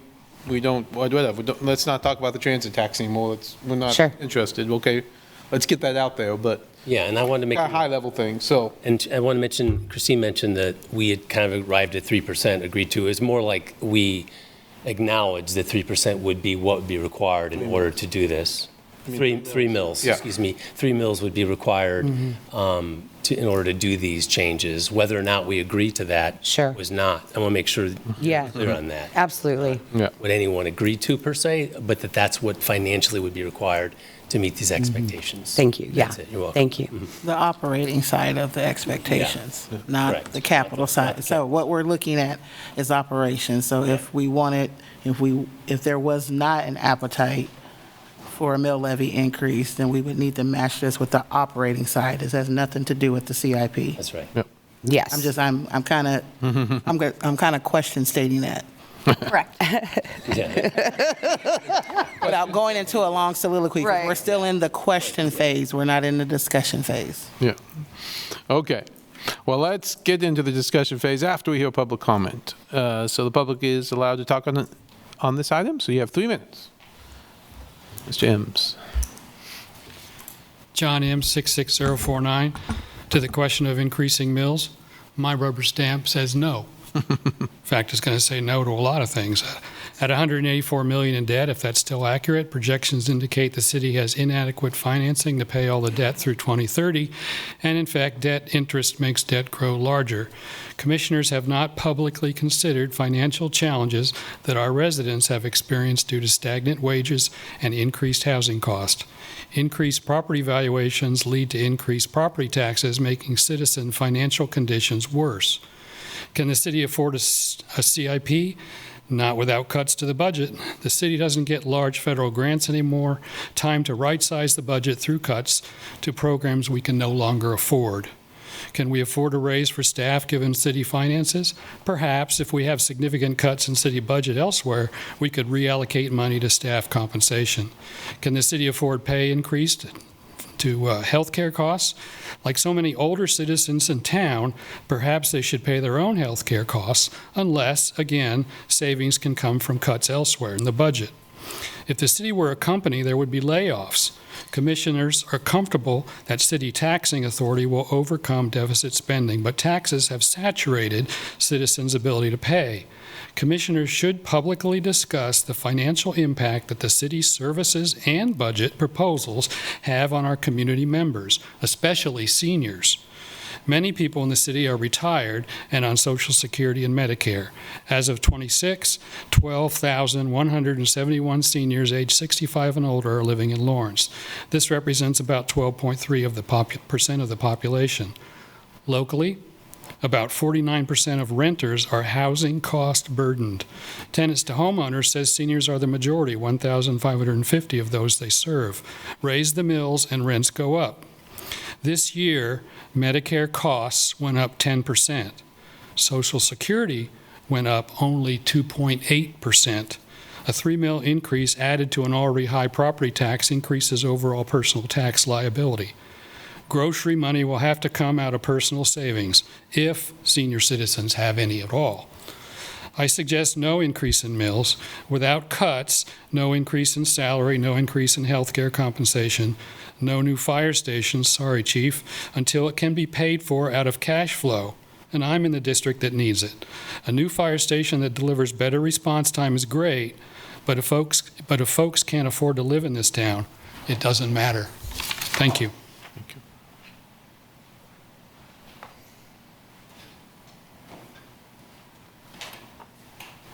don't, whatever, let's not talk about the transit tax anymore, we're not interested, okay? Let's get that out there, but.
Yeah, and I wanted to make.
A high-level thing, so.
And I want to mention, Christine mentioned that we had kind of arrived at 3%, agreed to. It's more like we acknowledge that 3% would be what would be required in order to do this. Three mills, excuse me. 3 mills would be required in order to do these changes. Whether or not we agree to that was not. I want to make sure we're clear on that.
Absolutely.
Would anyone agree to, per se, but that's what financially would be required to meet these expectations.
Thank you.
That's it. You're welcome.
Thank you.
The operating side of the expectations, not
Correct.
the capital side. So what we're looking at is operations. So if we wanted, if there was not an appetite for a mill levy increase, then we would need to match this with the operating side. This has nothing to do with the CIP.
That's right.
Yes.
I'm kind of question stating that.
Correct.
Without going into a long soliloquy, 'cause we're still in the question phase. We're not in the discussion phase.
Yeah. Okay. Well, let's get into the discussion phase after we hear public comment. So the public is allowed to talk on this item, so you have 3 minutes. Mr. Ems.
John M., 66049. To the question of increasing mills, my rubber stamp says no. In fact, it's going to say no to a lot of things. At $184 million in debt, if that's still accurate, projections indicate the city has inadequate financing to pay all the debt through 2030, and in fact, debt interest makes debt grow larger. Commissioners have not publicly considered financial challenges that our residents have experienced due to stagnant wages and increased housing costs. Increased property valuations lead to increased property taxes, making citizen financial conditions worse. Can the city afford a CIP? Not without cuts to the budget. The city doesn't get large federal grants anymore. Time to right-size the budget through cuts to programs we can no longer afford. Can we afford a raise for staff given city finances? Perhaps if we have significant cuts in city budget elsewhere, we could reallocate money to staff compensation. Can the city afford pay increase to health care costs? Like so many older citizens in town, perhaps they should pay their own health care costs unless, again, savings can come from cuts elsewhere in the budget. If the city were a company, there would be layoffs. Commissioners are comfortable that city taxing authority will overcome deficit spending, but taxes have saturated citizens' ability to pay. Commissioners should publicly discuss the financial impact that the city's services and budget proposals have on our community members, especially seniors. Many people in the city are retired and on Social Security and Medicare. As of 26, 12,171 seniors aged 65 and older are living in Lawrence. This represents about 12.3% of the population. Locally, about 49% of renters are housing cost burdened. Tenants to homeowners says seniors are the majority, 1,550 of those they serve. Raise the mills and rents go up. This year, Medicare costs went up 10%. Social Security went up only 2.8%. A $3 million increase added to an already high property tax increases overall personal tax liability. Grocery money will have to come out of personal savings if senior citizens have any at all. I suggest no increase in mills. Without cuts, no increase in salary, no increase in health care compensation, no new fire stations, sorry, Chief, until it can be paid for out of cash flow. And I'm in the district that needs it. A new fire station that delivers better response time is great, but if folks can't afford to live in this town, it doesn't matter. Thank you.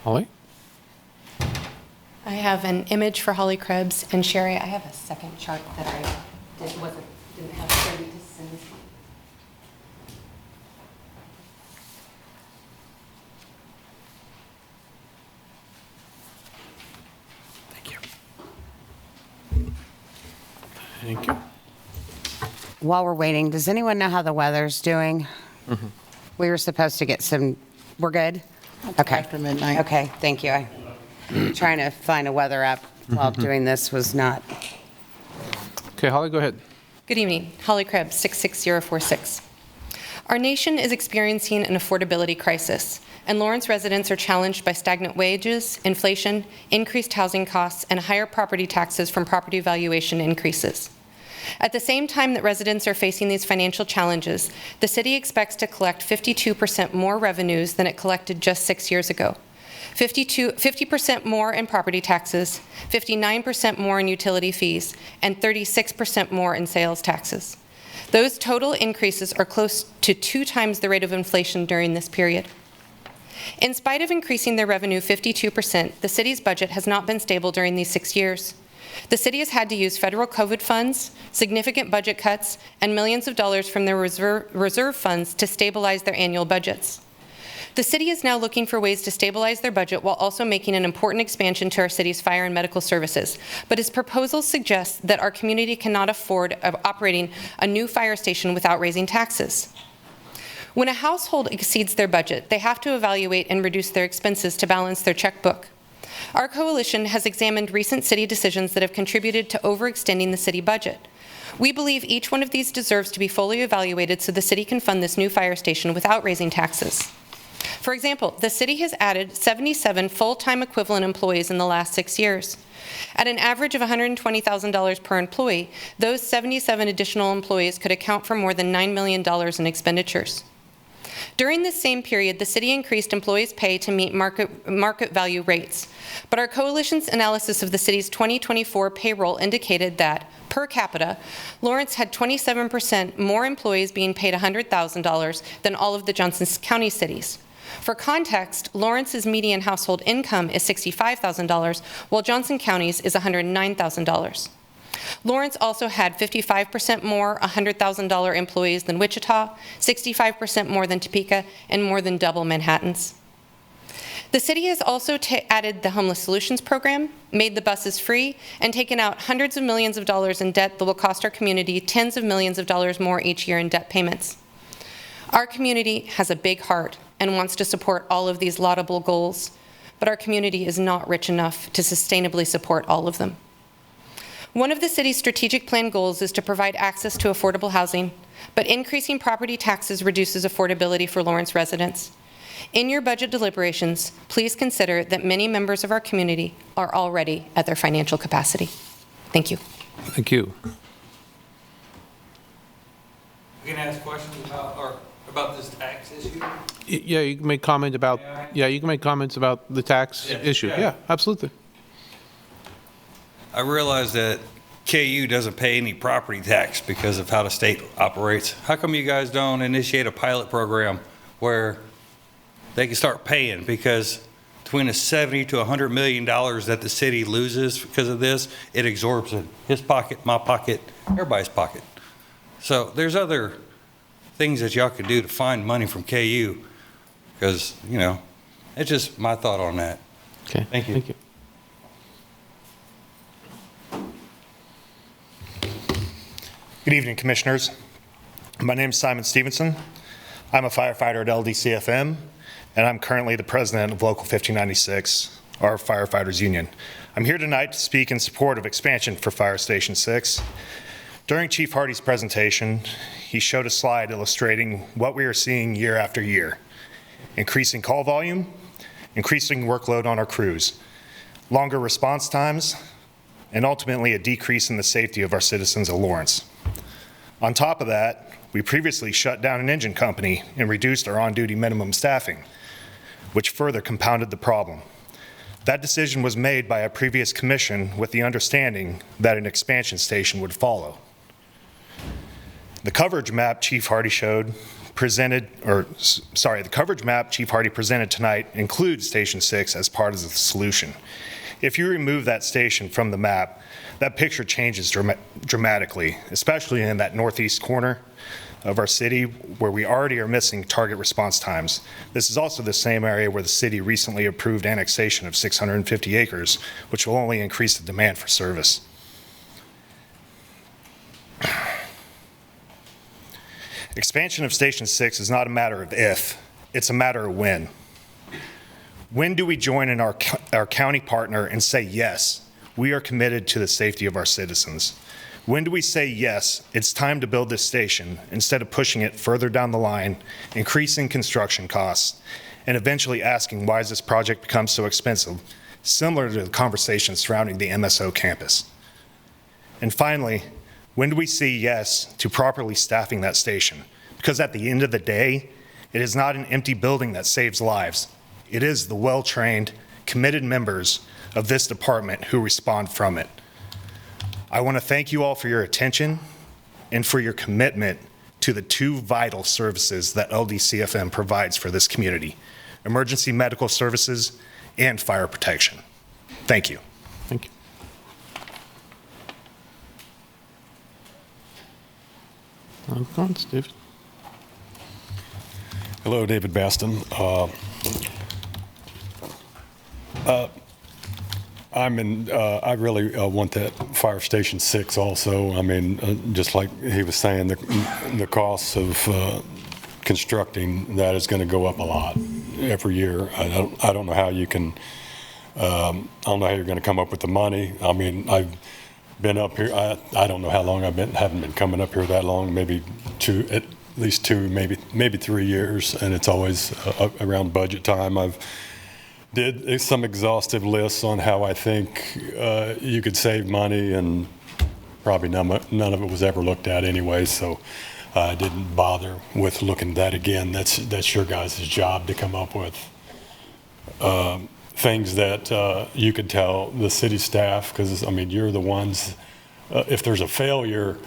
Holly?
I have an image for Holly Krebs, and Sherry, I have a second chart that I didn't have ready to send.
Thank you.
while we're waiting, does anyone know how the weather's doing? We were supposed to get some, we're good? Okay.
After midnight.
Okay, thank you. I'm trying to find a weather app while doing this was not.
Okay, Holly, go ahead.
Good evening. Holly Krebs, 66046. Our nation is experiencing an affordability crisis, and Lawrence residents are challenged by stagnant wages, inflation, increased housing costs, and higher property taxes from property valuation increases. At the same time that residents are facing these financial challenges, the city expects to collect 52% more revenues than it collected just 6 years ago. 50% more in property taxes, 59% more in utility fees, and 36% more in sales taxes. Those total increases are close to 2 times the rate of inflation during this period. In spite of increasing their revenue 52%, the city's budget has not been stable during these 6 years. The city has had to use federal COVID funds, significant budget cuts, and millions of dollars from their reserve funds to stabilize their annual budgets. The city is now looking for ways to stabilize their budget while also making an important expansion to our city's fire and medical services. But its proposal suggests that our community cannot afford operating a new fire station without raising taxes. When a household exceeds their budget, they have to evaluate and reduce their expenses to balance their checkbook. Our coalition has examined recent city decisions that have contributed to overextending the city budget. We believe each one of these deserves to be fully evaluated so the city can fund this new fire station without raising taxes. For example, the city has added 77 full-time equivalent employees in the last 6 years. At an average of $120,000 per employee, those 77 additional employees could account for more than $9 million in expenditures. During this same period, the city increased employees' pay to meet market value rates. But our coalition's analysis of the city's 2024 payroll indicated that, per capita, Lawrence had 27% more employees being paid $100,000 than all of the Johnson County cities. For context, Lawrence's median household income is $65,000, while Johnson County's is $109,000. Lawrence also had 55% more $100,000 employees than Wichita, 65% more than Topeka, and more than double Manhattan's. The city has also added the Homeless Solutions Program, made the buses free, and taken out hundreds of millions of dollars in debt that will cost our community tens of millions of dollars more each year in debt payments. Our community has a big heart and wants to support all of these laudable goals, but our community is not rich enough to sustainably support all of them. One of the city's strategic plan goals is to provide access to affordable housing, but increasing property taxes reduces affordability for Lawrence residents. In your budget deliberations, please consider that many members of our community are already at their financial capacity. Thank you.
Thank you.
We can ask questions about this tax issue?
Yeah, you can make comment about, you can make comments about the tax issue. Yeah, absolutely.
I realize that KU doesn't pay any property tax because of how the state operates. How come you guys don't initiate a pilot program where they can start paying? Because between the $70 to $100 million that the city loses because of this, it absorbs in his pocket, my pocket, everybody's pocket. So there's other things that y'all could do to find money from KU because, you know, it's just my thought on that.
Okay.
Thank you.
Thank you.
Good evening, Commissioners. My name is Simon Stevenson. I'm a firefighter at LDCFM, and I'm currently the president of Local 1596, our firefighters union. I'm here tonight to speak in support of expansion for Fire Station 6. During Chief Hardy's presentation, he showed a slide illustrating what we are seeing year after year: increasing call volume, increasing workload on our crews, longer response times, and ultimately a decrease in the safety of our citizens of Lawrence. On top of that, we previously shut down an engine company and reduced our on-duty minimum staffing, which further compounded the problem. That decision was made by a previous commission with the understanding that an expansion station would follow. The coverage map Chief Hardy presented tonight includes Station 6 as part of the solution. If you remove that station from the map, that picture changes dramatically, especially in that northeast corner of our city where we already are missing target response times. This is also the same area where the city recently approved annexation of 650 acres, which will only increase the demand for service. Expansion of Station 6 is not a matter of if, it's a matter of when. When do we join in our county partner and say, yes, we are committed to the safety of our citizens? When do we say, yes, it's time to build this station instead of pushing it further down the line, increasing construction costs, and eventually asking why has this project become so expensive, similar to the conversation surrounding the MSO campus? And finally, when do we say yes to properly staffing that station? Because at the end of the day, it is not an empty building that saves lives. It is the well-trained, committed members of this department who respond from it. I want to thank you all for your attention and for your commitment to the two vital services that LDCFM provides for this community: emergency medical services and fire protection. Thank you.
Thank you. Go on, Steve.
Hello, David Baston. I really want that Fire Station 6 also. I mean, just like he was saying, the costs of constructing that is going to go up a lot every year. I don't know how you can, I don't know how you're going to come up with the money. I mean, I've been up here, I don't know how long haven't been coming up here that long, maybe at least two, maybe 3 years, and it's always around budget time. I've did some exhaustive lists on how I think you could save money, and probably none of it was ever looked at anyway, so I didn't bother with looking at that again. That's your guys' job to come up with things that you could tell the city staff, because, I mean, you're the ones, if there's a failure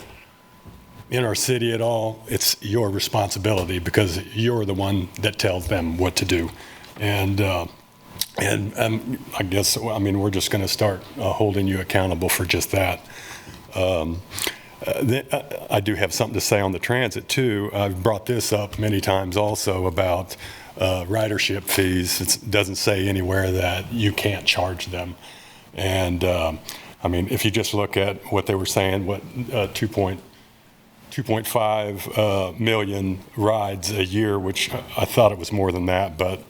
in our city at all, it's your responsibility, because you're the one that tells them what to do. And I guess, I mean, we're just going to start holding you accountable for just that. I do have something to say on the transit, too. I've brought this up many times also about ridership fees. It doesn't say anywhere that you can't charge them. And, I mean, if you just look at what they were saying, 2.5 million rides a year, which I thought it was more than that, but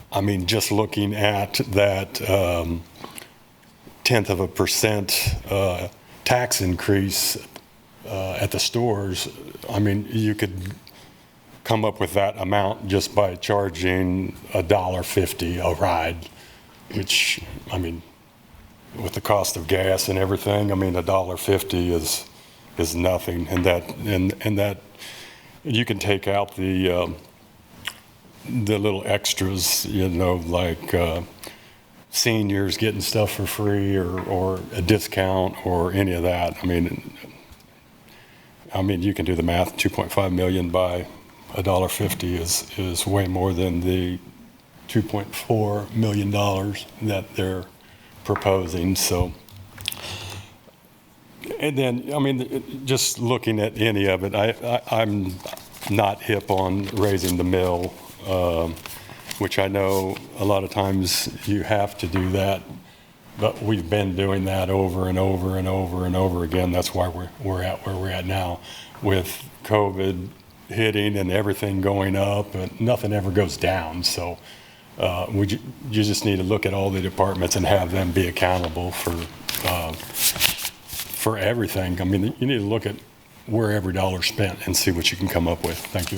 I mean, just looking at that 0.1% tax increase at the stores, I mean, you could come up with that amount just by charging $1.50 a ride, which, I mean, with the cost of gas and everything, I mean, $1.50 is nothing, and that you can take out the little extras, you know, like seniors getting stuff for free or a discount or any of that. I mean, you can do the math. 2.5 million by $1.50 is way more than the $2.4 million that they're proposing. So, and then, I mean, just looking at any of it, I'm not hip on raising the mill, which I know a lot of times you have to do that, but we've been doing that over and over and over and over again. That's why we're at where we're at now with COVID hitting and everything going up, and nothing ever goes down. So you just need to look at all the departments and have them be accountable for everything. I mean, you need to look at where every dollar spent and see what you can come up with. Thank you.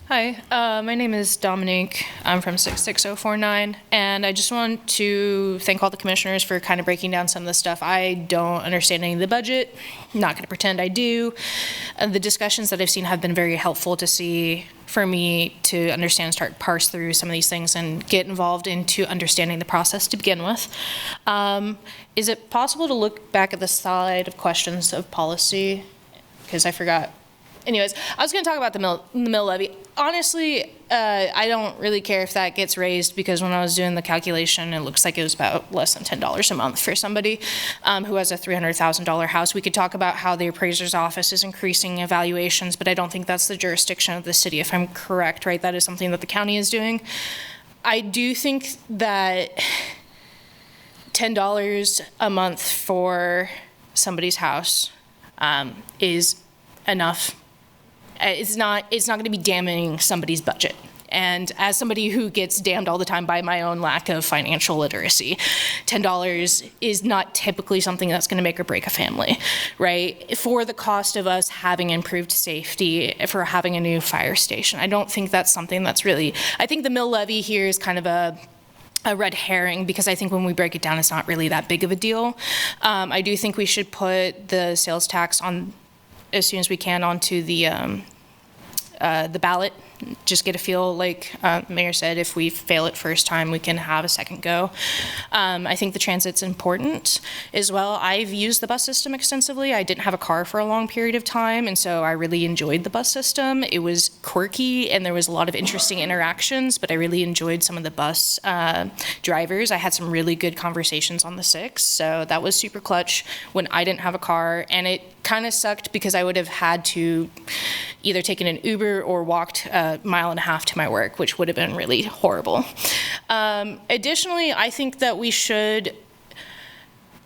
Hi, my name is Dominique. I'm from 66049, and I just want to thank all the commissioners for kind of breaking down some of the stuff. I don't understand any of the budget. I'm not going to pretend I do. The discussions that I've seen have been very helpful to see for me to understand, start parse through some of these things and get involved into understanding the process to begin with. Is it possible to look back at the slide of questions of policy? Because I forgot anyways, I was going to talk about the mill levy. Honestly, I don't really care if that gets raised, because when I was doing the calculation, it looks like it was about less than $10 a month for somebody who has a $300,000 house. We could talk about how the appraiser's office is increasing evaluations, but I don't think that's the jurisdiction of the city, if I'm correct, right? That is something that the county is doing. I do think that $10 a month for somebody's house is enough. It's not going to be damning somebody's budget. And as somebody who gets damned all the time by my own lack of financial literacy, $10 is not typically something that's going to make or break a family, right? For the cost of us having improved safety, for having a new fire station, I don't think that's something that's really, I think the mill levy here is kind of a red herring, because I think when we break it down, it's not really that big of a deal. I do think we should put the sales tax on as soon as we can onto the ballot. Just get a feel, like Mayor said, if we fail it first time, we can have a second go. I think the transit's important as well. I've used the bus system extensively. I didn't have a car for a long period of time, and so I really enjoyed the bus system. It was quirky, and there was a lot of interesting interactions, but I really enjoyed some of the bus drivers. I had some really good conversations on the 6, so that was super clutch when I didn't have a car, and it kind of sucked because I would have had to either taken an Uber or walked a mile and a half to my work, which would have been really horrible. Additionally, I think that we should,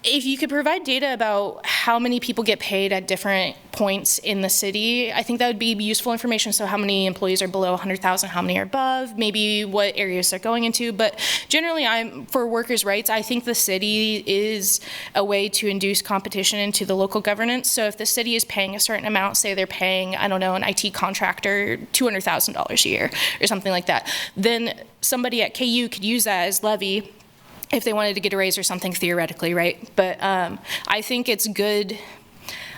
if you could provide data about how many people get paid at different points in the city, I think that would be useful information. So how many employees are below 100,000, how many are above, maybe what areas they're going into. But generally, for workers' rights, I think the city is a way to induce competition into the local governance. So if the city is paying a certain amount, say they're paying, I don't know, an IT contractor $200,000 a year or something like that, then somebody at KU could use that as levy if they wanted to get a raise or something, theoretically, right? But I think it's good.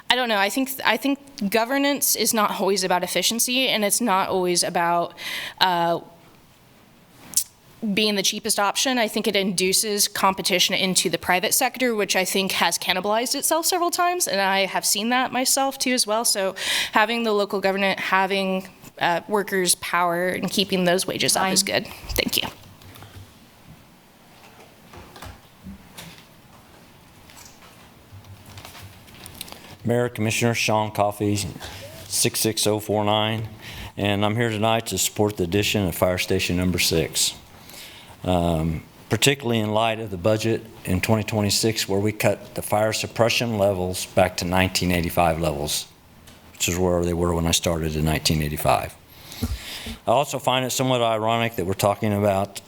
I don't know. I think governance is not always about efficiency, and it's not always about being the cheapest option. I think it induces competition into the private sector, which I think has cannibalized itself several times, and I have seen that myself too as well. So having the local government, having workers' power, and keeping those wages up is good. Thank you.
Mayor, Commissioner, Sean Coffey, 66049, and I'm here tonight to support the addition of Fire Station number 6, particularly in light of the budget in 2026 where we cut the fire suppression levels back to 1985 levels, which is where they were when I started in 1985. I also find it somewhat ironic that we're talking about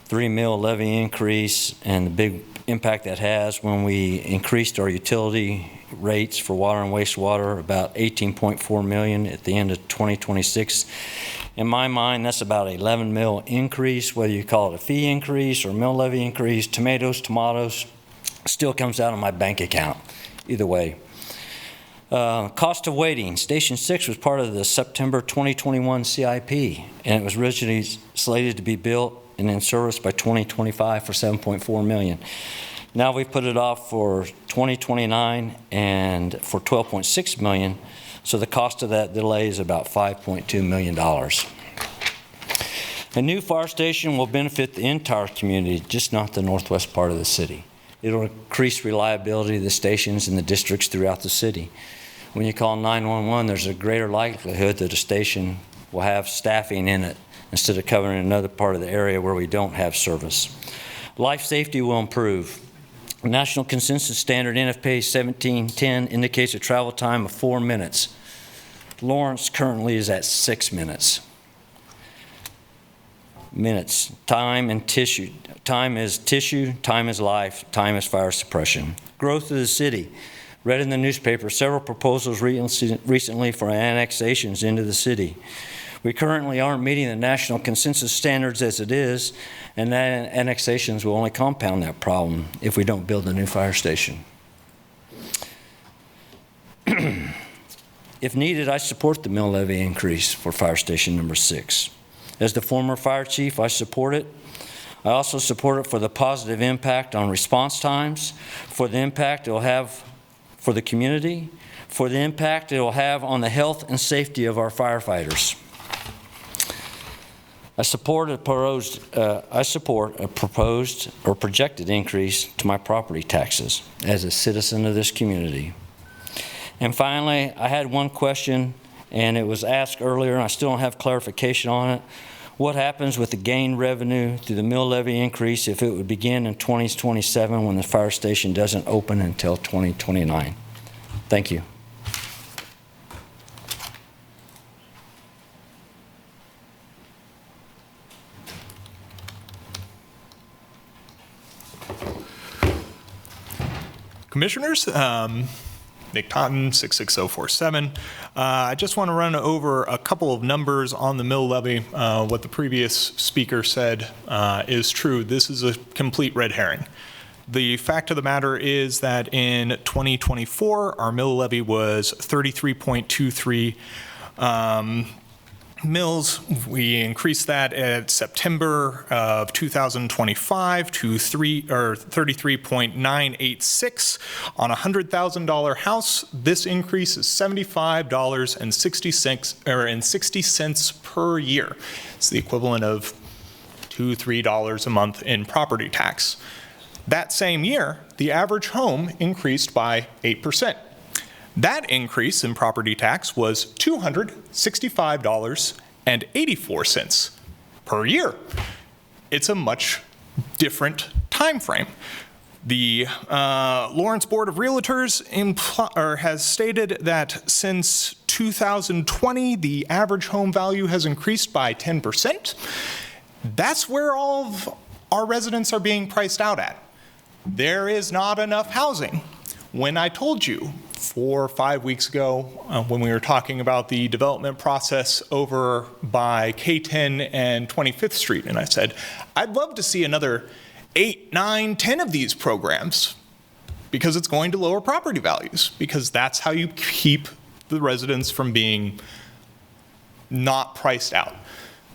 3 mil levy increase and the big impact that has when we increased our utility rates for water and wastewater about $18.4 million at the end of 2026. In my mind, that's about 11 mil increase, whether you call it a fee increase or mill levy increase. Tomatoes still comes out of my bank account, either way. Cost of waiting. Station 6 was part of the September 2021 CIP, and it was originally slated to be built and in service by 2025 for $7.4 million. Now we've put it off for 2029 and for $12.6 million, so the cost of that delay is about $5.2 million. A new fire station will benefit the entire community, just not the northwest part of the city. It'll increase reliability of the stations in the districts throughout the city. When you call 911, there's a greater likelihood that a station will have staffing in it instead of covering another part of the area where we don't have service. Life safety will improve. National Consensus Standard NFPA 1710 indicates a travel time of 4 minutes. Lawrence currently is at 6 minutes. Time and tissue. Time is tissue, time is life, time is fire suppression. Growth of the city. Read in the newspaper several proposals recently for annexations into the city. We currently aren't meeting the national consensus standards as it is, and that annexations will only compound that problem if we don't build a new fire station. If needed, I support the mill levy increase for fire station number 6. As the former fire chief, I support it. I also support it for the positive impact on response times, for the impact it will have for the community, for the impact it will have on the health and safety of our firefighters. I support a proposed or projected increase to my property taxes as a citizen of this community. And finally, I had one question, and it was asked earlier, and I still don't have clarification on it. What happens with the gain revenue through the mill levy increase if it would begin in 2027 when the fire station doesn't open until 2029? Thank you.
Commissioners, Nick Totten, 66047. I just want to run over a couple of numbers on the mill levy. What the previous speaker said is true. This is a complete red herring. The fact of the matter is that in 2024, our mill levy was 33.23 mills. We increased that at September of 2025 to 33.986 on a $100,000 house. This increase is $75.60 per year. It's the equivalent of $2-3 a month in property tax. That same year, the average home increased by 8%. That increase in property tax was $265.84 per year. It's a much different time frame. The Lawrence Board of Realtors has stated that since 2020, the average home value has increased by 10%. That's where all of our residents are being priced out at. There is not enough housing. When I told you 4 or 5 weeks ago when we were talking about the development process over by K10 and 25th Street, and I said, I'd love to see another 8, 9, 10 of these programs because it's going to lower property values, because that's how you keep the residents from being not priced out.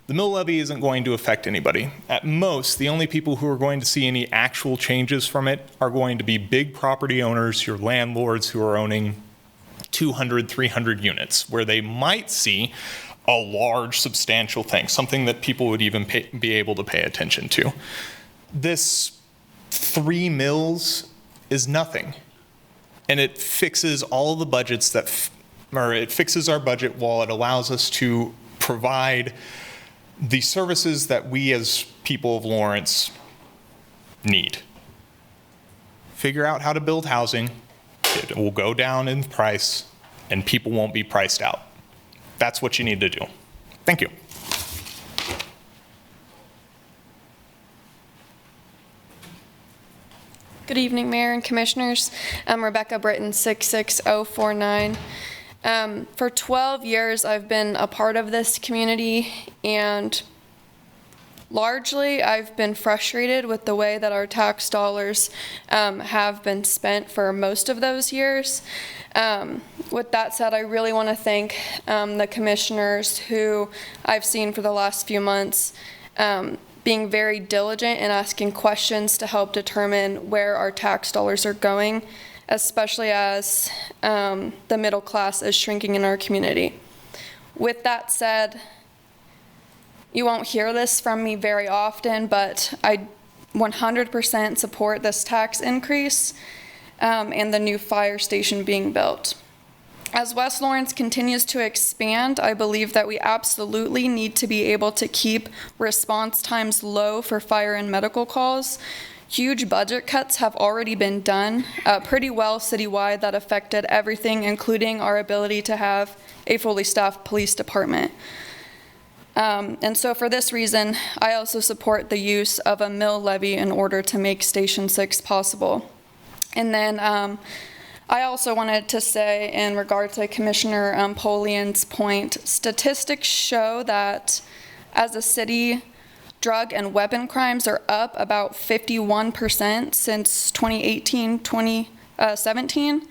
The mill levy isn't going to affect anybody. At most, the only people who are going to see any actual changes from it are going to be big property owners, your landlords who are owning 200, 300 units, where they might see a large, substantial thing, something that people would even be able to pay attention to. This 3 mills is nothing, and it fixes all the budgets it fixes our budget while it allows us to provide the services that we as people of Lawrence need. Figure out how to build housing, it will go down in price, and people won't be priced out. That's what you need to do. Thank you.
Good evening, Mayor and Commissioners. I'm Rebecca Britton, 66049. For 12 years, I've been a part of this community, and largely I've been frustrated with the way that our tax dollars have been spent for most of those years. With that said, I really want to thank the commissioners who I've seen for the last few months being very diligent and asking questions to help determine where our tax dollars are going, especially as the middle class is shrinking in our community. With that said, you won't hear this from me very often, but I 100% support this tax increase and the new fire station being built. As West Lawrence continues to expand, I believe that we absolutely need to be able to keep response times low for fire and medical calls. Huge budget cuts have already been done pretty well citywide that affected everything, including our ability to have a fully staffed police department. And so for this reason, I also support the use of a mill levy in order to make Station 6 possible. And then I also wanted to say, in regard to Commissioner Polian's point, statistics show that as a city, drug and weapon crimes are up about 51% since 2018-2017.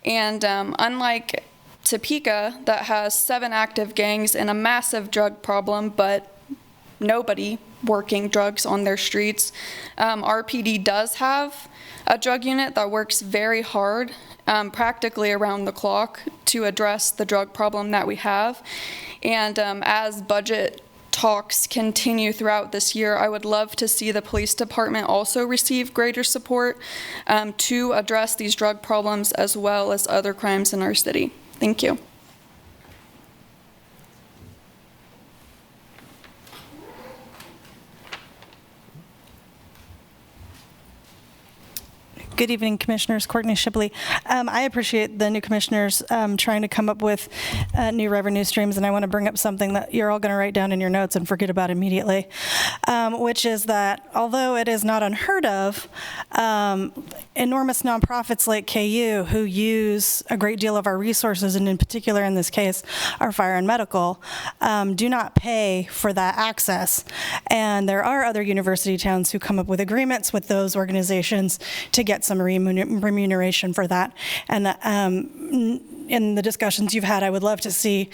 And unlike Topeka, that has 7 active gangs and a massive drug problem, but nobody working drugs on their streets, RPD does have a drug unit that works very hard, practically around the clock, to address the drug problem that we have. And as budget talks continue throughout this year, I would love to see the police department also receive greater support to address these drug problems as well as other crimes in our city. Thank you.
Good evening, Commissioners. Courtney Shipley. I appreciate the new commissioners trying to come up with new revenue streams, and I want to bring up something that you're all going to write down in your notes and forget about immediately, which is that although it is not unheard of, enormous nonprofits like KU, who use a great deal of our resources, and in particular in this case, our fire and medical, do not pay for that access. And there are other university towns who come up with agreements with those organizations to get some remuneration for that. And in the discussions you've had, I would love to see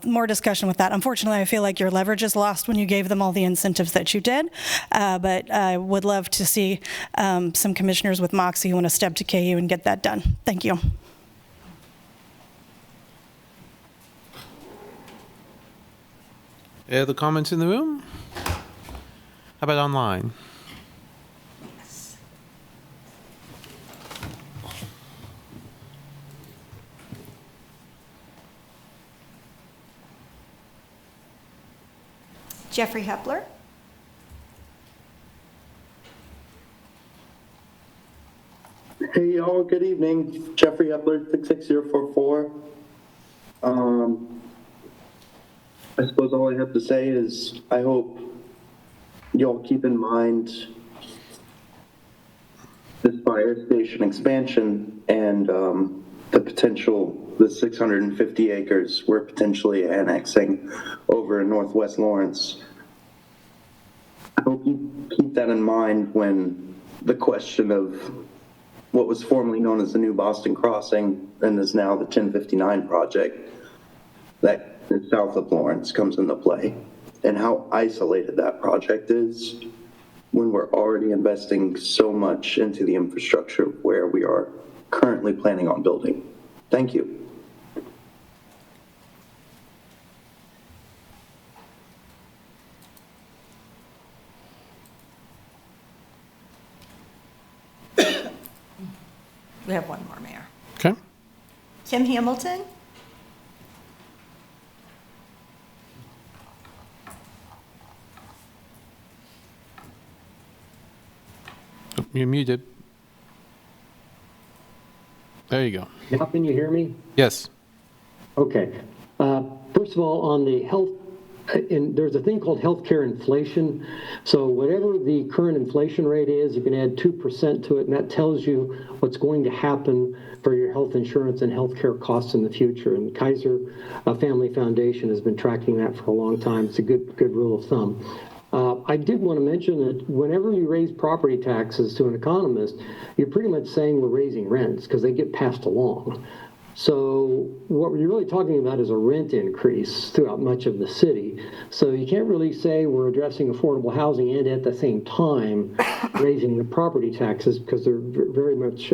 more discussion with that. Unfortunately, I feel like your leverage is lost when you gave them all the incentives that you did, but I would love to see some commissioners with moxie who want to step to KU and get that done. Thank you.
Any other comments in the room? How about online?
Jeffrey Hepler.
Hey y'all, good evening. Jeffrey Hepler, 66044. I suppose all I have to say is I hope y'all keep in mind this fire station expansion and the potential, the 650 acres we're potentially annexing over in Northwest Lawrence. I hope you keep that in mind when the question of what was formerly known as the New Boston Crossing and is now the 1059 project that is south of Lawrence comes into play, and how isolated that project is when we're already investing so much into the infrastructure where we are currently planning on building. Thank you.
We have one more, Mayor.
Okay.
Tim Hamilton.
Oh, you're muted. There you go.
Now can you hear me?
Yes.
Okay. First of all, on the health, and there's a thing called healthcare inflation. So whatever the current inflation rate is, you can add 2% to it, and that tells you what's going to happen for your health insurance and healthcare costs in the future. And Kaiser Family Foundation has been tracking that for a long time. It's a good rule of thumb. I did want to mention that whenever you raise property taxes to an economist, you're pretty much saying we're raising rents because they get passed along. So what you're really talking about is a rent increase throughout much of the city. So you can't really say we're addressing affordable housing and at the same time raising the property taxes because they're very much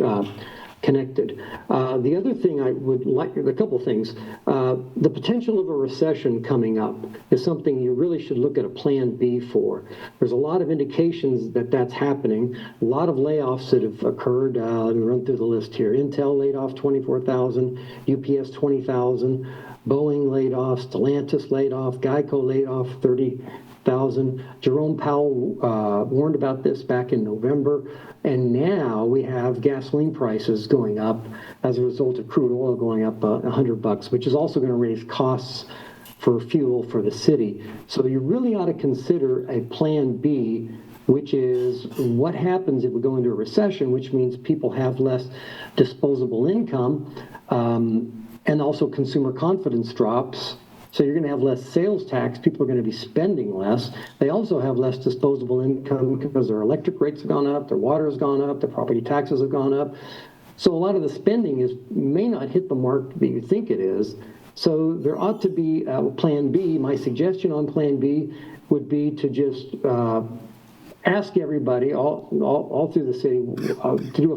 connected. The other thing I would like, a couple things. The potential of a recession coming up is something you really should look at a plan B for. There's a lot of indications that that's happening. A lot of layoffs that have occurred. Let me run through the list here. Intel laid off 24,000, UPS 20,000, Boeing laid off, Stellantis laid off, Geico laid off 30,000. Jerome Powell warned about this back in November. And now we have gasoline prices going up as a result of crude oil going up $100, which is also going to raise costs for fuel for the city. So you really ought to consider a plan B, which is what happens if we go into a recession, which means people have less disposable income, and also consumer confidence drops. So you're going to have less sales tax. People are going to be spending less. They also have less disposable income because their electric rates have gone up, their water has gone up, their property taxes have gone up. So a lot of the spending may not hit the mark that you think it is. So there ought to be a plan B. My suggestion on plan B would be to just ask everybody all through the city to do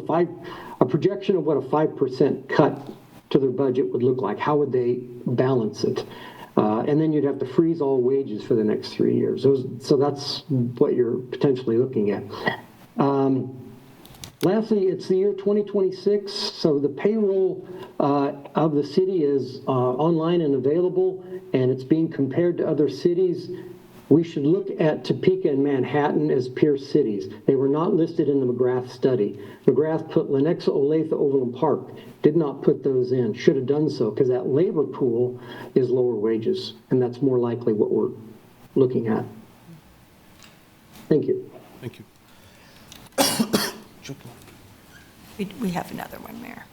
a projection of what a 5% cut to their budget would look like. How would they balance it? And then you'd have to freeze all wages for the next 3 years. So that's what you're potentially looking at. Lastly, it's the year 2026, so the payroll of the city is online and available, and it's being compared to other cities. We should look at Topeka and Manhattan as peer cities. They were not listed in the McGrath study. McGrath put Lenexa, Olathe, Overland Park, did not put those in. Should have done so, because that labor pool is lower wages, and that's more likely what we're looking at. Thank you.
Thank you.
We have another one, Mayor.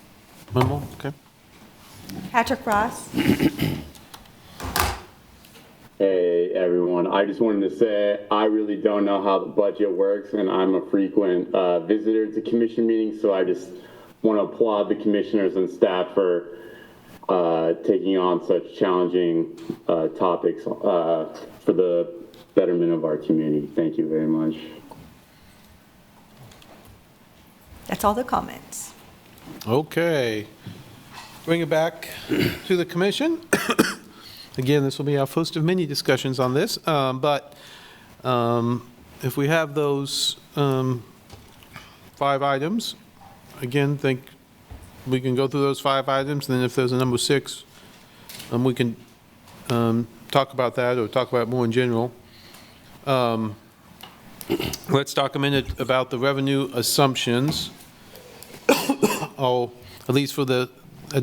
One more, okay.
Patrick Ross.
Hey everyone, I just wanted to say I really don't know how the budget works, and I'm a frequent visitor to commission meetings, so I just want to applaud the commissioners and staff for taking on such challenging topics for the betterment of our community. Thank you very much.
That's all the comments.
Okay. Bring it back to the commission. Again, this will be our first of many discussions on this, but if we have those 5 items, again, think we can go through those 5 items, and then if there's a number 6, we can talk about that or talk about it more in general. Let's talk a minute about the revenue assumptions. At least at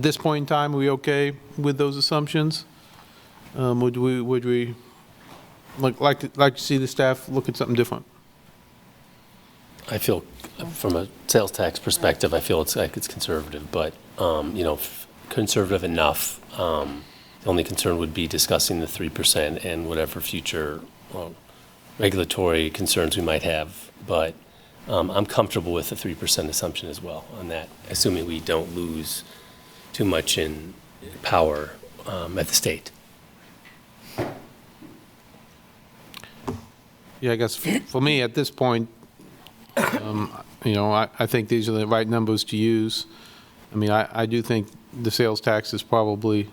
this point in time, are we okay with those assumptions? Would we like to see the staff look at something different?
I feel, from a sales tax perspective, I feel it's conservative, but, conservative enough. The only concern would be discussing the 3% and whatever future regulatory concerns we might have. But I'm comfortable with the 3% assumption as well on that, assuming we don't lose too much in power at the state.
Yeah, I guess for me, at this point, I think these are the right numbers to use. I mean, I do think the sales tax is probably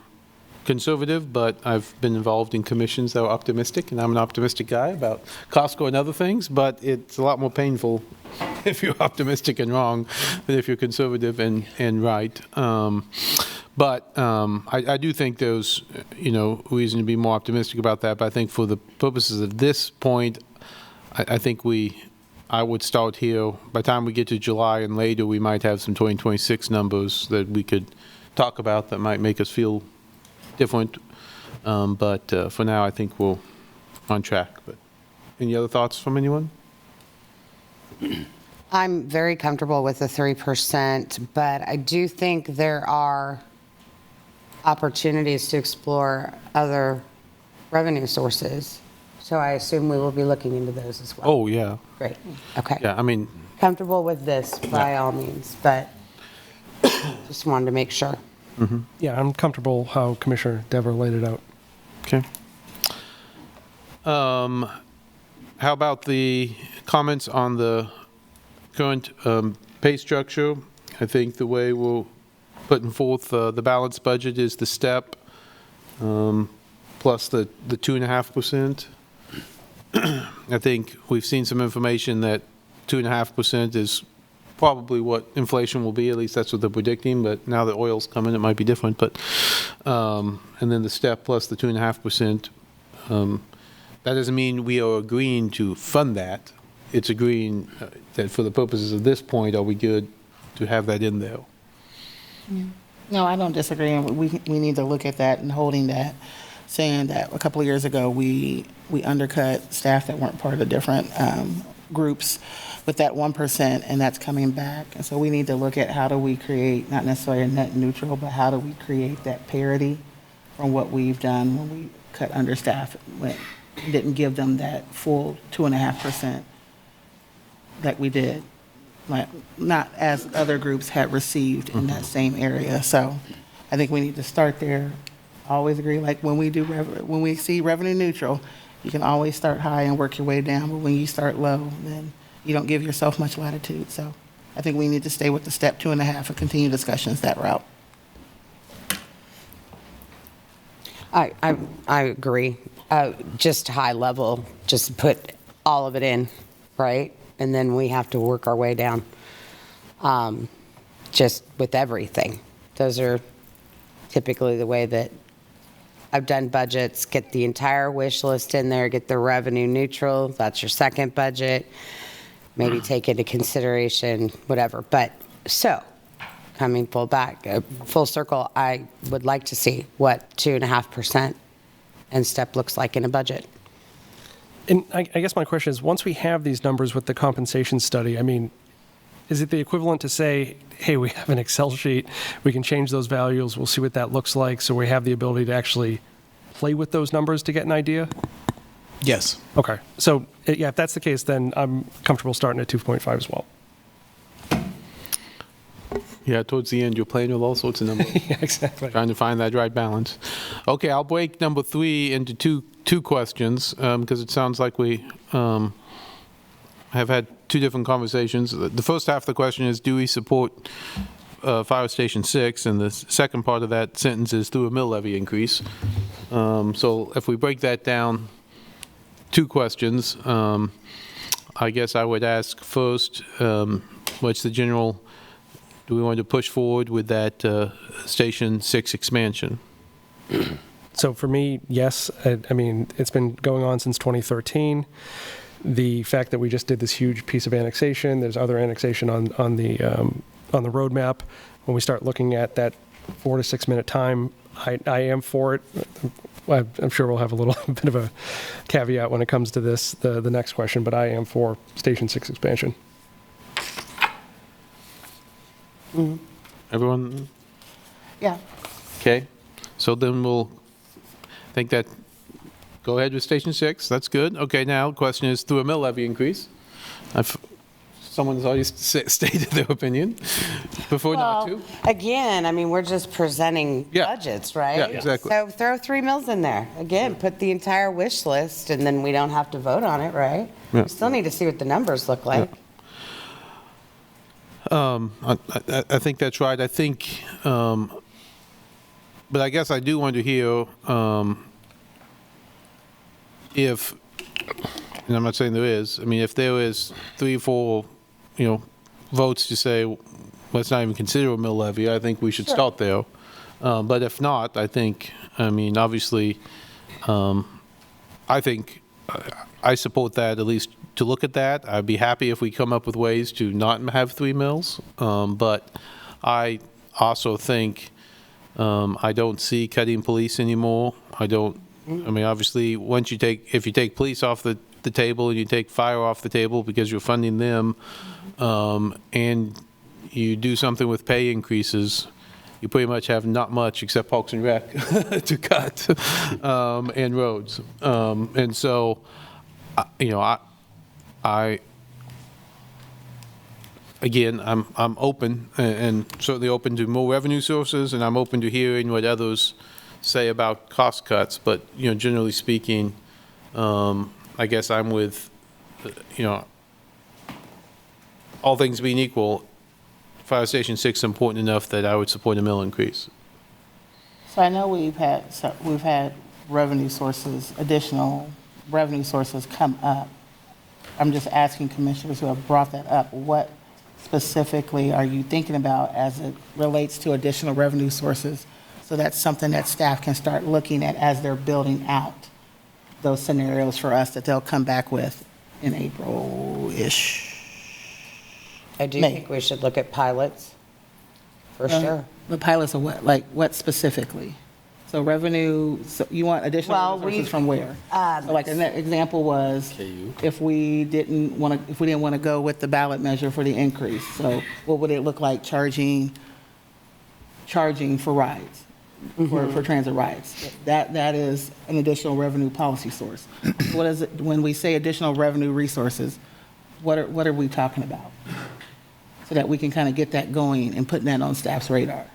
conservative, but I've been involved in commissions that are optimistic, and I'm an optimistic guy about Costco and other things, but it's a lot more painful if you're optimistic and wrong than if you're conservative and right. But I do think there's, reason to be more optimistic about that. But I think for the purposes of this point, I think I would start here. By the time we get to July and later, we might have some 2026 numbers that we could talk about that might make us feel different. But for now, I think we're on track. But any other thoughts from anyone?
I'm very comfortable with the 3%, but I do think there are opportunities to explore other revenue sources. So I assume we will be looking into those as well.
Oh, yeah.
Great. Okay.
Yeah, I mean.
Comfortable with this by all means, but just wanted to make sure.
Mm-hmm. Yeah, I'm comfortable how Commissioner Dever laid it out.
Okay. How about the comments on the current pay structure? I think the way we're putting forth the balanced budget is the step plus the 2.5%. I think we've seen some information that 2.5% is probably what inflation will be. At least that's what they're predicting. But now that oil's coming, it might be different. But and then the step plus the 2.5%. That doesn't mean we are agreeing to fund that. It's agreeing that for the purposes of this point, are we good to have that in there?
No, I don't disagree. We need to look at that and holding that, saying that a couple of years ago, we undercut staff that weren't part of different groups with that 1%, and that's coming back. And so we need to look at how do we create, not necessarily a net neutral, but how do we create that parity from what we've done when we cut understaff, when we didn't give them that full 2.5% that we did, like not as other groups had received in that same area. So I think we need to start there. Always agree, like when we see revenue neutral, You can always start high and work your way down, but when you start low, then you don't give yourself much latitude. So I think we need to stay with the step 2.5 and continue discussions that route.
I agree. Just high level, just put all of it in, right? And then we have to work our way down, just with everything. Those are typically the way that I've done budgets. Get the entire wish list in there, get the revenue neutral. That's your second budget. Maybe take into consideration whatever. But so, coming full circle, I would like to see what 2.5% and step looks like in a budget.
And I guess my question is, once we have these numbers with the compensation study, I mean, is it the equivalent to say, hey, we have an Excel sheet, we can change those values, we'll see what that looks like, so we have the ability to actually play with those numbers to get an idea?
Yes.
Okay. So, yeah, if that's the case, then I'm comfortable starting at 2.5 as well.
Yeah, towards the end, you're playing with all sorts of numbers.
Yeah, exactly.
Trying to find that right balance. Okay, I'll break number 3 into two questions because it sounds like we have had 2 different conversations. The first half of the question is, do we support Fire Station 6? And the second part of that sentence is through a mill levy increase. So if we break that down, 2 questions. I guess I would ask first, what's the general... Do we want to push forward with that Station 6 expansion?
So for me, yes. I mean, it's been going on since 2013. The fact that we just did this huge piece of annexation, there's other annexation on the roadmap. When we start looking at that 4 to 6 minute time, I am for it. I'm sure we'll have a little bit of a caveat when it comes to this, the next question, but I am for Station 6 expansion.
Mm-hmm.
Everyone?
Yeah.
Okay. So then we'll think that, go ahead with Station 6. That's good. Okay, now the question is through a mill levy increase. Someone's already stated their opinion. Before not to?
Again, I mean, we're just presenting budgets, right?
Yeah, exactly.
So throw 3 mills in there. Again, put the entire wish list, and then we don't have to vote on it, right?
Yeah.
We still need to see what the numbers look like.
Yeah. I think that's right. I think, but I guess I do want to hear if, and I'm not saying there is, I mean, if there is 3 or 4, votes to say, let's not even consider a mill levy, I think we should start there. But if not, I think, I mean, obviously, I think I support that, at least to look at that. I'd be happy if we come up with ways to not have 3 mills. But I also think I don't see cutting police anymore. I mean, obviously, if you take police off the table and you take fire off the table because you're funding them, and you do something with pay increases, you pretty much have not much except Parks and Rec to cut, and roads. And so, again, I'm open and certainly open to more revenue sources, and I'm open to hearing what others say about cost cuts. But generally speaking, I guess I'm with, all things being equal, Fire Station 6 is important enough that I would support a mill increase.
So I know we've had revenue sources, additional revenue sources come up. I'm just asking commissioners who have brought that up, what specifically are you thinking about as it relates to additional revenue sources? So that's something that staff can start looking at as they're building out those scenarios for us that they'll come back with in April-ish.
I do think we should look at pilots, for sure.
The pilots are what? Like what specifically? So revenue, so you want additional resources from where? So like an example was if we didn't want to go with the ballot measure for the increase. So what would it look like charging for rides, for transit rides? That is an additional revenue policy source. What is it when we say additional revenue resources? What are we talking about? So that we can kind of get that going and putting that on staff's radar.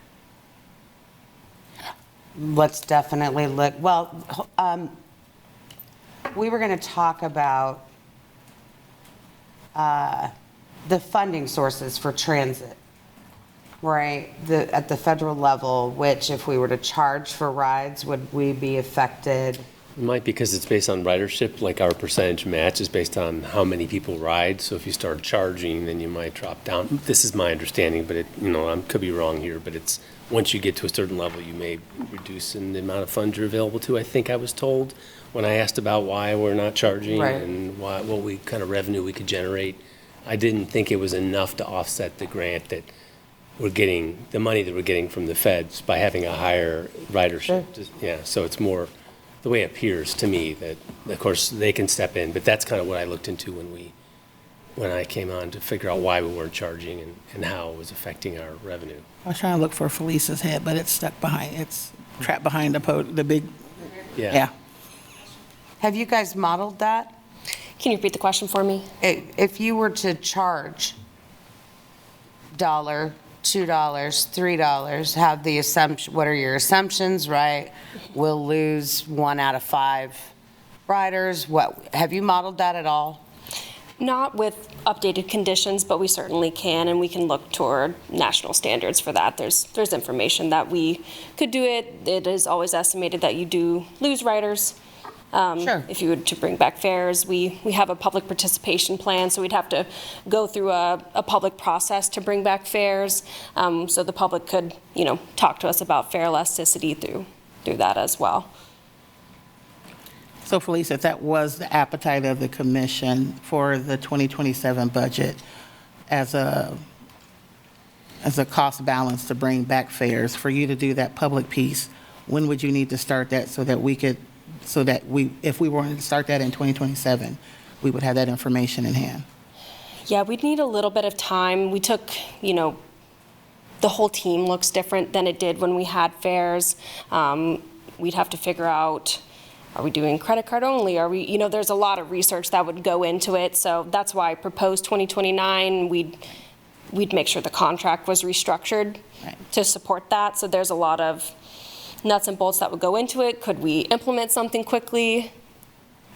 Let's definitely look, we were going to talk about the funding sources for transit, right? At the federal level, which if we were to charge for rides, would we be affected?
It might, because it's based on ridership, like our percentage match is based on how many people ride. So if you start charging, then you might drop down. This is my understanding, but I could be wrong here, but it's, once you get to a certain level, you may reduce in the amount of funds you're available to. I think I was told when I asked about why we're not charging
Right.
and what kind of revenue we could generate. I didn't think it was enough to offset the grant that we're getting, the money that we're getting from the feds by having a higher ridership. Yeah, so it's more the way it appears to me that, of course, they can step in, but that's kind of what I looked into when I came on to figure out why we weren't charging and how it was affecting our revenue.
I was trying to look for Felisa's head, but it's trapped behind the big, yeah.
Have you guys modeled that?
Can you repeat the question for me?
If you were to charge $1, $2, $3, have the assumption, what are your assumptions, right? We'll lose 1 out of 5 riders. Have you modeled that at all?
Not with updated conditions, but we certainly can, and we can look toward national standards for that. There's information that we could do it. It is always estimated that you do lose riders.
Sure.
If you were to bring back fares, we have a public participation plan, so we'd have to go through a public process to bring back fares, so the public could, talk to us about fare elasticity through that as well.
So Felisa, if that was the appetite of the commission for the 2027 budget as a cost balance to bring back fares, for you to do that public piece, when would you need to start that so that if we wanted to start that in 2027, we would have that information in hand?
Yeah, we'd need a little bit of time. We took, the whole team looks different than it did when we had fares. We'd have to figure out, are we doing credit card only? Are we, there's a lot of research that would go into it. So that's why I proposed 2029. We'd make sure the contract was restructured to support that. So there's a lot of nuts and bolts that would go into it. Could we implement something quickly?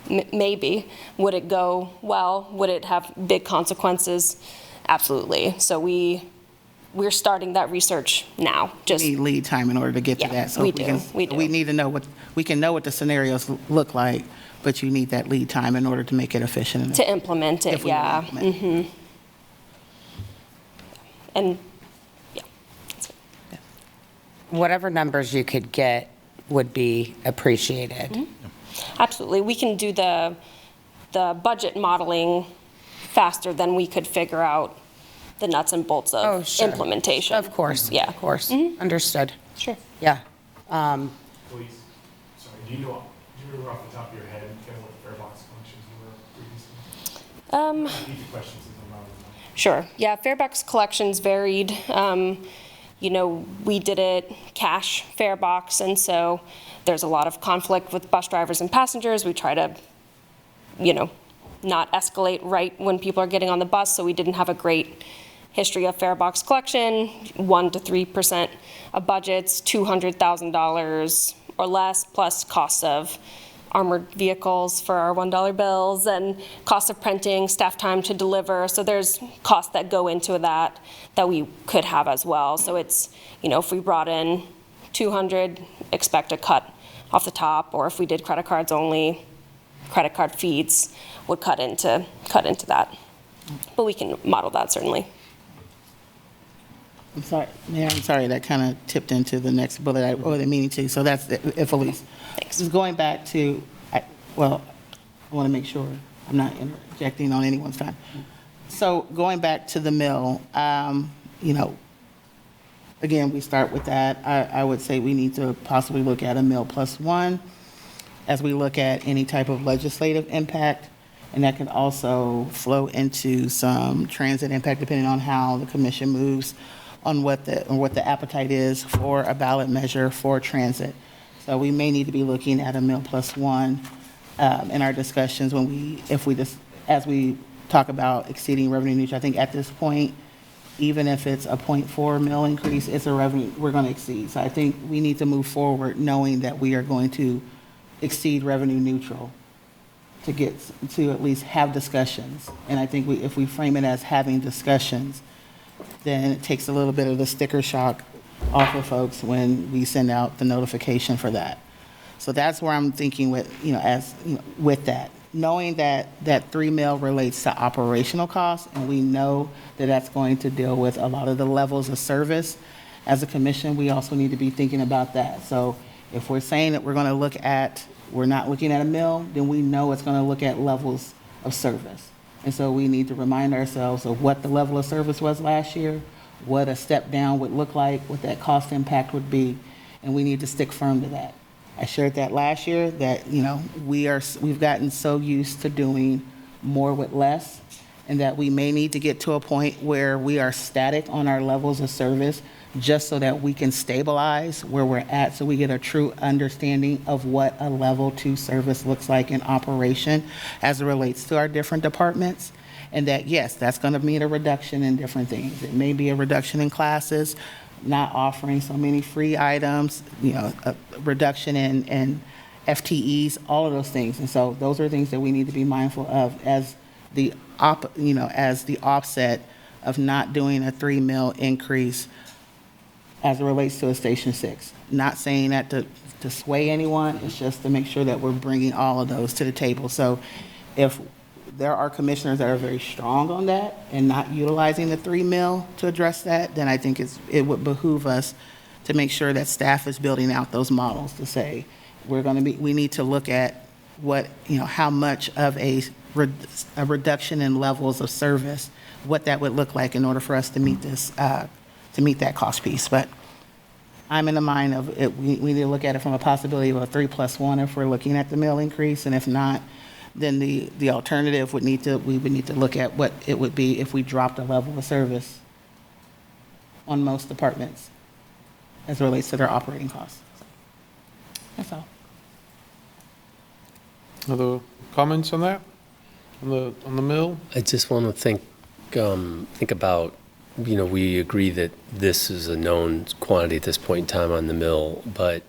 Maybe. Would it go well? Would it have big consequences? Absolutely. So we're starting that research now.
We need lead time in order to get to that. So
we do.
We need to know we can know what the scenarios look like, but you need that lead time in order to make it efficient.
To implement it, yeah. Mm-hmm. And
whatever numbers you could get would be appreciated.
Mm-hmm. Absolutely. We can do the budget modeling faster than we could figure out the nuts and bolts of implementation.
Of course.
Yeah.
Of course.
Mm-hmm.
Understood.
Sure.
Yeah.
Please, sorry, do you know off the top of your head kind of what the fare box functions were previously? Easy questions since I'm not as much.
Sure. Yeah, fare box collections varied. We did it cash fare box, and so there's a lot of conflict with bus drivers and passengers. We try to, not escalate right when people are getting on the bus, so we didn't have a great history of fare box collection. 1% to 3% of budgets, $200,000 or less, plus costs of armored vehicles for our $1 bills and cost of printing, staff time to deliver. So there's costs that go into that we could have as well. So it's, if we brought in 200, expect a cut off the top, or if we did credit cards only, credit card feeds would cut into that. But we can model that certainly.
I'm sorry, Mayor, I'm sorry, that kind of tipped into the next bullet I wasn't meaning to, so that's if Elise.
Thanks.
Just going back to, I want to make sure I'm not interjecting on anyone's time. So going back to the mill, again, we start with that. I would say we need to possibly look at a mill +1 as we look at any type of legislative impact, and that can also flow into some transit impact depending on how the commission moves on what the appetite is for a ballot measure for transit. So we may need to be looking at a mill +1 in our discussions as we talk about exceeding revenue neutral. I think at this point, even if it's a 0.4 mil increase, it's a revenue we're going to exceed. So I think we need to move forward knowing that we are going to exceed revenue neutral to at least have discussions. And I think if we frame it as having discussions, then it takes a little bit of the sticker shock off of folks when we send out the notification for that. So that's where I'm thinking with, with that. Knowing that that 3 mil relates to operational costs, and we know that that's going to deal with a lot of the levels of service. As a commission, we also need to be thinking about that. So if we're saying that we're not looking at a mill, then we know it's going to look at levels of service. And so we need to remind ourselves of what the level of service was last year, what a step down would look like, what that cost impact would be, and we need to stick firm to that. I shared that last year, that we've gotten so used to doing more with less, and that we may need to get to a point where we are static on our levels of service, just so that we can stabilize where we're at, so we get a true understanding of what a level 2 service looks like in operation as it relates to our different departments. And that, yes, that's going to mean a reduction in different things. It may be a reduction in classes, not offering so many free items, a reduction in FTEs, all of those things. And so those are things that we need to be mindful of as the offset of not doing a 3 mil increase as it relates to a Station 6. Not saying that to sway anyone, it's just to make sure that we're bringing all of those to the table. So if there are commissioners that are very strong on that and not utilizing the 3 mil to address that, then I think it would behoove us to make sure that staff is building out those models to say, we need to look at how much of a reduction in levels of service, what that would look like in order for us to meet that cost piece. But I'm in the mind of it, we need to look at it from a possibility of a 3+1 if we're looking at the mill increase, and if not, then the alternative we would need to look at what it would be if we dropped a level of service on most departments as it relates to their operating costs. That's all.
Other comments on that? On the mill?
I just want to think about, we agree that this is a known quantity at this point in time on the mill, but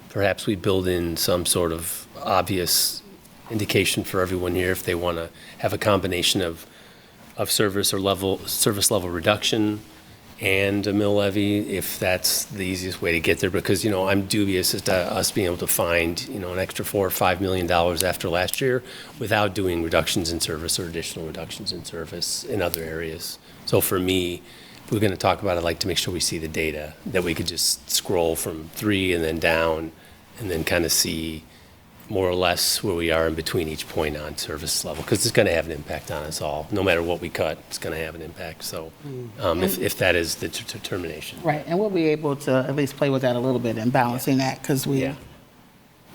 perhaps we build in some sort of obvious indication for everyone here if they want to have a combination of service level reduction and a mill levy, if that's the easiest way to get there, because I'm dubious as to us being able to find an extra $4 or $5 million after last year without doing reductions in service or additional reductions in service in other areas. So for me, if we're going to talk about it, I'd like to make sure we see the data, that we could just scroll from 3 and then down and then kind of see more or less where we are in between each point on service level, because it's going to have an impact on us all. No matter what we cut, it's going to have an impact. So if that is the determination.
Right, and we'll be able to at least play with that a little bit and balancing that, because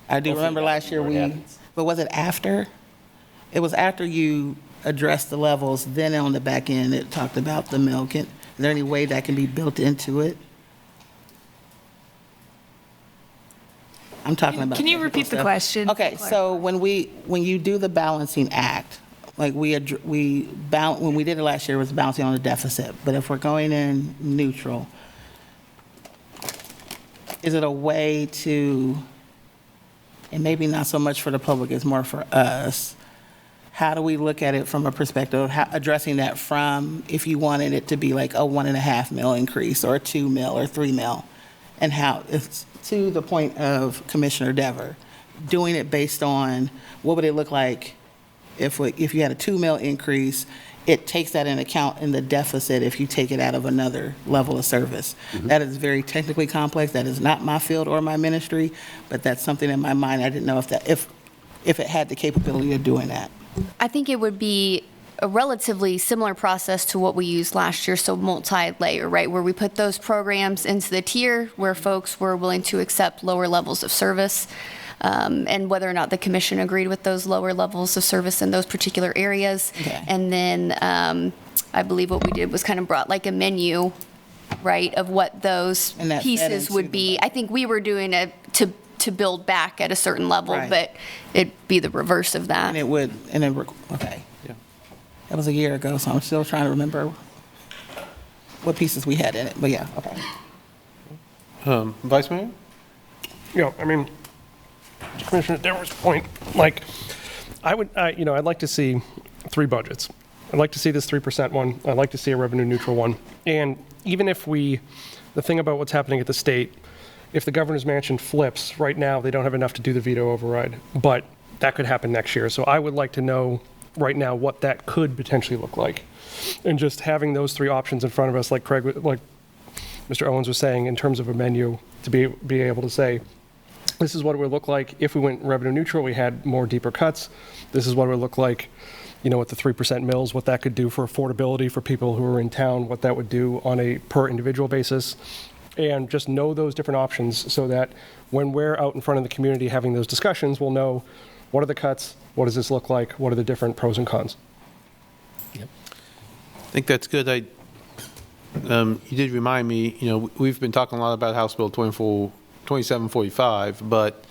I do remember last year but was it after? It was after you addressed the levels, then on the back end, it talked about the mill. Is there any way that can be built into it? I'm talking about.
Can you repeat the question?
Okay, so when you do the balancing act, like when we did it last year, it was balancing on the deficit. But if we're going in neutral, is it a way to, and maybe not so much for the public, it's more for us, how do we look at it from a perspective of addressing that from, if you wanted it to be like a 1.5 mil increase or a 2 mil or 3 mil, and how it's to the point of Commissioner Dever, doing it based on what would it look like if you had a 2 mil increase, it takes that into account in the deficit if you take it out of another level of service. Mm-hmm. That is very technically complex. That is not my field or my ministry, but that's something in my mind. I didn't know if it had the capability of doing that.
I think it would be a relatively similar process to what we used last year, so multi-layer, right, where we put those programs into the tier where folks were willing to accept lower levels of service, and whether or not the commission agreed with those lower levels of service in those particular areas. Okay. And then I believe what we did was kind of brought like a menu, right, of what those pieces would be. I think we were doing it to build back at a certain level, right, but it'd be the reverse of that.
Okay. That was a year ago, so I'm still trying to remember what pieces we had in it. But yeah, okay.
Vice Mayor?
I mean, to Commissioner Dever's point, like, I'd like to see 3 budgets. I'd like to see this 3% one. I'd like to see a revenue neutral one. And even if the thing about what's happening at the state, if the governor's mansion flips, right now they don't have enough to do the veto override, but that could happen next year. So I would like to know right now what that could potentially look like. And just having those 3 options in front of us, like Mr. Owens was saying, in terms of a menu, to be able to say, this is what it would look like if we went revenue neutral, we had more deeper cuts. This is what it would look like, with the 3% mills, what that could do for affordability for people who are in town, what that would do on a per individual basis. And just know those different options so that when we're out in front of the community having those discussions, we'll know what are the cuts, what does this look like, what are the different pros and cons.
I think that's good. You did remind me, we've been talking a lot about House Bill 2745, but,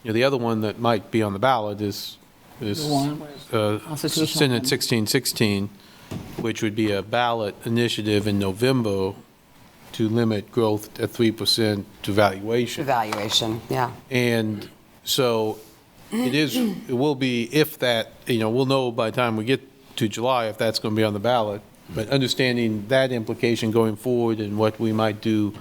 the other one that might be on the ballot is Senate 1616, which would be a ballot initiative in November to limit growth at 3% to valuation.
Evaluation, yeah.
And so it will be, if that, we'll know by the time we get to July if that's going to be on the ballot. But understanding that implication going forward and what we might do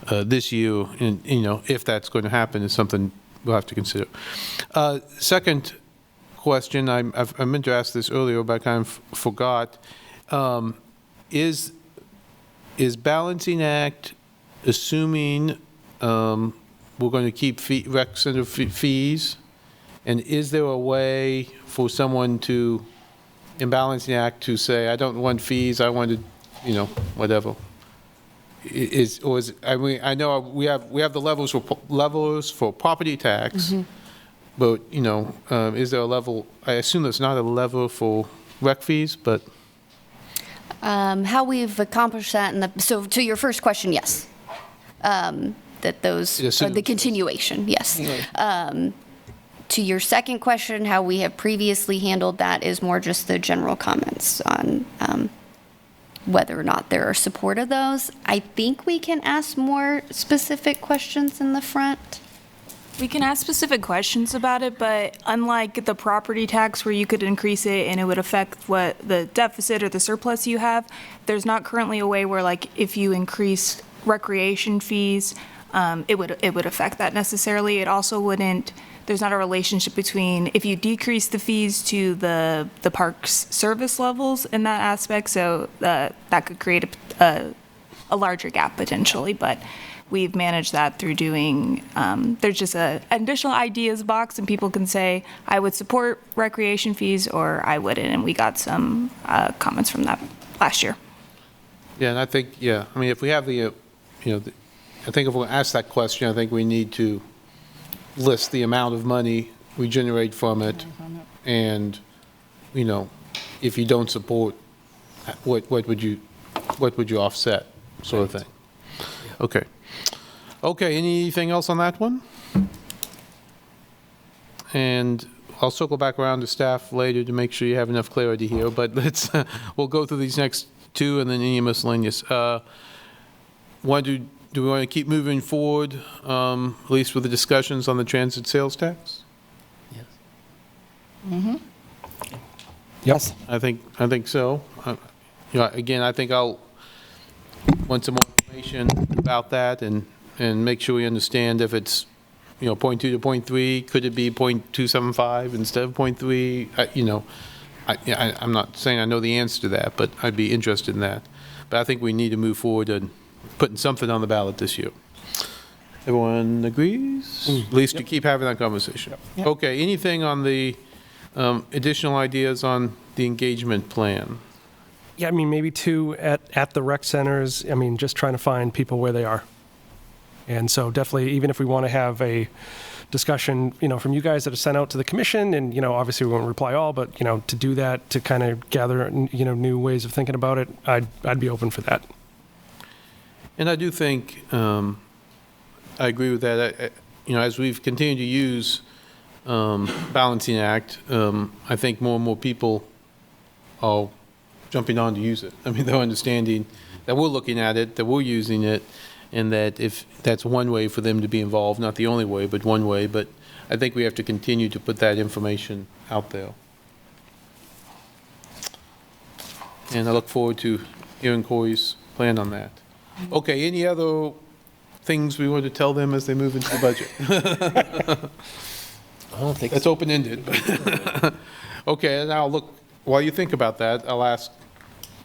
this year, and if that's going to happen, is something we'll have to consider. Second question, I meant to ask this earlier, but I kind of forgot. Is Balancing Act assuming we're going to keep rec center fees? And is there a way for someone to, in Balancing Act, to say, I don't want fees, I wanted, whatever? I know we have the levels for property tax, but, is there a level, I assume there's not a level for rec fees, but.
How we've accomplished that, so to your first question, yes. That those are the continuation, yes. To your second question, how we have previously handled that is more just the general comments on whether or not there are support of those. I think we can ask more specific questions in the front.
We can ask specific questions about it, but unlike the property tax where you could increase it and it would affect what the deficit or the surplus you have, there's not currently a way where, like, if you increase recreation fees, it would affect that necessarily. It also wouldn't. There's not a relationship between if you decrease the fees to the park's service levels in that aspect, so that could create a larger gap potentially, but we've managed that through doing, there's just an additional ideas box, and people can say, I would support recreation fees or I wouldn't, and we got some comments from that last year.
Yeah, and I think, if we have I think if we're going to ask that question, I think we need to list the amount of money we generate from it, and, if you don't support, what would you offset, sort of thing. Okay. Okay, anything else on that one? And I'll circle back around to staff later to make sure you have enough clarity here, but we'll go through these next 2 and then any miscellaneous. Do we want to keep moving forward, at least with the discussions on the transit sales tax?
Yes.
Yes.
I think so. Again, I think I'll want some more information about that and make sure we understand if it's, 0.2 to 0.3, could it be 0.275 instead of 0.3? I'm not saying I know the answer to that, but I'd be interested in that. But I think we need to move forward and putting something on the ballot this year. Everyone agrees? At least to keep having that conversation.
Yep.
Okay, anything on the additional ideas on the engagement plan?
Yeah, maybe 2 at the rec centers. Just trying to find people where they are. And so definitely, even if we want to have a discussion, from you guys that are sent out to the commission, and, obviously we won't reply all, but, to do that, to kind of gather, new ways of thinking about it, I'd be open for that.
And I do think, I agree with that. As we've continued to use Balancing Act, I think more and more people are jumping on to use it. They're understanding that we're looking at it, that we're using it, and that if that's one way for them to be involved, not the only way, but one way, but I think we have to continue to put that information out there. And I look forward to hearing Corey's plan on that. Okay, any other things we want to tell them as they move into the budget?
I don't think
It's open-ended. Okay, and I'll look, while you think about that, I'll ask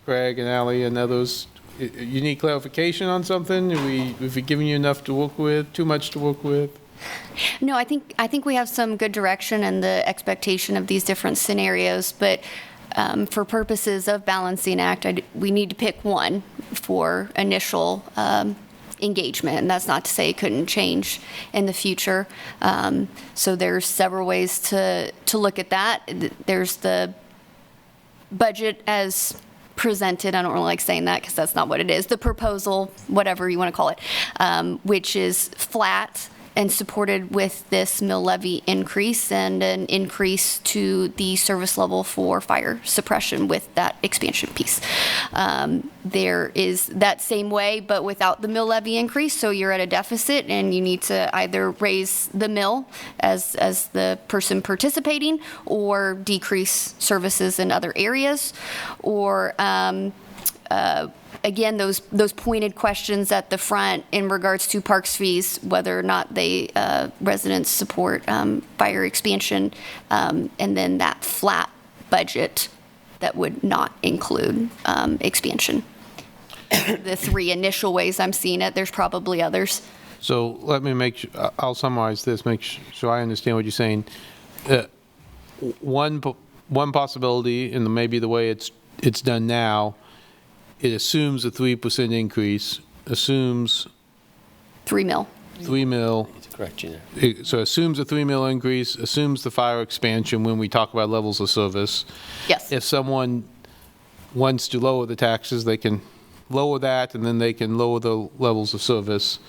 Craig and Ally and others, you need clarification on something? Have we given you enough to work with, too much to work with?
No, I think we have some good direction and the expectation of these different scenarios, but for purposes of balancing act, we need to pick one for initial engagement, and that's not to say it couldn't change in the future. So there's several ways to look at that. There's the budget as presented. I don't really like saying that because that's not what it is. The proposal, whatever you want to call it, which is flat and supported with this mill levy increase and an increase to the service level for fire suppression with that expansion piece. There is that same way, but without the mill levy increase, so you're at a deficit and you need to either raise the mill as the person participating or decrease services in other areas, or again, those pointed questions at the front in regards to parks fees, whether or not they residents support fire expansion, and then that flat budget that would not include expansion. The three initial ways I'm seeing it. There's probably others.
So let me make sure, I'll summarize this, make sure I understand what you're saying. One possibility, and maybe the way it's done now, it assumes a 3% increase, assumes
3 mil.
3 mil.
Correct, Gina.
So assumes a 3 mil increase, assumes the fire expansion when we talk about levels of service.
Yes.
If someone wants to lower the taxes, they can lower that, and then they can lower the levels of service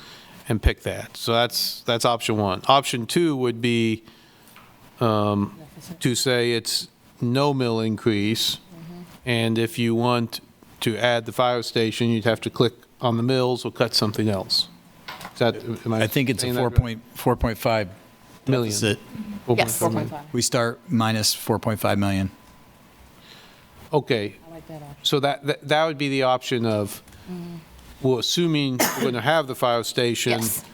and pick that. So that's option one. Option two would be to say it's no mill increase, and if you want to add the fire station, you'd have to click on the mills or cut something else. Is that,
I think it's a 4.5
million.
deficit.
Yes, 4.5.
We start minus 4.5 million.
Okay.
I like that option.
So that would be the option of, well, assuming we're going to have the fire station,
Yes.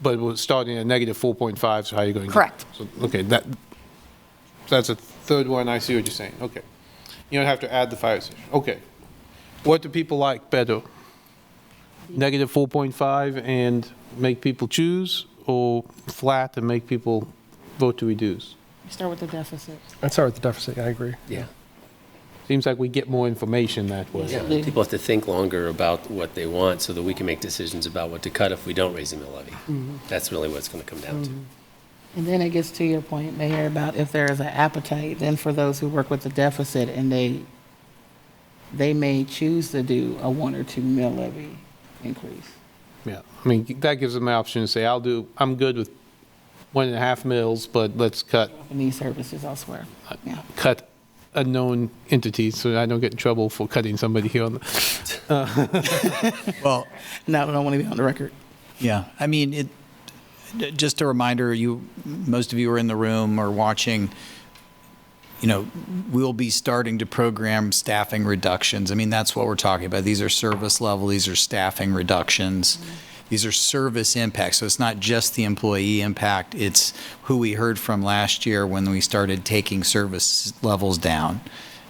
but we're starting at negative 4.5, so how are you going to?
Correct.
So, okay, that's a third one. I see what you're saying. Okay. You don't have to add the fire station. Okay. What do people like better? Negative 4.5 and make people choose, or flat and make people vote to reduce?
Start with the deficit.
I'd start with the deficit, I agree.
Yeah.
Seems like we get more information that way.
Yeah, people have to think longer about what they want so that we can make decisions about what to cut if we don't raise the mill levy. That's really what it's going to come down to.
And then it gets to your point, Mayor, about if there is an appetite, then for those who work with the deficit and they may choose to do a 1 or 2 mill levy increase.
Yeah, I mean, that gives them the option to say, I'm good with 1.5 mils, but let's cut
And these services elsewhere. Yeah.
cut unknown entities, so I don't get in trouble for cutting somebody here on the.
Well,
No, I don't want to be on the record.
yeah, I mean, just a reminder, most of you are in the room or watching, we'll be starting to program staffing reductions. I mean, that's what we're talking about. These are service level, these are staffing reductions. These are service impacts. So it's not just the employee impact, it's who we heard from last year when we started taking service levels down.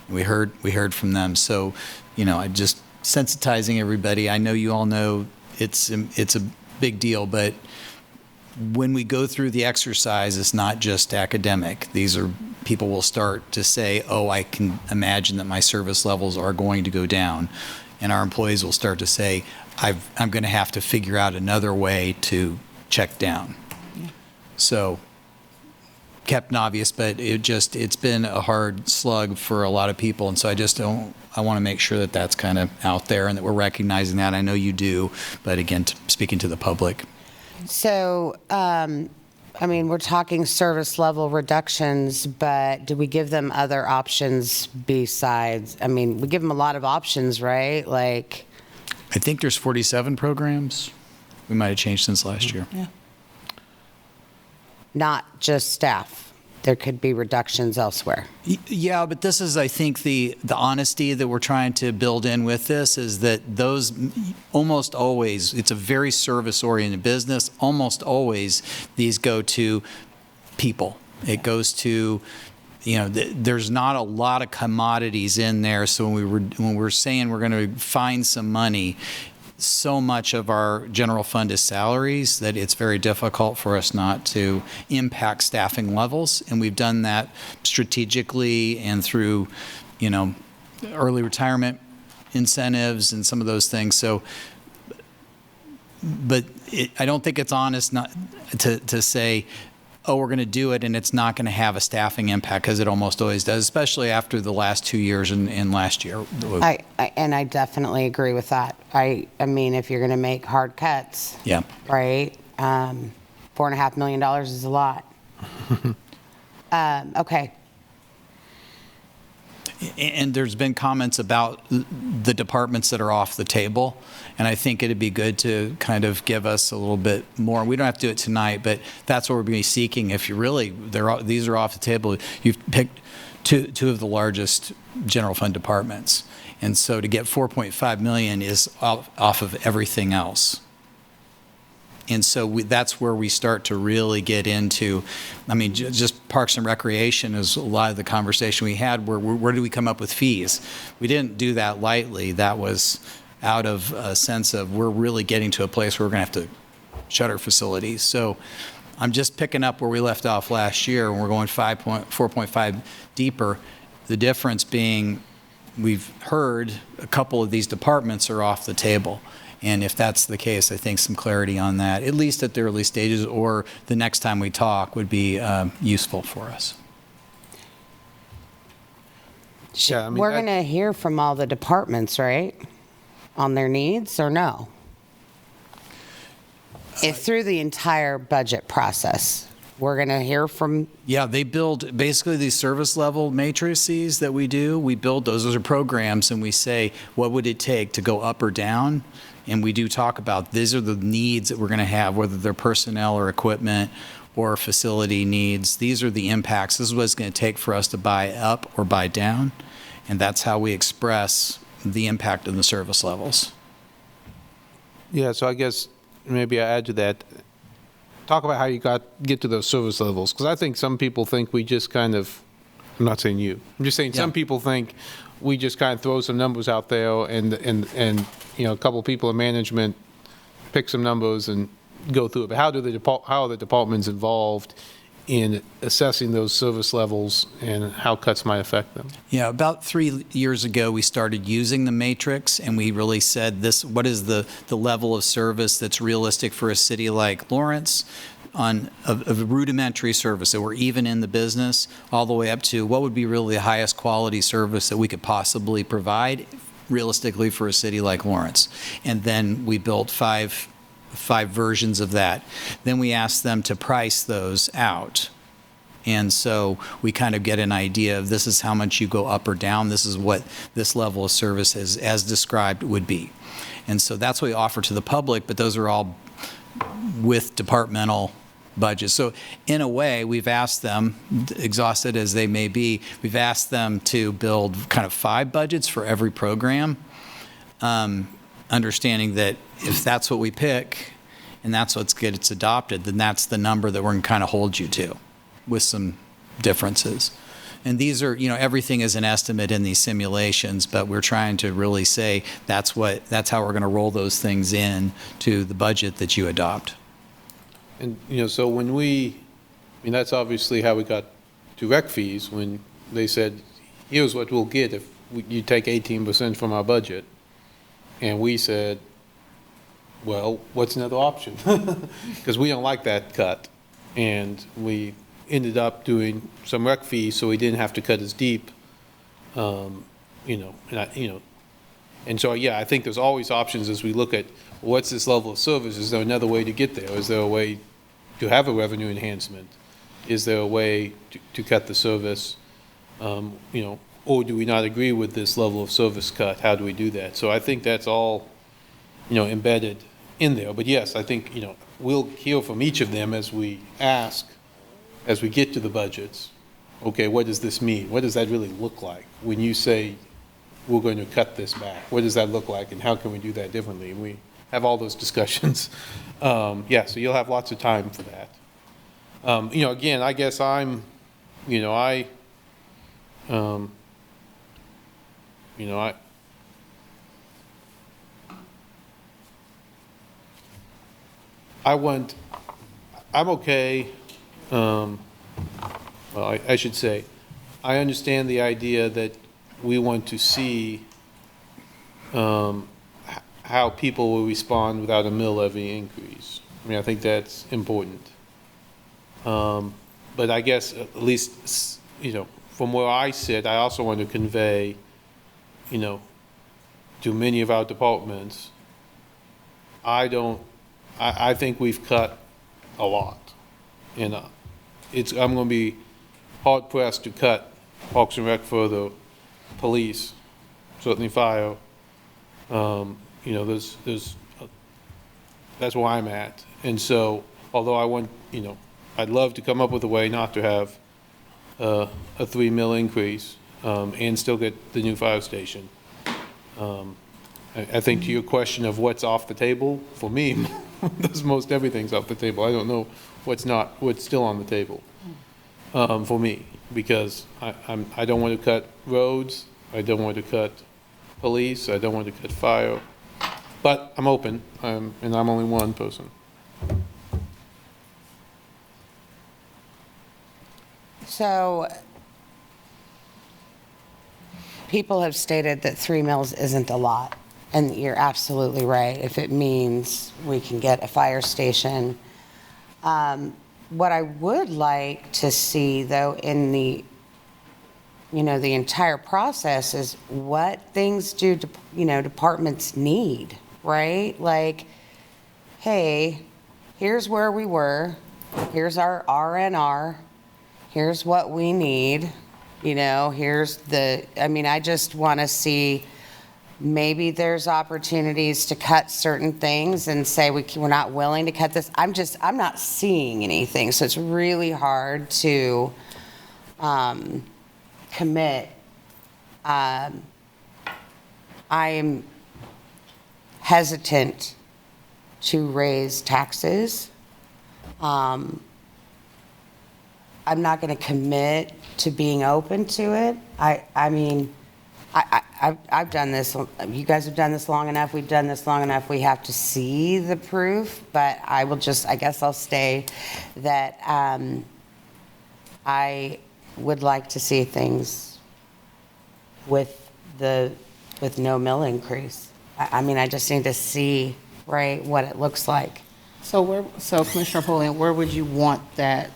We heard from them. So, I just sensitizing everybody. I know you all know it's a big deal, but when we go through the exercise, it's not just academic. These are people will start to say, oh, I can imagine that my service levels are going to go down. And our employees will start to say, I'm going to have to figure out another way to check down.
Yeah.
So Captain Obvious, but it's been a hard slug for a lot of people. And so I want to make sure that that's kind of out there and that we're recognizing that. I know you do, but again, speaking to the public.
So, we're talking service level reductions, but do we give them other options besides? We give them a lot of options, right? Like,
I think there's 47 programs. We might have changed since last year.
Yeah.
Not just staff. There could be reductions elsewhere.
Yeah, but this is, I think, the honesty that we're trying to build in with this is that those almost always, it's a very service-oriented business. Almost always these go to people. It goes to, there's not a lot of commodities in there. So when we're saying we're going to find some money, so much of our general fund is salaries that it's very difficult for us not to impact staffing levels. And we've done that strategically and through, early retirement incentives and some of those things. So, but I don't think it's honest not to say, oh, we're going to do it and it's not going to have a staffing impact, because it almost always does, especially after the last 2 years and last year.
I definitely agree with that. I mean, if you're going to make hard cuts,
yeah,
right? $4.5 million is a lot. Okay.
And there's been comments about the departments that are off the table, and I think it'd be good to kind of give us a little bit more. We don't have to do it tonight, but that's what we're going to be seeking. If you really, these are off the table, you've picked two of the largest general fund departments, and so to get 4.5 million is off of everything else. And so that's where we start to really get into, I mean, just Parks and Recreation is a lot of the conversation we had, where do we come up with fees? We didn't do that lightly. That was out of a sense of we're really getting to a place where we're going to have to shutter facilities. So I'm just picking up where we left off last year, and we're going 4.5 deeper. The difference being we've heard a couple of these departments are off the table. And if that's the case, I think some clarity on that, at least at the early stages or the next time we talk, would be useful for us.
Yeah, we're going to hear from all the departments, right? On their needs, or no? If through the entire budget process, we're going to hear from...
Yeah, they build basically these service level matrices that we do. We build those are programs, and we say, what would it take to go up or down? And we do talk about these are the needs that we're going to have, whether they're personnel or equipment or facility needs. These are the impacts. This is what it's going to take for us to buy up or buy down. And that's how we express the impact of the service levels.
Yeah, so I guess maybe I add to that. Talk about how you get to those service levels, because I think some people think we just kind of, I'm not saying you, I'm just saying some people think we just kind of throw some numbers out there and a couple of people in management pick some numbers and go through it. But how are the departments involved in assessing those service levels and how cuts might affect them?
Yeah, about 3 years ago, we started using the matrix, and we really said what is the level of service that's realistic for a city like Lawrence on a rudimentary service, that we're even in the business, all the way up to what would be really the highest quality service that we could possibly provide realistically for a city like Lawrence. And then we built five versions of that. Then we asked them to price those out. And so we kind of get an idea of this is how much you go up or down. This is what this level of service as described would be. And so that's what we offer to the public, but those are all with departmental budgets. So in a way, we've asked them, exhausted as they may be, we've asked them to build kind of 5 budgets for every program, understanding that if that's what we pick and that's what gets adopted, then that's the number that we're going to kind of hold you to, with some differences. And these are, everything is an estimate in these simulations, but we're trying to really say that's how we're going to roll those things in to the budget that you adopt.
And, so that's obviously how we got to rec fees, when they said, here's what we'll get if you take 18% from our budget. And we said, well, what's another option? Because we don't like that cut. And we ended up doing some rec fees so we didn't have to cut as deep, And so, I think there's always options as we look at what's this level of service. Is there another way to get there? Is there a way to have a revenue enhancement? Is there a way to cut the service? Or do we not agree with this level of service cut? How do we do that? So I think that's all embedded in there. But yes, I think, we'll hear from each of them as we ask, as we get to the budgets, okay, what does this mean? What does that really look like when you say we're going to cut this back? What does that look like, and how can we do that differently? And we have all those discussions. So you'll have lots of time for that. Again, I guess I I'm okay, well, I should say, I understand the idea that we want to see how people will respond without a mill levy increase. I mean, I think that's important. But I guess at least, from where I sit, I also want to convey, to many of our departments, I think we've cut a lot. And I'm going to be hard pressed to cut Parks and Rec further, police, certainly fire. That's where I'm at. And so, although I'd love to come up with a way not to have a 3 mil increase and still get the new fire station. I think to your question of what's off the table, for me, there's most everything's off the table. I don't know what's still on the table for me, because I don't want to cut roads, I don't want to cut police, I don't want to cut fire, but I'm open, and I'm only one person.
So people have stated that 3 mills isn't a lot, and you're absolutely right. If it means we can get a fire station. What I would like to see, though, in the entire process is what things do, departments need, right? Like, hey, here's where we were, here's our RNR, here's what we need, I just want to see, maybe there's opportunities to cut certain things and say we're not willing to cut this. I'm not seeing anything, so it's really hard to commit. I am hesitant to raise taxes. I'm not going to commit to being open to it. I've done this, you guys have done this long enough, we've done this long enough, we have to see the proof, but I guess I'll stay that I would like to see things with no mill increase. I just need to see, right, what it looks like.
So Commissioner Pulliam, where would you want that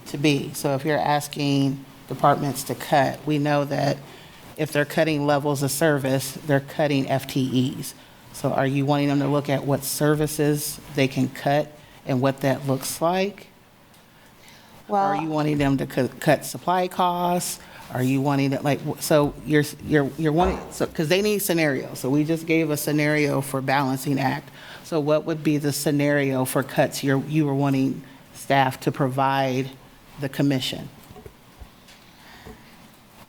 to be? So if you're asking departments to cut, we know that if they're cutting levels of service, they're cutting FTEs. So are you wanting them to look at what services they can cut and what that looks like?
Well,
are you wanting them to cut supply costs? Are you wanting to, so you're wanting, because they need scenarios. So we just gave a scenario for balancing act. So what would be the scenario for cuts you were wanting staff to provide the commission?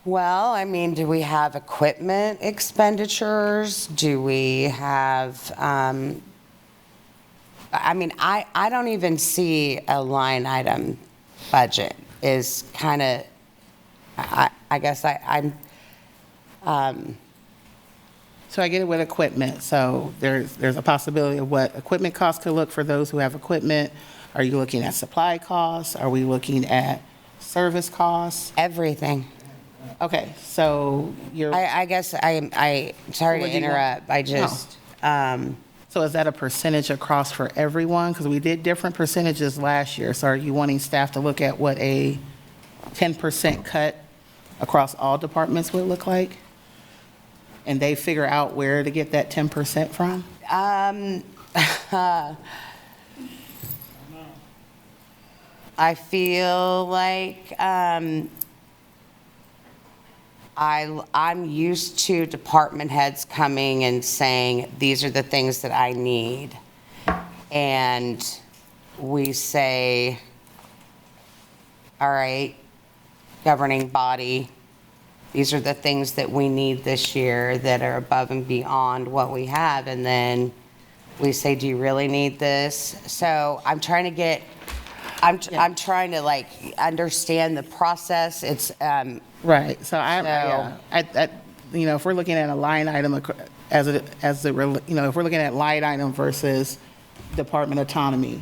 Well, do we have equipment expenditures? Do we have, I don't even see a line item budget is kind of, I guess I'm.
So I get it with equipment. So there's a possibility of what equipment costs could look for those who have equipment. Are you looking at supply costs? Are we looking at service costs?
Everything.
Okay, so you're.
I guess sorry to interrupt.
So is that a percentage across for everyone? Because we did different percentages last year. So are you wanting staff to look at what a 10% cut across all departments would look like? And they figure out where to get that 10% from?
I feel like I'm used to department heads coming and saying, these are the things that I need. And we say, all right, governing body, these are the things that we need this year that are above and beyond what we have. And then we say, do you really need this? So I'm trying to get, I'm trying to like understand the process. It's,
Right, so you know, if we're looking at a line item if we're looking at line item versus department autonomy,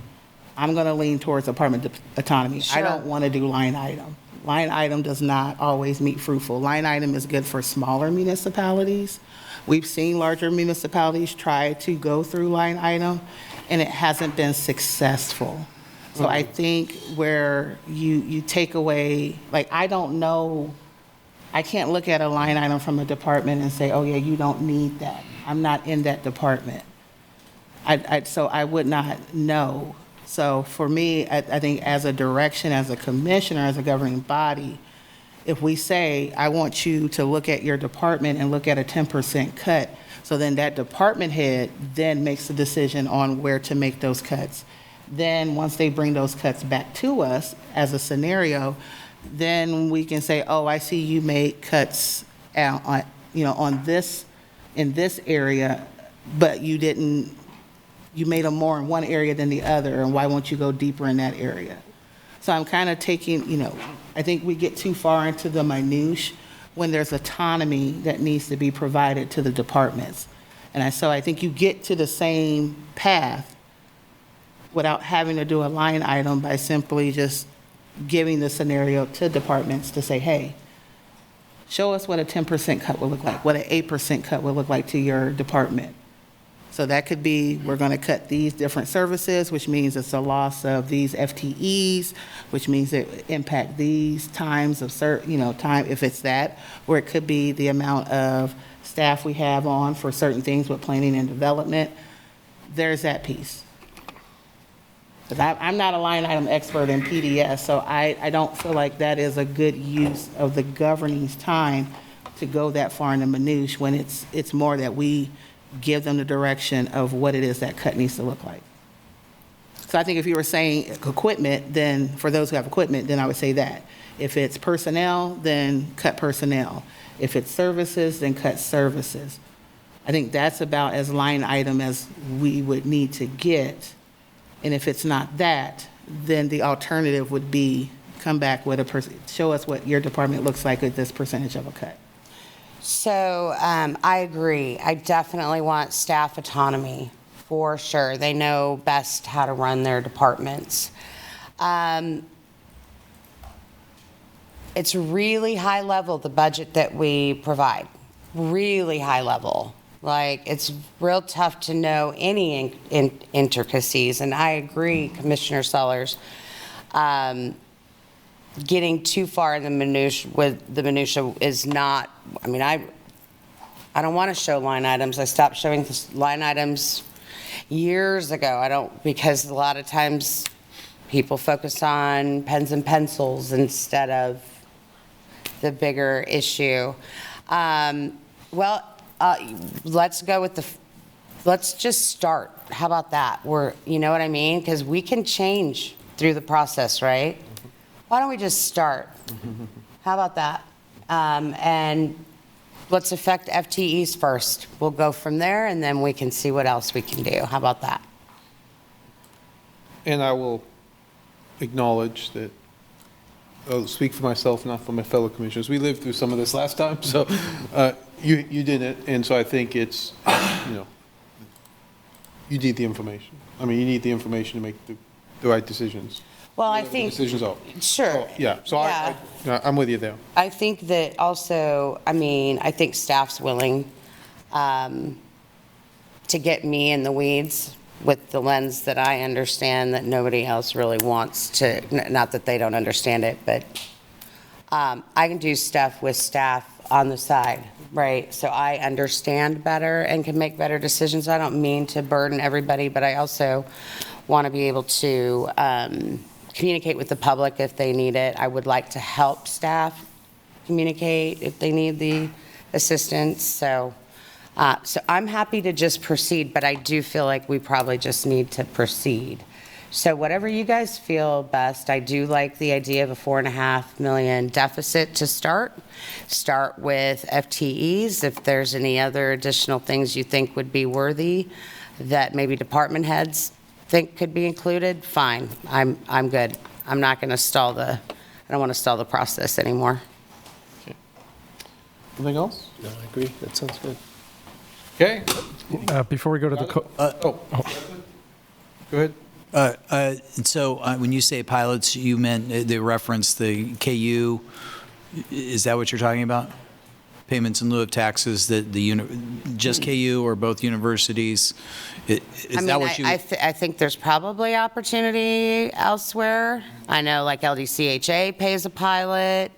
I'm gonna lean towards department autonomy. I don't wanna do line item. Line item does not always meet fruitful. Line item is good for smaller municipalities. We've seen larger municipalities try to go through line item, and it hasn't been successful. So I think where you take away, like, I don't know, I can't look at a line item from a department and say, oh yeah, you don't need that. I'm not in that department. So I would not know. So for me, I think as a direction, as a commissioner, as a governing body, if we say, I want you to look at your department and look at a 10% cut, so then that department head then makes the decision on where to make those cuts. Then once they bring those cuts back to us as a scenario, then we can say, oh, I see you made cuts on, on this, in this area, but you didn't, you made them more in one area than the other, and why won't you go deeper in that area? So I'm kind of taking, I think we get too far into the minutiae when there's autonomy that needs to be provided to the departments. And so I think you get to the same path without having to do a line item by simply just giving the scenario to departments to say, hey, show us what a 10% cut will look like, what an 8% cut will look like to your department. So that could be, we're going to cut these different services, which means it's a loss of these FTEs, which means it impact these times of time, if it's that, or it could be the amount of staff we have on for certain things with planning and development. There's that piece. Because I'm not a line item expert in PDS, so I don't feel like that is a good use of the governing's time to go that far in the minutiae when it's more that we give them the direction of what it is that cut needs to look like. So I think if you were saying equipment, then for those who have equipment, then I would say that. If it's personnel, then cut personnel. If it's services, then cut services. I think that's about as line item as we would need to get. And if it's not that, then the alternative would be come back with show us what your department looks like with this percentage of a cut.
So I agree. I definitely want staff autonomy, for sure. They know best how to run their departments. It's really high level, the budget that we provide. Really high level. Like, it's real tough to know any intricacies, and I agree, Commissioner Sellers. Getting too far in the minutia is not, I mean, I don't want to show line items. I stopped showing line items years ago. Because a lot of times people focus on pens and pencils instead of the bigger issue. Let's go with let's just start. How about that? You know what I mean? Because we can change through the process, right? Why don't we just start? How about that? And let's affect FTEs first. We'll go from there, and then we can see what else we can do. How about that?
And I will acknowledge that, I'll speak for myself, not for my fellow commissioners. We lived through some of this last time, so you didn't, and so I think it's, you need the information. I mean, you need the information to make the right decisions.
Well, I think,
decisions are.
sure.
Yeah, so
Yeah.
I'm with you there.
I think that also, I think staff's willing to get me in the weeds with the lens that I understand that nobody else really wants to, not that they don't understand it, but I can do stuff with staff on the side, right? So I understand better and can make better decisions. I don't mean to burden everybody, but I also want to be able to communicate with the public if they need it. I would like to help staff communicate if they need the assistance. So I'm happy to just proceed, but I do feel like we probably just need to proceed. So whatever you guys feel best. I do like the idea of a $4.5 million deficit to start. Start with FTEs. If there's any other additional things you think would be worthy that maybe department heads think could be included, fine. I'm good. I'm not going to stall I don't want to stall the process anymore.
Anything else?
No, I agree. That sounds good.
Okay.
Before we go to the,
Go ahead.
So when you say pilots, you meant they reference the KU. Is that what you're talking about? Payments in lieu of taxes that just KU or both universities?
I think there's probably opportunity elsewhere. I know like LDCHA pays a pilot.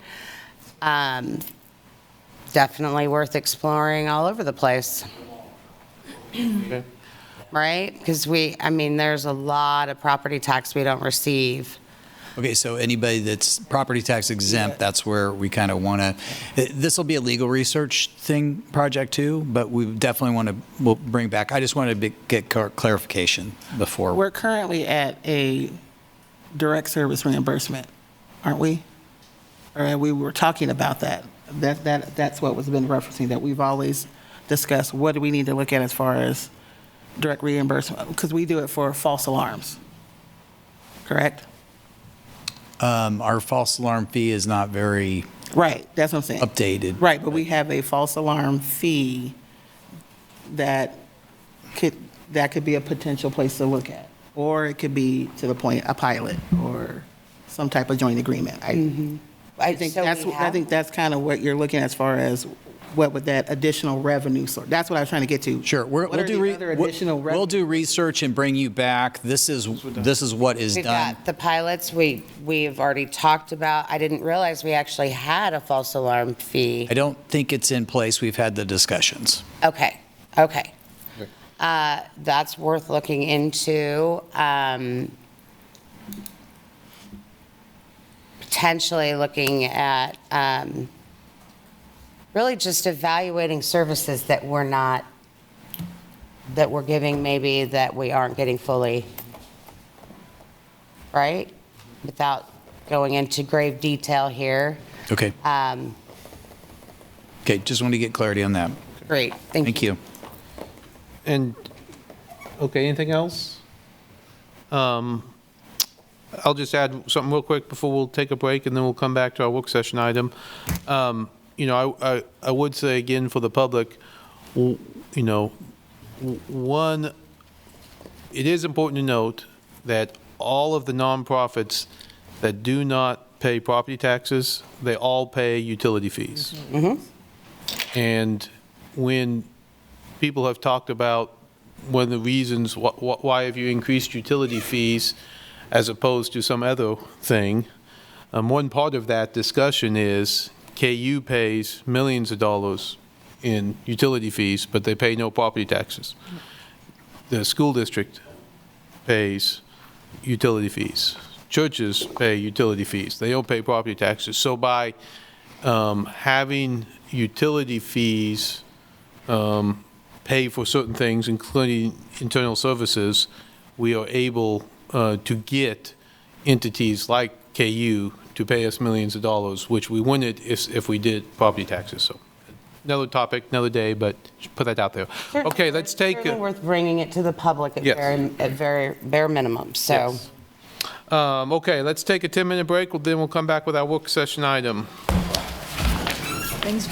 Definitely worth exploring all over the place.
Okay.
Right? Because there's a lot of property tax we don't receive.
Okay, so anybody that's property tax exempt, that's where we kind of want to, this will be a legal research project too, but we definitely we'll bring back, I just wanted to get clarification before.
We're currently at a direct service reimbursement, aren't we? Or we were talking about that. That's what was been referencing, that we've always discussed. What do we need to look at as far as direct reimbursement? Because we do it for false alarms, correct?
Our false alarm fee is not very
right. That's what I'm saying.
Updated.
Right, but we have a false alarm fee that could be a potential place to look at, or it could be to the point a pilot or some type of joint agreement. I think that's kind of what you're looking at as far as what would that additional revenue source. That's what I was trying to get to.
Sure, we'll do research and bring you back. This is what is
We've
done.
got the pilots we've already talked about. I didn't realize we actually had a false alarm fee.
I don't think it's in place. We've had the discussions.
Okay. That's worth looking into. Potentially looking at really just evaluating services that we're giving maybe that we aren't getting fully, right? Without going into grave detail here.
Okay. Okay, just want to get clarity on that.
Great, thank you.
And, okay, anything else? I'll just add something real quick before we'll take a break, and then we'll come back to our work session item. I would say again for the public, one, it is important to note that all of the nonprofits that do not pay property taxes, they all pay utility fees. And when people have talked about one of the reasons why have you increased utility fees as opposed to some other thing, one part of that discussion is KU pays millions of dollars in utility fees, but they pay no property taxes. The school district pays utility fees. Churches pay utility fees. They don't pay property taxes. So by having utility fees pay for certain things, including internal services, we are able to get entities like KU to pay us millions of dollars, which we wouldn't if we did property taxes. So another topic, another day, but put that out there. Okay, let's take.
It's worth bringing it to the public at very bare minimum. So.
Yes. Okay, let's take a 10-minute break. Then we'll come back with our work session item.
Thanks.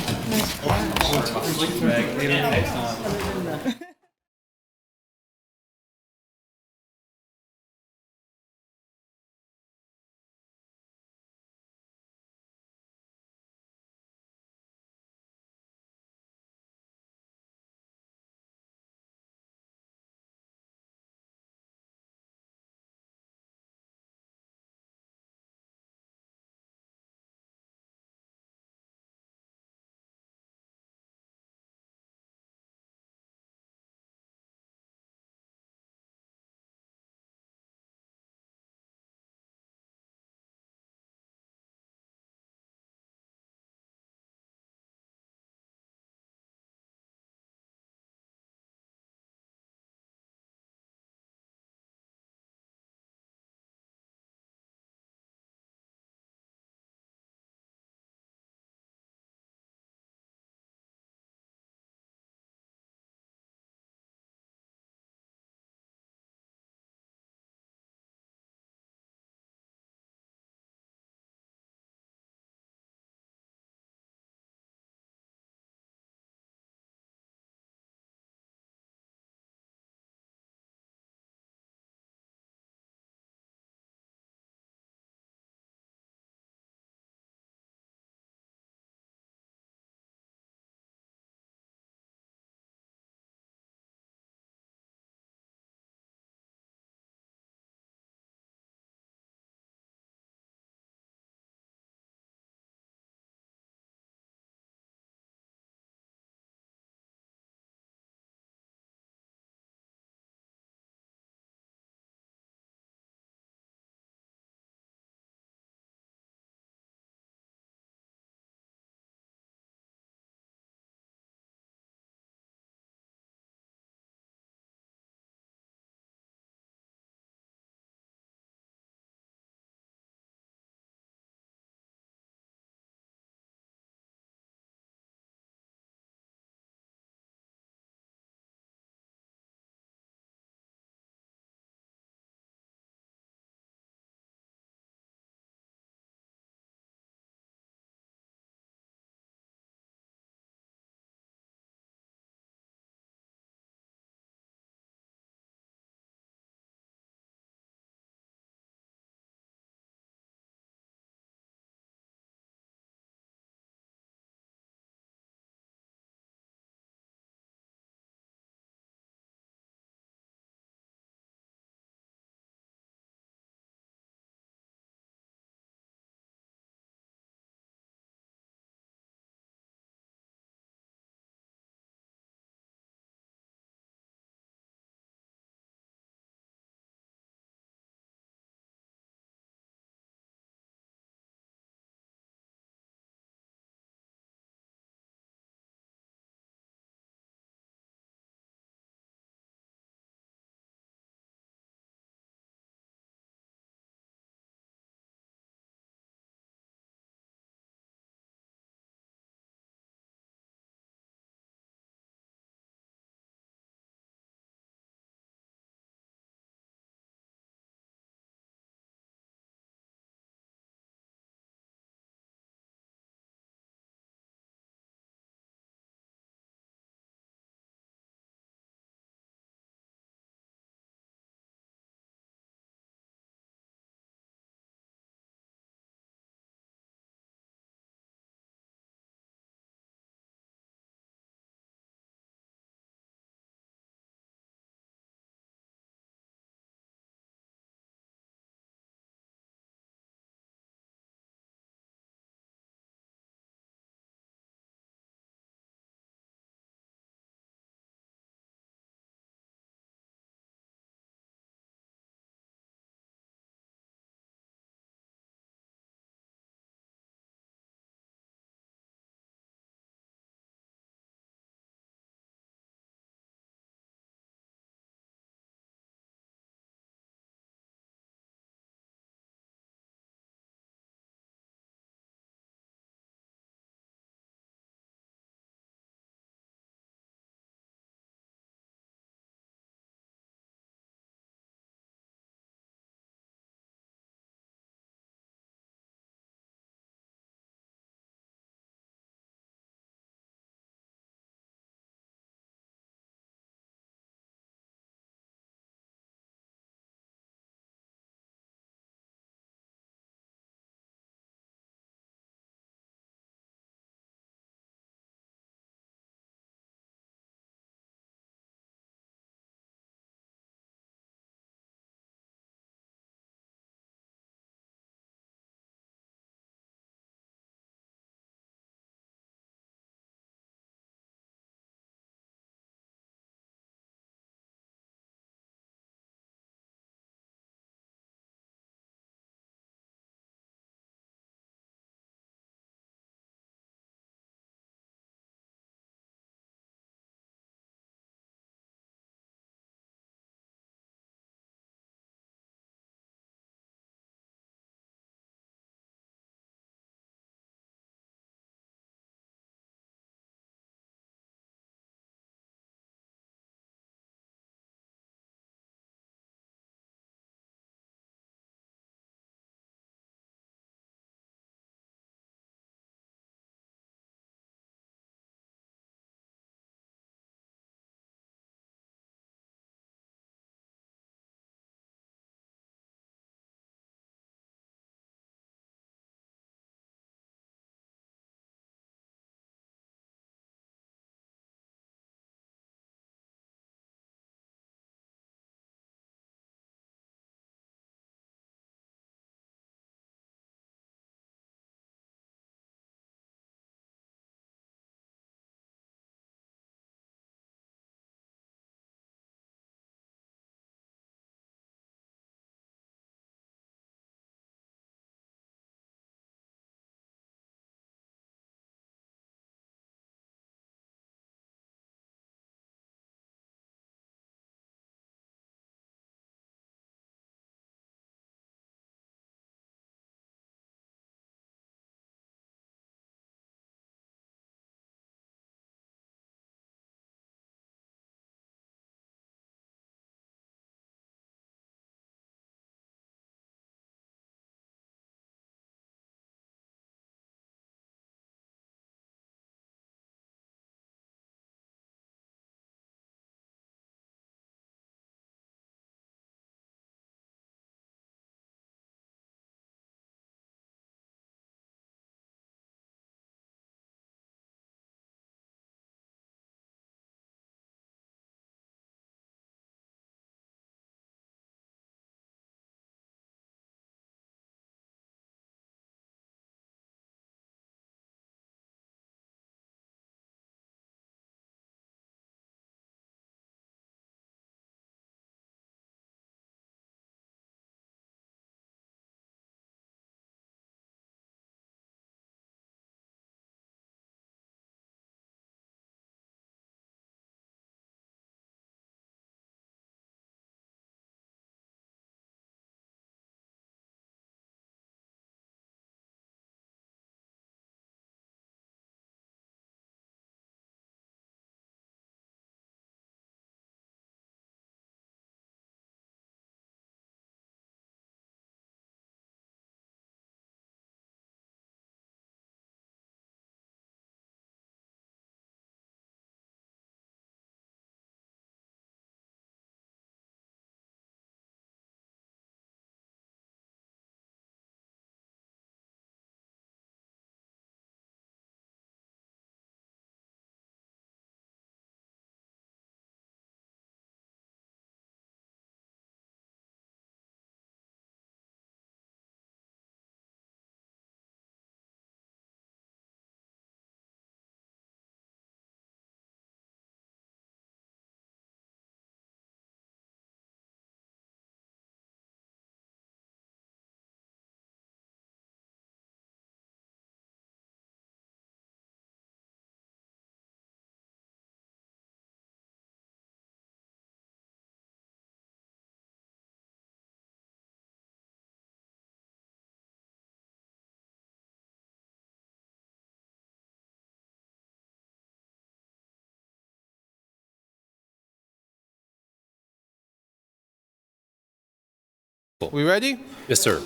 We ready?
Yes, sir.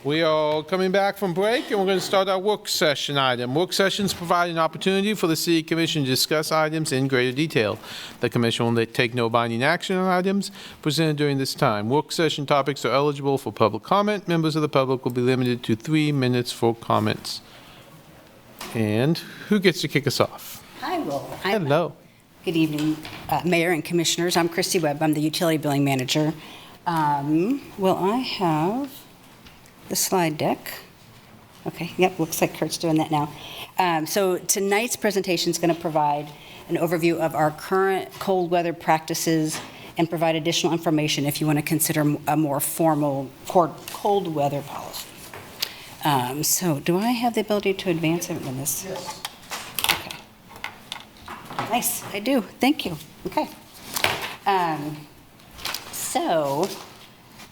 We are coming back from break, and we're going to start our work session item. Work sessions provide an opportunity for the City Commission to discuss items in greater detail. The Commission will take no binding action on items presented during this time. Work session topics are eligible for public comment. Members of the public will be limited to 3 minutes for comments. And who gets to kick us off?
I will.
Hello.
Good evening, Mayor and Commissioners. I'm Christy Webb. I'm the Utility Billing Manager. Well, I have the slide deck. Okay, yep, looks like Kurt's doing that now. So tonight's presentation is going to provide an overview of our current cold weather practices and provide additional information if you want to consider a more formal cold weather policy. So do I have the ability to advance it in this? Yes. Okay. Nice, I do. Thank you. Okay.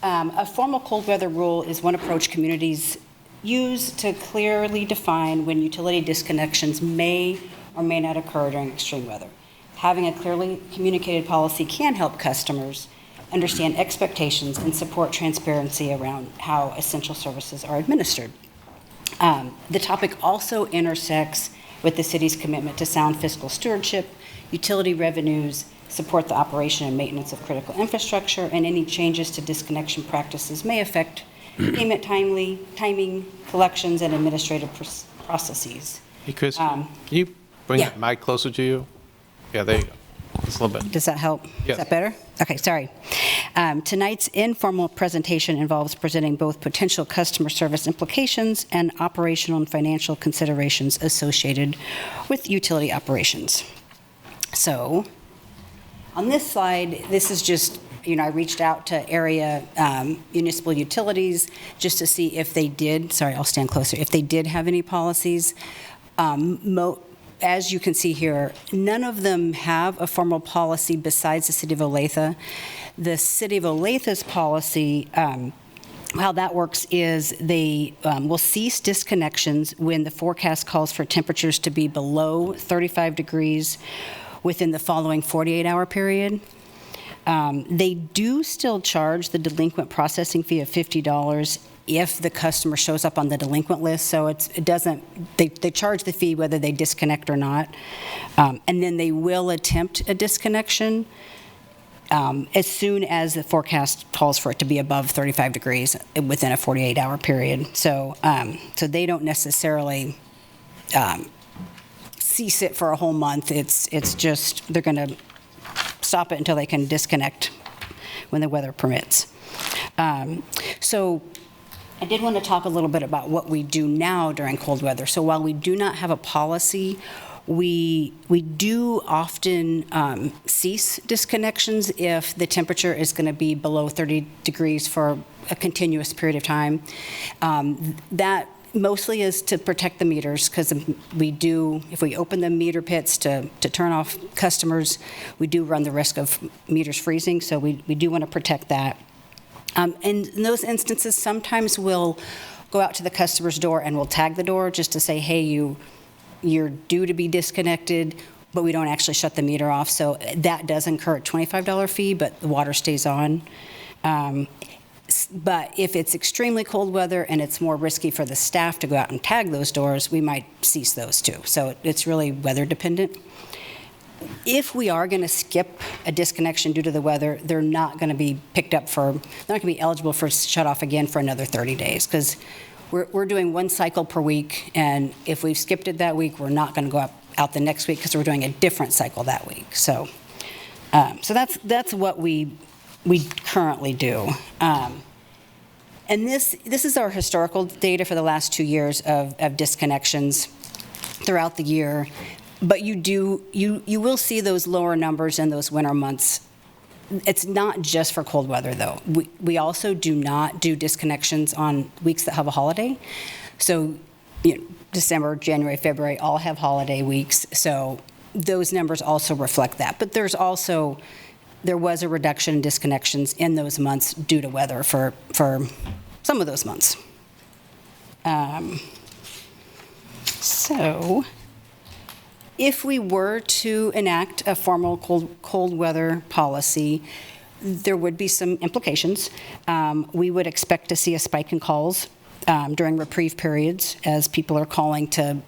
A formal cold weather rule is one approach communities use to clearly define when utility disconnections may or may not occur during extreme weather. Having a clearly communicated policy can help customers understand expectations and support transparency around how essential services are administered. The topic also intersects with the city's commitment to sound fiscal stewardship, utility revenues, support the operation and maintenance of critical infrastructure, and any changes to disconnection practices may affect payment timing, collections, and administrative processes.
Hey, Chris, can you bring that mic closer to you? Yeah, there you go. Just a little bit.
Does that help?
Yes.
Is that better? Okay, sorry. Tonight's informal presentation involves presenting both potential customer service implications and operational and financial considerations associated with utility operations. So, on this slide, this is just, I reached out to area municipal utilities just to see if they did, sorry, I'll stand closer, if they did have any policies. As you can see here, none of them have a formal policy besides the City of Olathe. The City of Olathe's policy, how that works is they will cease disconnections when the forecast calls for temperatures to be below 35 degrees within the following 48-hour period. They do still charge the delinquent processing fee of $50 if the customer shows up on the delinquent list. So they charge the fee whether they disconnect or not. And then they will attempt a disconnection as soon as the forecast calls for it to be above 35 degrees within a 48-hour period. So they don't necessarily cease it for a whole month. It's just they're going to stop it until they can disconnect when the weather permits. So I did want to talk a little bit about what we do now during cold weather. So while we do not have a policy, we do often cease disconnections if the temperature is going to be below 30 degrees for a continuous period of time. That mostly is to protect the meters, because we do, if we open the meter pits to turn off customers, we do run the risk of meters freezing, so we do want to protect that. And in those instances, sometimes we'll go out to the customer's door and we'll tag the door just to say, hey, you're due to be disconnected, but we don't actually shut the meter off. So that does incur a $25 fee, but the water stays on. But if it's extremely cold weather and it's more risky for the staff to go out and tag those doors, we might cease those too. So it's really weather dependent. If we are going to skip a disconnection due to the weather, they're not going to be picked up they're not going to be eligible for shut off again for another 30 days, because we're doing one cycle per week, and if we've skipped it that week, we're not going to go out the next week because we're doing a different cycle that week. So that's what we currently do. And this is our historical data for the last 2 years of disconnections throughout the year. But you will see those lower numbers in those winter months. It's not just for cold weather, though. We also do not do disconnections on weeks that have a holiday. So December, January, February all have holiday weeks. So those numbers also reflect that. But there was a reduction in disconnections in those months due to weather for some of those months. So if we were to enact a formal cold weather policy, There would be some implications. We would expect to see a spike in calls during reprieve periods as people are calling to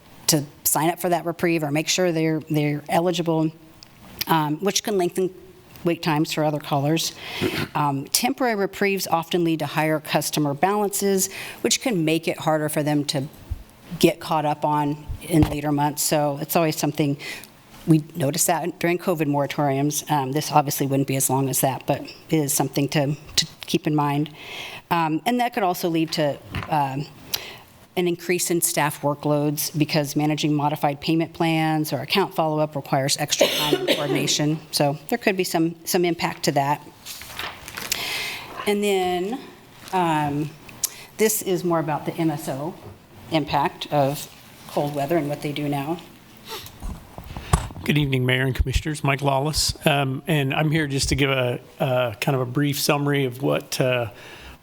sign up for that reprieve or make sure they're eligible, which can lengthen wait times for other callers. Temporary reprieves often lead to higher customer balances, which can make it harder for them to get caught up on in later months. So it's always something. We noticed that during COVID moratoriums. This obviously wouldn't be as long as that, but it is something to keep in mind. And that could also lead to an increase in staff workloads because managing modified payment plans or account follow-up requires extra time and coordination. So there could be some impact to that. And then this is more about the MSO impact of cold weather and what they do now.
Good evening, Mayor and Commissioners. Mike Lawless. And I'm here just to give a kind of a brief summary of what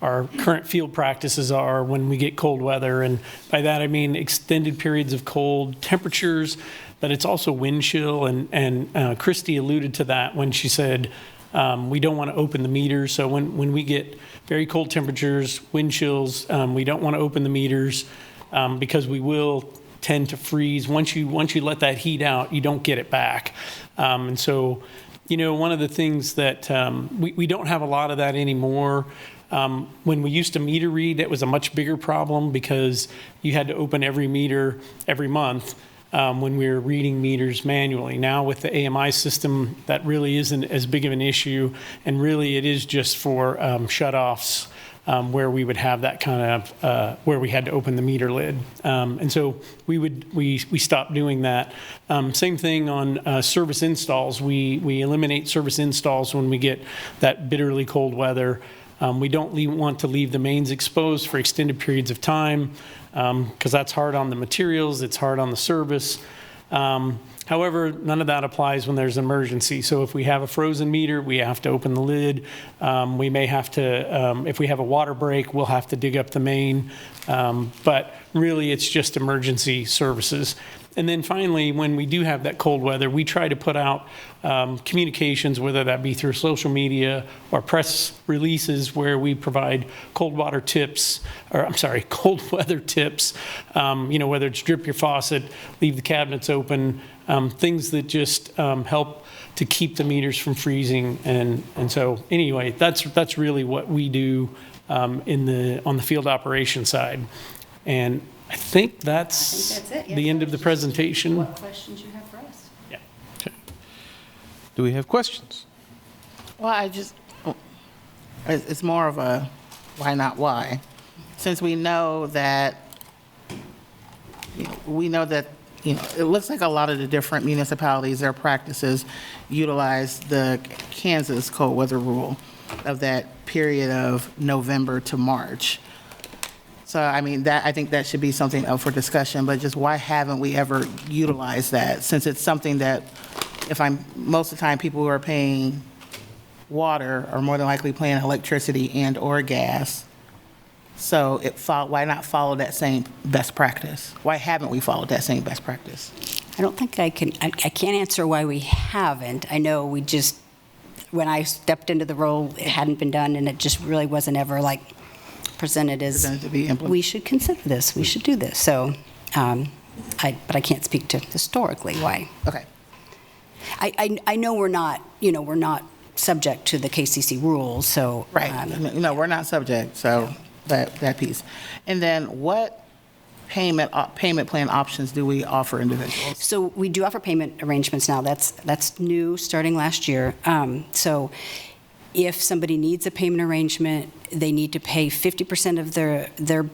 our current field practices are when we get cold weather. And by that, I mean extended periods of cold temperatures, but it's also wind chill. And Christy alluded to that when she said we don't want to open the meters. So when we get very cold temperatures, wind chills, we don't want to open the meters because we will tend to freeze. Once you let that heat out, you don't get it back. And so, one of the things that we don't have a lot of that anymore. When we used to meter read, it was a much bigger problem because you had to open every meter every month when we were reading meters manually. Now with the AMI system, that really isn't as big of an issue, and really it is just for shutoffs. Where we would have that kind of where we had to open the meter lid, and so we stopped doing that. Same thing on service installs. We eliminate service installs when we get that bitterly cold weather. We don't want to leave the mains exposed for extended periods of time because that's hard on the materials. It's hard on the service. However, none of that applies when there's an emergency. So if we have a frozen meter, we have to open the lid. We may have to, if we have a water break, we'll have to dig up the main. But really, it's just emergency services. And then finally, when we do have that cold weather, we try to put out communications, whether that be through social media or press releases where we provide cold weather tips, whether it's drip your faucet, leave the cabinets open, things that just help to keep the meters from freezing. And so anyway, that's really what we do on the field operation side. And I think that's it. Yes, the end of the presentation.
What questions you have for us?
Yeah.
Okay. Do we have questions?
Well, it's more of a why not why. Since we know that, it looks like a lot of the different municipalities, their practices utilize the Kansas cold weather rule of that period of November to March. So, I think that should be something up for discussion, but just why haven't we ever utilized that? Since it's something that, most of the time, people who are paying water are more than likely paying electricity and or gas. So why not follow that same best practice? Why haven't we followed that same best practice?
I don't think I can't answer why we haven't. I know when I stepped into the role, it hadn't been done, and it just really wasn't ever presented as
to be implemented.
We should consider this, we should do this. So, but I can't speak to historically why.
Okay.
I know we're not subject to the KCC rules, so.
Right, no, we're not subject, so that piece. And then what payment plan options do we offer individuals?
So we do offer payment arrangements now. That's new, starting last year. So if somebody needs a payment arrangement, they need to pay 50% of their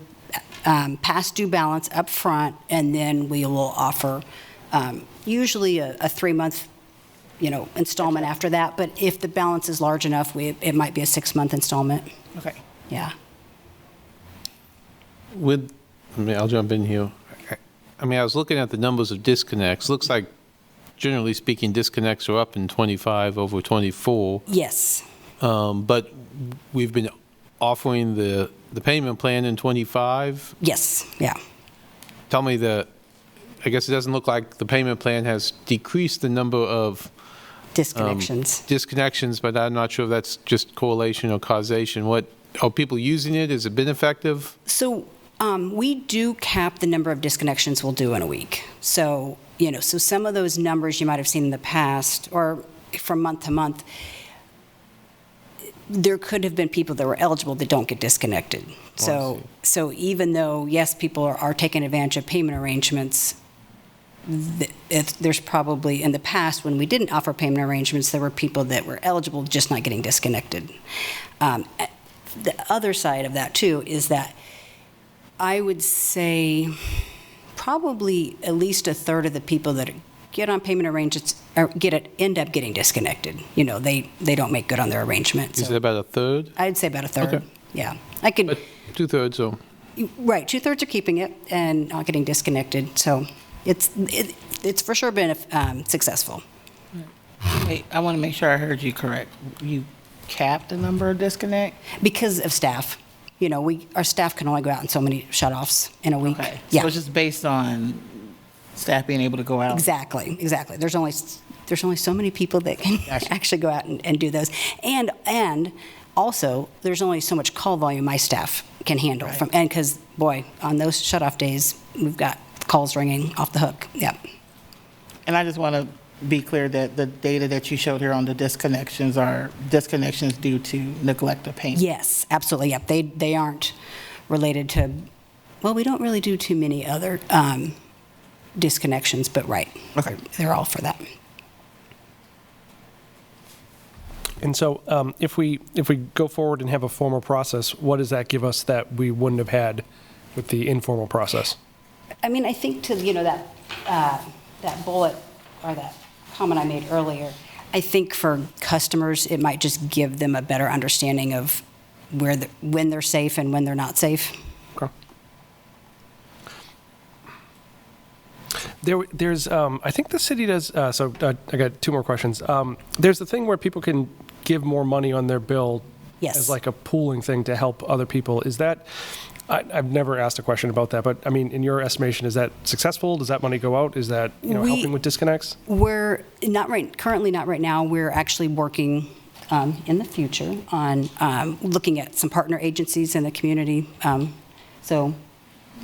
past due balance up front, and then we will offer usually a 3-month installment after that. But if the balance is large enough, it might be a 6-month installment.
Okay.
Yeah.
I'll jump in here. I was looking at the numbers of disconnects. Looks like, generally speaking, disconnects are up in 25 over 24.
Yes.
But we've been offering the payment plan in 25?
Yes, yeah.
Tell me I guess it doesn't look like the payment plan has decreased the number of
Disconnections.
Disconnections, but I'm not sure if that's just correlation or causation. What, are people using it? Has it been effective?
So we do cap the number of disconnections we'll do in a week. So, so some of those numbers you might have seen in the past or from month to month, there could have been people that were eligible that don't get disconnected. So even though, yes, people are taking advantage of payment arrangements, there's probably, in the past, when we didn't offer payment arrangements, there were people that were eligible, just not getting disconnected. The other side of that, too, is that I would say probably at least a third of the people that get on payment arrangements or end up getting disconnected. They don't make good on their arrangement.
Is it about a third?
I'd say about a third.
Okay.
Yeah.
But 2/3, so.
Right, 2/3 are keeping it and not getting disconnected. So it's for sure been successful.
Wait, I want to make sure I heard you correct. You capped the number of disconnect?
Because of staff. Our staff can only go out in so many shutoffs in a week.
Okay.
Yeah.
So it's just based on staff being able to go out?
Exactly. There's only so many people that can actually go out and do those. And also, there's only so much call volume my staff can handle.
Right.
And because, boy, on those shutoff days, we've got calls ringing off the hook. Yeah.
And I just want to be clear that the data that you showed here on the disconnections are disconnections due to neglect of payment.
Yes, absolutely. Yep. They aren't related to, well, we don't really do too many other disconnections, but right.
Okay.
They're all for that.
And so if we go forward and have a formal process, what does that give us that we wouldn't have had with the informal process?
I mean, I think to, that bullet or that comment I made earlier, I think for customers, it might just give them a better understanding of when they're safe and when they're not safe.
Okay. There's, I think the city does, so I got two more questions. There's the thing where people can give more money on their bill as like a pooling thing to help other people. Is that, I've never asked a question about that, but I mean, in your estimation, is that successful? Does that money go out? Is that helping with disconnects?
We're currently not right now. We're actually working in the future on looking at some partner agencies in the community. So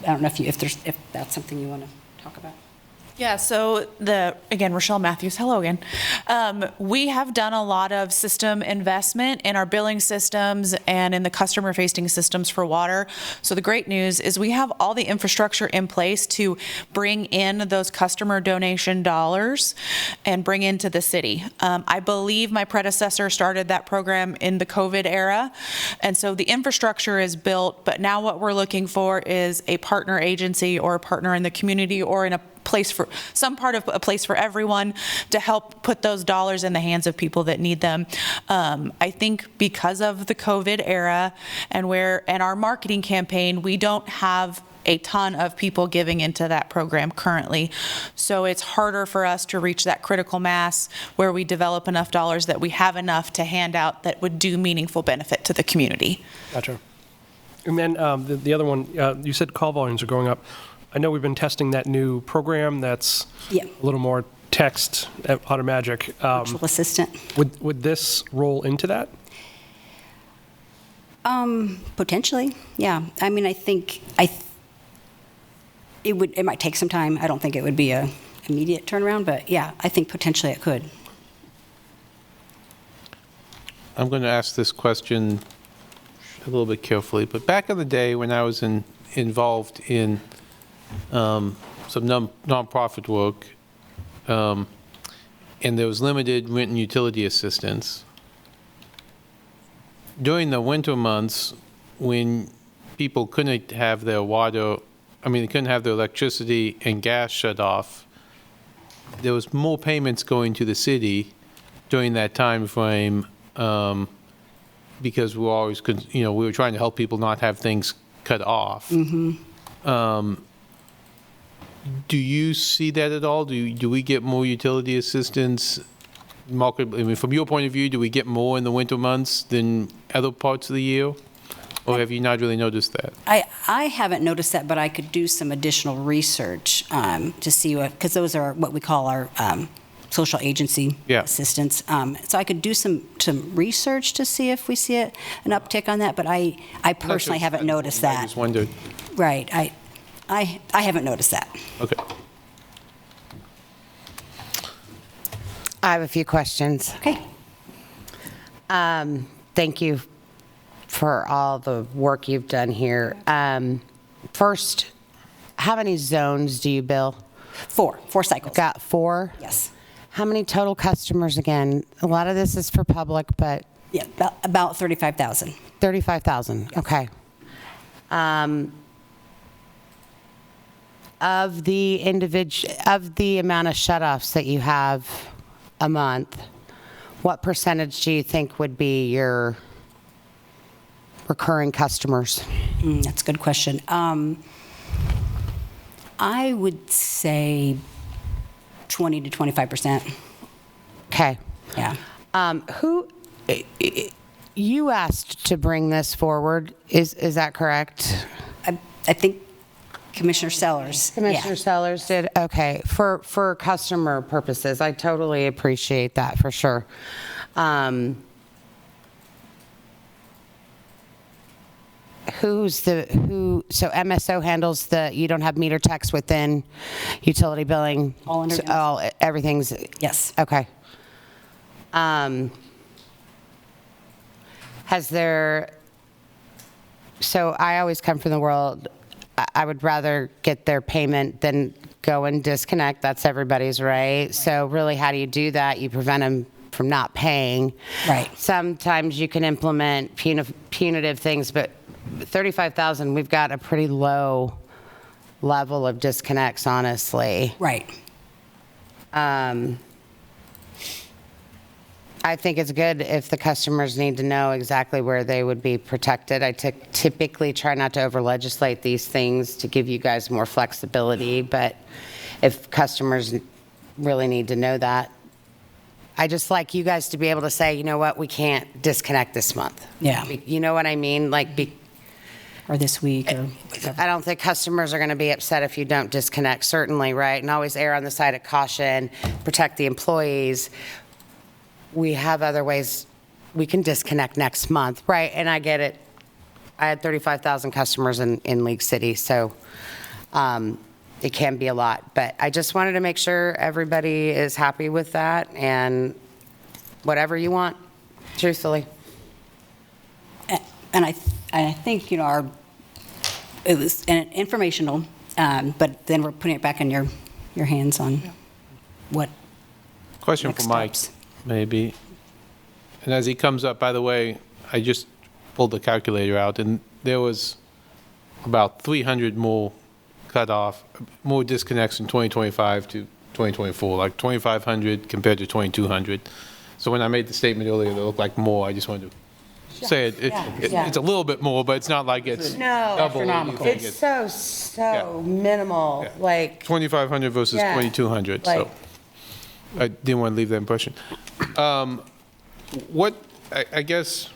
I don't know if that's something you want to talk about.
Yeah, so again, Rochelle Matthews, hello again. We have done a lot of system investment in our billing systems and in the customer-facing systems for water. So the great news is we have all the infrastructure in place to bring in those customer donation dollars and bring into the city. I believe my predecessor started that program in the COVID era. And so the infrastructure is built, but now what we're looking for is a partner agency or a partner in the community or in a place for some part of a place for everyone to help put those dollars in the hands of people that need them. I think because of the COVID era and our marketing campaign, we don't have a ton of people giving into that program currently. So it's harder for us to reach that critical mass where we develop enough dollars that we have enough to hand out that would do meaningful benefit to the community.
Gotcha. And then the other one, you said call volumes are going up. I know we've been testing that new program that's a little more text out of magic.
Virtual assistant.
Would this roll into that?
Potentially, yeah. I mean, I think it might take some time. I don't think it would be a immediate turnaround, but yeah, I think potentially it could.
I'm going to ask this question a little bit carefully, but back in the day when I was involved in some nonprofit work, and there was limited rent and utility assistance. During the winter months, when people couldn't have their they couldn't have their electricity and gas shut off, there was more payments going to the city during that time frame because we were trying to help people not have things cut off. Mm-hmm. Do you see that at all? Do we get more utility assistance? From your point of view, do we get more in the winter months than other parts of the year? Or have you not really noticed that?
I haven't noticed that, but I could do some additional research to see because those are what we call our social agency
Yeah.
assistance. So I could do some research to see if we see an uptick on that, but I personally haven't noticed
I
that.
just wondered.
Right. I haven't noticed that.
Okay.
I have a few questions.
Okay.
Thank you for all the work you've done here. First, how many zones do you bill?
Four cycles.
Got 4?
Yes.
How many total customers again? A lot of this is for public, but
Yeah, about 35,000.
35,000, okay. Of the amount of shutoffs that you have a month, what percentage do you think would be your recurring customers?
That's a good question. I would say 20 to 25%.
Okay.
Yeah.
Who, you asked to bring this forward, is that correct?
I think Commissioner Sellers.
Commissioner Sellers did, okay, for customer purposes, I totally appreciate that, for sure. So MSO handles you don't have meter techs within utility billing? Everything's?
Yes.
Okay. So I always come from the world, I would rather get their payment than go and disconnect. That's everybody's right. So really, how do you do that? You prevent them from not paying.
Right.
Sometimes you can implement punitive things, but 35,000, we've got a pretty low level of disconnects, honestly.
Right.
I think it's good if the customers need to know exactly where they would be protected. I typically try not to over-legislate these things to give you guys more flexibility, but if customers really need to know that, I just like you guys to be able to say, you know what, we can't disconnect this month.
Yeah.
You know what I mean?
Or this week.
I don't think customers are going to be upset if you don't disconnect, certainly, right? And always err on the side of caution, protect the employees. We have other ways we can disconnect next month, right? And I get it. I had 35,000 customers in League City, so it can be a lot. But I just wanted to make sure everybody is happy with that and whatever you want, truthfully.
And I think, it was informational, but then we're putting it back in your hands on what.
Question for Mike, maybe. And as he comes up, by the way, I just pulled the calculator out, and there was about 300 more more disconnects in 2025 to 2024, like 2,500 compared to 2,200. So when I made the statement earlier, it looked like more. I just wanted to say it's a little bit more, but it's not like it's double.
It's so minimal, like
2,500 versus 2,200. So I didn't want to leave that impression. I guess,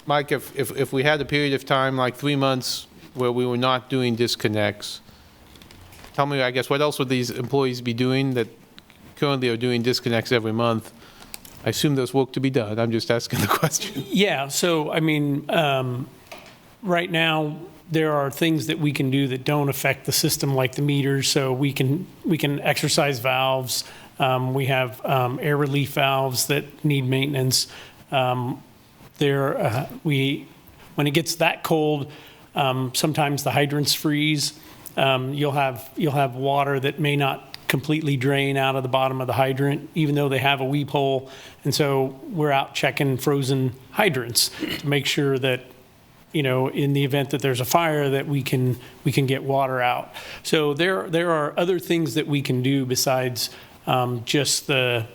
Mike, if we had a period of time like 3 months where we were not doing disconnects, tell me, I guess, what else would these employees be doing that currently are doing disconnects every month? I assume there's work to be done. I'm just asking the question.
Yeah, so, I mean, right now, there are things that we can do that don't affect the system, like the meters, so we can exercise valves. We have air relief valves that need maintenance. When it gets that cold, sometimes the hydrants freeze. You'll have water that may not completely drain out of the bottom of the hydrant, even though they have a weep hole. And so we're out checking frozen hydrants to make sure that, in the event that there's a fire, that we can get water out. So there are other things that we can do besides just the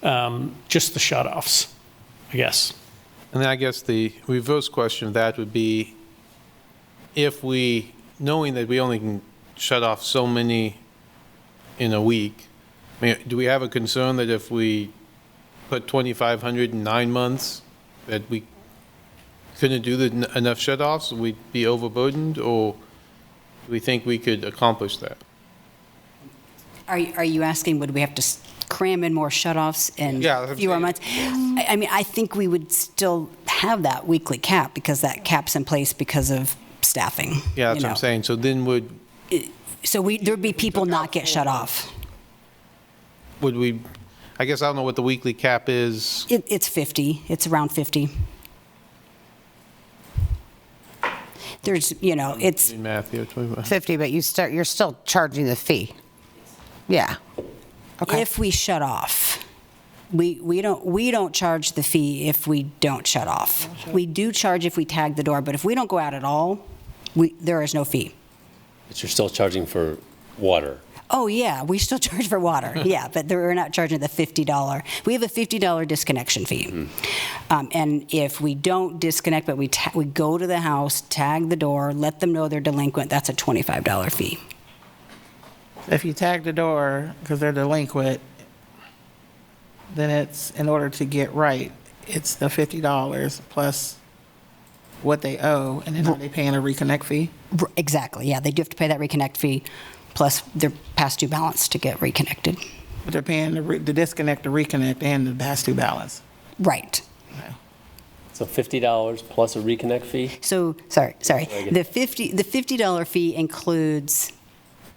shutoffs, I guess.
And then I guess the reverse question of that would be, if knowing that we only can shut off so many in a week, I mean, do we have a concern that if we put 2,500 in 9 months, that we couldn't do enough shutoffs, we'd be overburdened, or do we think we could accomplish that?
Are you asking, would we have to cram in more shutoffs and fewer months? I mean, I think we would still have that weekly cap because that cap's in place because of staffing.
Yeah, that's what I'm saying. So then
there'd be people not get shut off.
would we, I guess I don't know what the weekly cap is.
It's 50. It's around 50. There's, it's
Math here, 25.
50, but you're still charging the fee. Yeah. Okay.
If we shut off. We don't charge the fee if we don't shut off. We do charge if we tag the door, but if we don't go out at all, there is no fee.
But you're still charging for water.
Oh, yeah, we still charge for water, yeah, but we're not charging the $50. We have a $50 disconnection fee. And if we don't disconnect, but we go to the house, tag the door, let them know they're delinquent, that's a $25 fee.
If you tag the door because they're delinquent, then it's, in order to get right, it's the $50 plus what they owe, and then are they paying a reconnect fee?
Exactly, yeah, they do have to pay that reconnect fee, plus their past due balance to get reconnected.
But they're paying the disconnect, the reconnect, and the past due balance.
Right.
So $50 plus a reconnect fee?
So, sorry. The $50 fee includes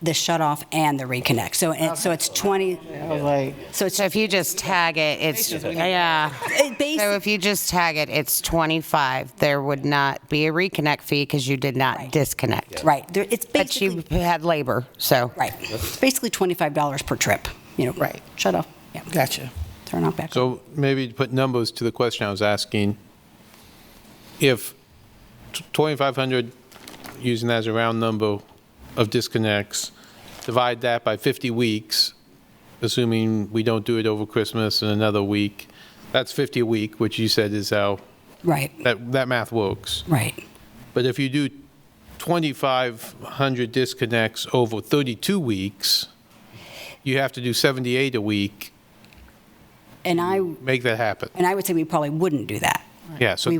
the shutoff and the reconnect. So it's 20.
I was like,
So if you just tag it, it's, yeah. So if you just tag it, it's 25. There would not be a reconnect fee because you did not disconnect.
Right. It's basically.
But you had labor, so.
Right. It's basically $25 per trip.
right.
Shut off. Yeah.
Gotcha.
Turn off back.
So maybe to put numbers to the question I was asking, if 2,500, using that as a round number, of disconnects, divide that by 50 weeks, assuming we don't do it over Christmas and another week, that's 50 a week, which you said is how
right.
that math works.
Right.
But if you do 2,500 disconnects over 32 weeks, you have to do 78 a week.
And
make that happen.
And I would say we probably wouldn't do that.
Yeah, so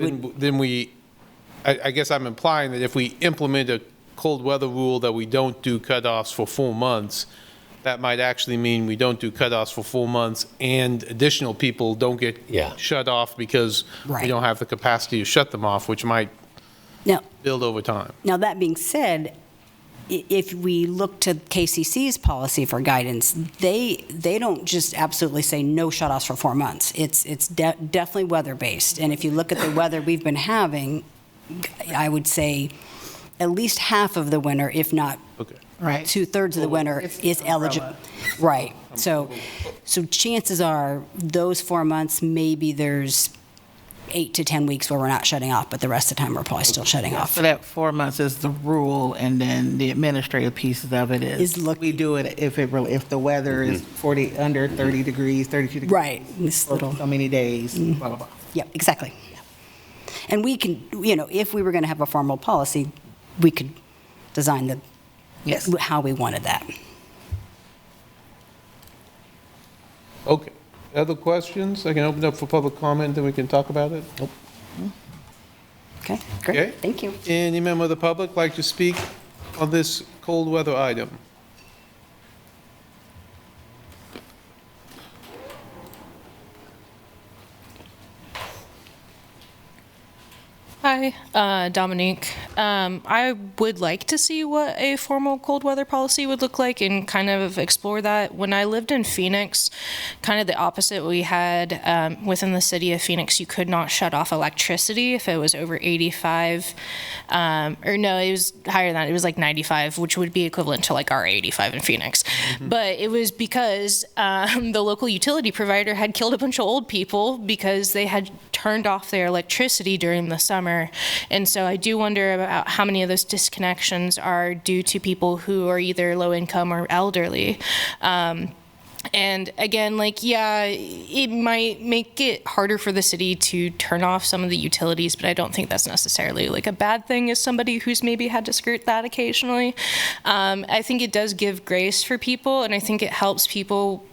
I guess I'm implying that if we implement a cold weather rule that we don't do cutoffs for 4 months, that might actually mean we don't do cutoffs for 4 months and additional people don't get shut off because we don't have the capacity to shut them off, which might build over time.
Now, that being said, if we look to KCC's policy for guidance, they don't just absolutely say no shutoffs for 4 months. It's definitely weather-based. And if you look at the weather we've been having, I would say at least half of the winter, if not
right.
2/3 of the winter, is eligible. Right. So chances are those 4 months, maybe there's 8 to 10 weeks where we're not shutting off, but the rest of the time we're probably still shutting off.
So that 4 months is the rule, and then the administrative pieces of it is we do it if the weather is under 30 degrees, 32 degrees.
Right. This little
so many days. Blah blah blah.
Yeah, exactly. And we can, if we were going to have a formal policy, we could design how we wanted that.
Okay. Other questions? I can open up for public comment, then we can talk about it.
Nope. Okay, great.
Okay.
Thank you.
Any member of the public like to speak on this cold weather item?
Hi, Dominique. I would like to see what a formal cold weather policy would look like and kind of explore that. When I lived in Phoenix, kind of the opposite we had within the city of Phoenix, you could not shut off electricity if it was over 85, or no, it was higher than that. It was like 95, which would be equivalent to like our 85 in Phoenix. But it was because the local utility provider had killed a bunch of old people because they had turned off their electricity during the summer. And so I do wonder about how many of those disconnections are due to people who are either low income or elderly. And again, it might make it harder for the city to turn off some of the utilities, but I don't think that's necessarily a bad thing as somebody who's maybe had to skirt that occasionally. I think it does give grace for people, and I think it helps people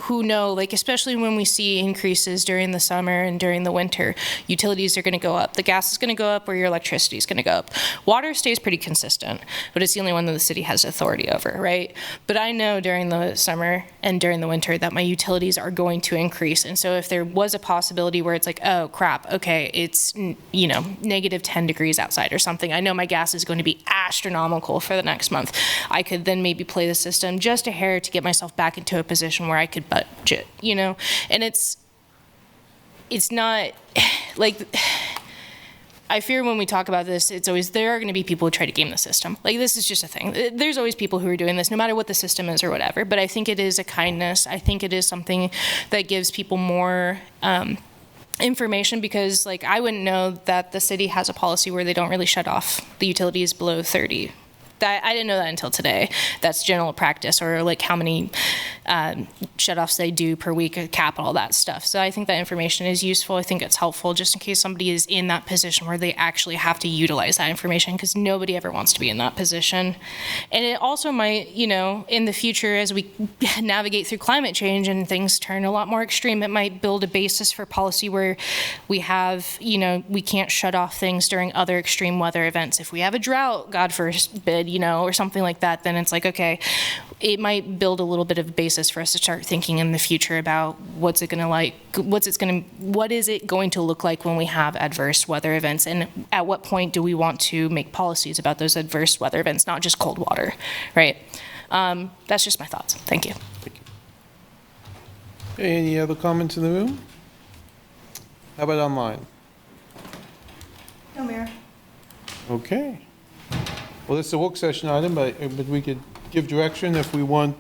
who know, like, especially when we see increases during the summer and during the winter, utilities are going to go up. The gas is going to go up or your electricity is going to go up. Water stays pretty consistent, but it's the only one that the city has authority over, right? But I know during the summer and during the winter that my utilities are going to increase. And so if there was a possibility where it's like, oh crap, okay, it's, you know, negative 10 degrees outside or something, I know my gas is going to be astronomical for the next month. I could then maybe play the system just a hair to get myself back into a position where I could budget, you know? And it's not like, I fear when we talk about this, it's always, there are going to be people who try to game the system. Like, this is just a thing. There's always people who are doing this, no matter what the system is or whatever. But I think it is a kindness. I think it is something that gives people more information, because, like, I wouldn't know that the city has a policy where they don't really shut off the utilities below 30. I didn't know that until today. That's general practice, or like how many shutoffs they do per week, a cap, all that stuff. So I think that information is useful. I think it's helpful just in case somebody is in that position where they actually have to utilize that information, because nobody ever wants to be in that position. And it also might, you know, in the future, as we navigate through climate change and things turn a lot more extreme, it might build a basis for policy where we have, you know, we can't shut off things during other extreme weather events. If we have a drought, God forbid, you know, or something like that, then it's like, okay, it might build a little bit of a basis for us to start thinking in the future about what is it going to look like when we have adverse weather events, and at what point do we want to make policies about those adverse weather events, not just cold water, right? That's just my thoughts. Thank you.
Any other comments in the room? How about online?
No, Mayor.
Okay. Well, this is a work session item, but we could give direction if we want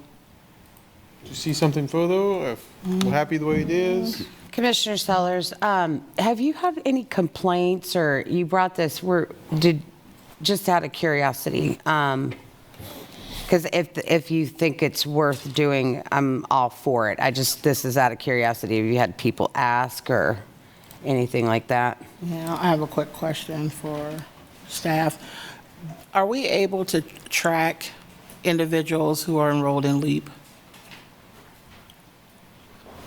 to see something further, or if we're happy the way it is.
Commissioner Sellers, have you had any complaints, or you brought this, just out of curiosity, because if you think it's worth doing, I'm all for it. This is out of curiosity. Have you had people ask or anything like that?
Yeah, I have a quick question for staff. Are we able to track individuals who are enrolled in LEAP?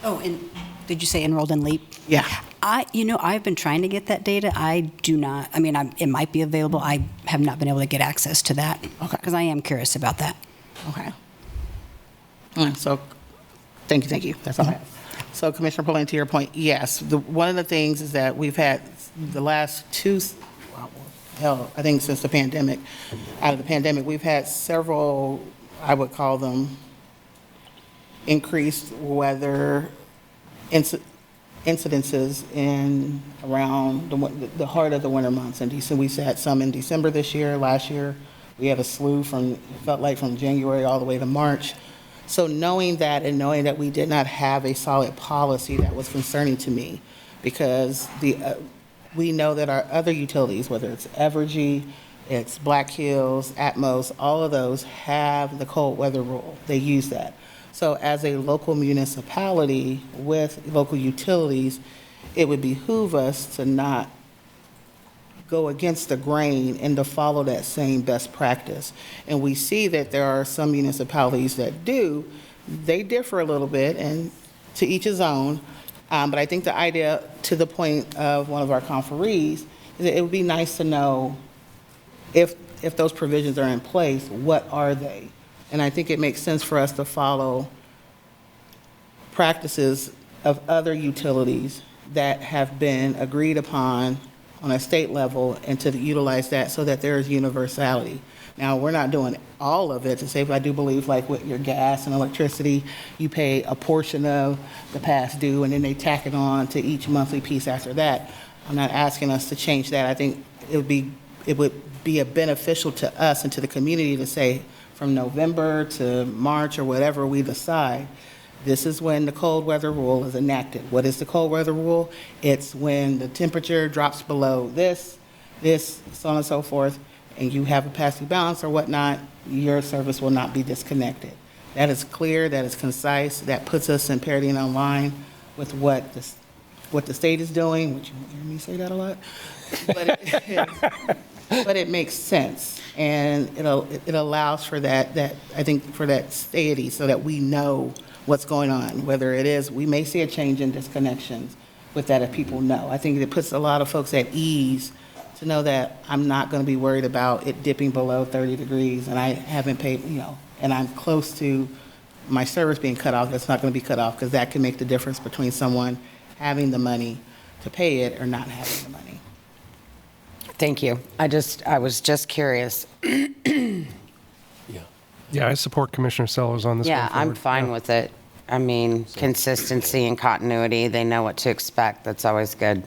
Oh, and did you say enrolled in LEAP?
Yeah.
I've been trying to get that data. I do not, it might be available. I have not been able to get access to that.
Okay.
Because I am curious about that.
Okay. So, thank you. That's all I have. So, Commissioner Pulling, to your point, yes. One of the things is that we've had the last I think since the pandemic, out of the pandemic, we've had several, I would call them, increased weather incidences in around the heart of the winter months. And we had some in December this year. Last year, we had a slew from January all the way to March. So knowing that, and knowing that we did not have a solid policy, that was concerning to me, because we know that our other utilities, whether it's Evergy, it's Black Hills, Atmos, all of those have the cold weather rule. They use that. So as a local municipality with local utilities, it would behoove us to not go against the grain and to follow that same best practice. And we see that there are some municipalities that do. They differ a little bit, and to each his own. But I think the idea, to the point of one of our conferees, is that it would be nice to know if those provisions are in place, what are they? And I think it makes sense for us to follow practices of other utilities that have been agreed upon on a state level, and to utilize that so that there is universality. Now, we're not doing all of it to say, but I do believe, like with your gas and electricity, you pay a portion of the past due, and then they tack it on to each monthly piece after that. I'm not asking us to change that. I think it would be a beneficial to us and to the community to say, from November to March or whatever we decide, this is when the cold weather rule is enacted. What is the cold weather rule? It's when the temperature drops below this, so on and so forth, and you have a past due balance or whatnot, your service will not be disconnected. That is clear, that is concise, that puts us in parity and online with what the state is doing, which you hear me say that a lot, but but it makes sense. And it allows for that, I think, for that steady so that we know what's going on, whether it is, we may see a change in disconnections with that if people know. I think it puts a lot of folks at ease to know that I'm not going to be worried about it dipping below 30 degrees and I haven't paid, and I'm close to my service being cut off. That's not going to be cut off because that can make the difference between someone having the money to pay it or not having the money.
Thank you. I was just curious.
Yeah, I support Commissioner Sellers on this one.
Yeah, I'm fine with it. I mean, consistency and continuity, they know what to expect. That's always good.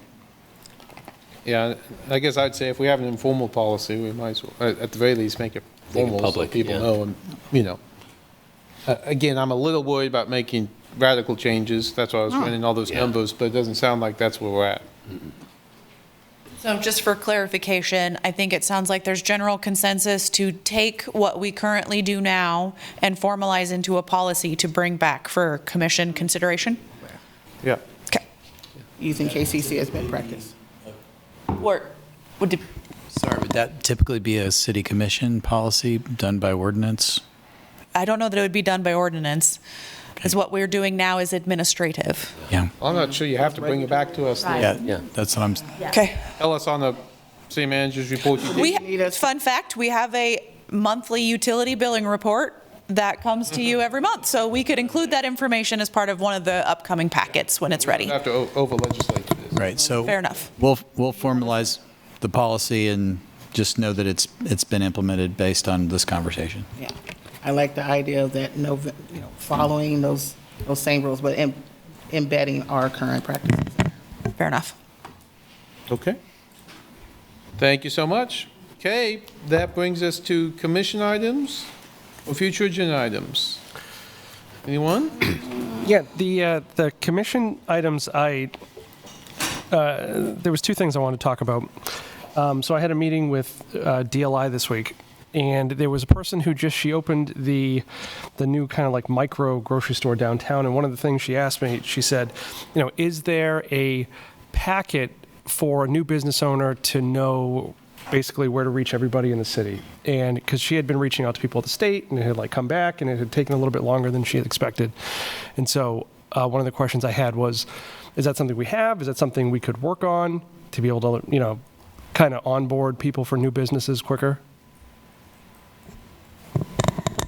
Yeah, I guess I'd say if we have an informal policy, we might as well, at the very least, make it formal
public,
so people
yeah.
know. And, again, I'm a little worried about making radical changes. That's why I was running all those numbers, but it doesn't sound like that's where we're at.
So just for clarification, I think it sounds like there's general consensus to take what we currently do now and formalize into a policy to bring back for commission consideration?
Yeah.
Okay.
Using KCC as best practice.
Sorry, would that typically be a city commission policy done by ordinance?
I don't know that it would be done by ordinance, because what we're doing now is administrative.
Yeah.
I'm not sure you have to bring it back to us.
Right.
Yeah, that's what I'm.
Okay.
Tell us on the city manager's report you did.
Fun fact, we have a monthly utility billing report that comes to you every month. So we could include that information as part of one of the upcoming packets when it's ready.
We have to over-legislate this.
Right, so.
Fair enough.
We'll formalize the policy and just know that it's been implemented based on this conversation.
Yeah. I like the idea of that, following those same rules, but embedding our current practices.
Fair enough.
Okay. Thank you so much. Okay, that brings us to commission items or future agenda items. Anyone?
Yeah, the commission items, there was two things I wanted to talk about. So I had a meeting with DLI this week, and there was a person who she opened the new kind of like micro grocery store downtown, and one of the things she asked me, she said, is there a packet for a new business owner to know basically where to reach everybody in the city? And because she had been reaching out to people at the state, and it had come back, and it had taken a little bit longer than she had expected. And so one of the questions I had was, is that something we have? Is that something we could work on to be able to, kind of onboard people for new businesses quicker?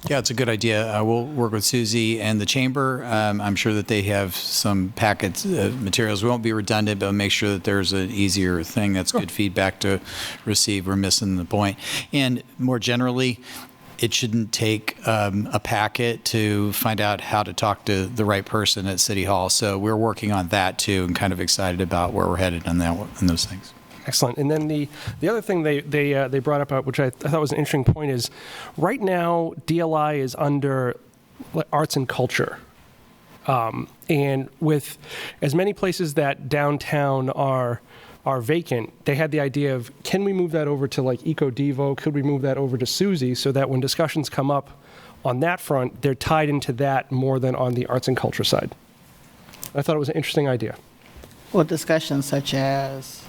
Yeah, it's a good idea. We'll work with Susie and the chamber. I'm sure that they have some packets, materials. We won't be redundant, but make sure that there's an easier thing. That's good feedback to receive. We're missing the point. And more generally, it shouldn't take a packet to find out how to talk to the right person at City Hall. So we're working on that too, and kind of excited about where we're headed on those things.
Excellent. And then the other thing they brought up, which I thought was an interesting point, is right now DLI is under arts and culture. And with as many places that downtown are vacant, they had the idea of, can we move that over to like Eco Devo? Could we move that over to Susie so that when discussions come up on that front, they're tied into that more than on the arts and culture side? I thought it was an interesting idea.
Well, discussions such as,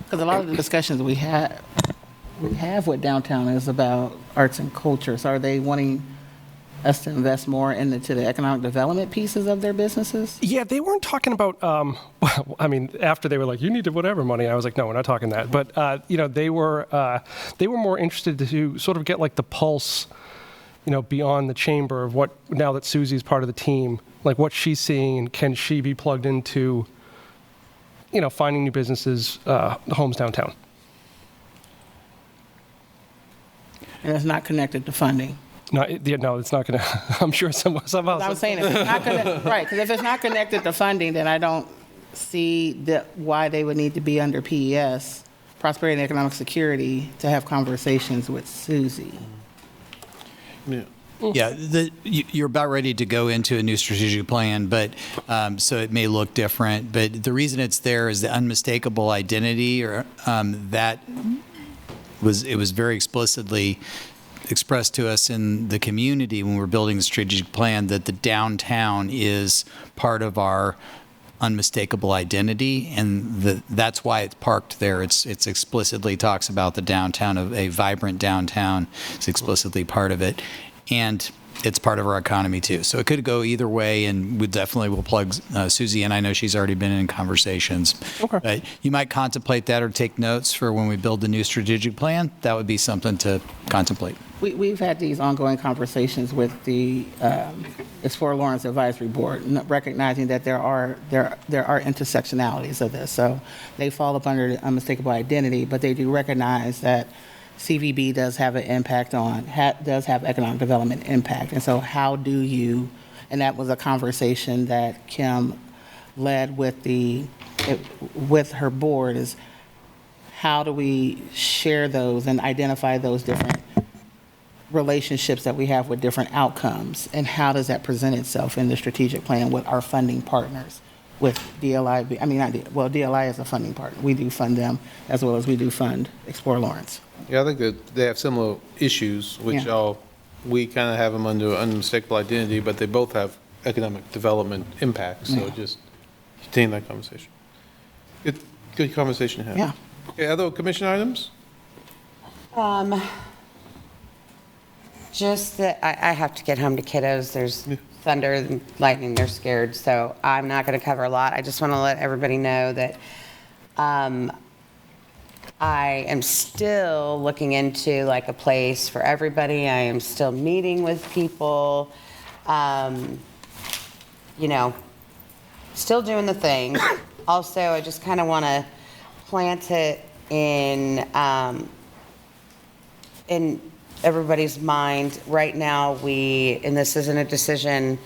because a lot of the discussions we have with downtown is about arts and culture. So are they wanting us to invest more into the economic development pieces of their businesses?
Yeah, they weren't talking about, after they were like, you need to whatever money, I was like, no, we're not talking that. But, they were more interested to sort of get like the pulse, beyond the chamber of what, now that Susie's part of the team, like what she's seeing, and can she be plugged into, finding new businesses, homes downtown.
And it's not connected to funding.
No, it's not going to. I'm sure somehow.
I'm saying if it's not right, because if it's not connected to funding, then I don't see why they would need to be under PES, Prosperity and Economic Security, to have conversations with Susie.
Yeah.
Yeah, you're about ready to go into a new strategic plan, but so it may look different. But the reason it's there is the unmistakable identity, or it was very explicitly expressed to us in the community when we're building the strategic plan that the downtown is part of our unmistakable identity, and that's why it's parked there. It's explicitly talks about the downtown, of a vibrant downtown. It's explicitly part of it, and it's part of our economy too. So it could go either way, and we definitely will plug Susie in. I know she's already been in conversations. Okay. You might contemplate that or take notes for when we build the new strategic plan. That would be something to contemplate.
We've had these ongoing conversations with the Explore Lawrence Advisory Board, recognizing that there are intersectionalities of this. So they fall up under the unmistakable identity, but they do recognize that CVB does have an impact does have economic development impact. And so how do you, and that was a conversation that Kim led with her board, is how do we share those and identify those different relationships that we have with different outcomes, and how does that present itself in the strategic plan with our funding partners, with DLI, DLI is a funding partner. We do fund them as well as we do fund Explore Lawrence.
Yeah, I think that they have similar issues, which we kind of have them under unmistakable identity, but they both have economic development impacts. So just continue that conversation. Good conversation to have.
Yeah.
Okay, other commission items?
Just that I have to get home to kiddos. There's thunder and lightning. They're scared. So I'm not going to cover a lot. I just want to let everybody know that I am still looking into like a place for everybody. I am still meeting with people, still doing the thing. Also, I just kind of want to plant it in everybody's mind. Right now, and this isn't a decision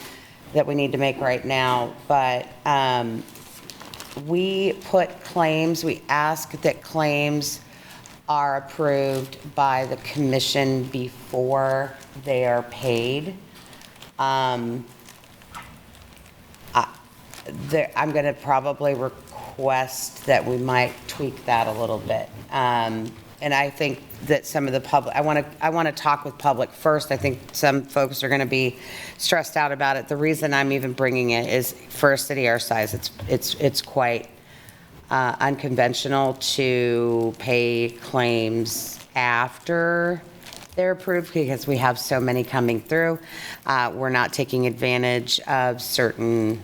that we need to make right now, but we put claims, we ask that claims are approved by the commission before they are paid. I'm going to probably request that we might tweak that a little bit. And I think that some of the public, I want to talk with public first. I think some folks are going to be stressed out about it. The reason I'm even bringing it is for a city our size, it's quite unconventional to pay claims after they're approved because we have so many coming through. We're not taking advantage of certain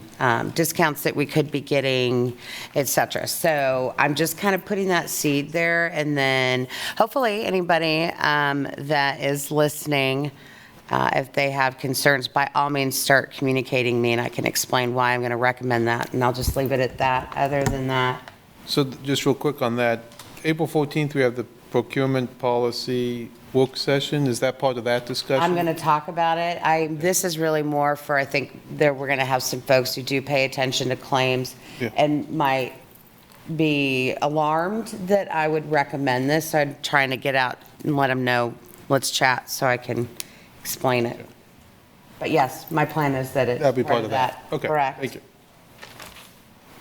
discounts that we could be getting, et cetera. So I'm just kind of putting that seed there, and then hopefully anybody that is listening, if they have concerns, by all means start communicating me, and I can explain why I'm going to recommend that, and I'll just leave it at that. Other than that.
So just real quick on that, April 14th, we have the procurement policy work session. Is that part of that discussion?
I'm going to talk about it. This is really more for, I think, that we're going to have some folks who do pay attention to claims and might be alarmed that I would recommend this. So I'm trying to get out and let them know, let's chat so I can explain it. But yes, my plan is that it's
That'll be part of that. Okay.
Correct.
Thank you.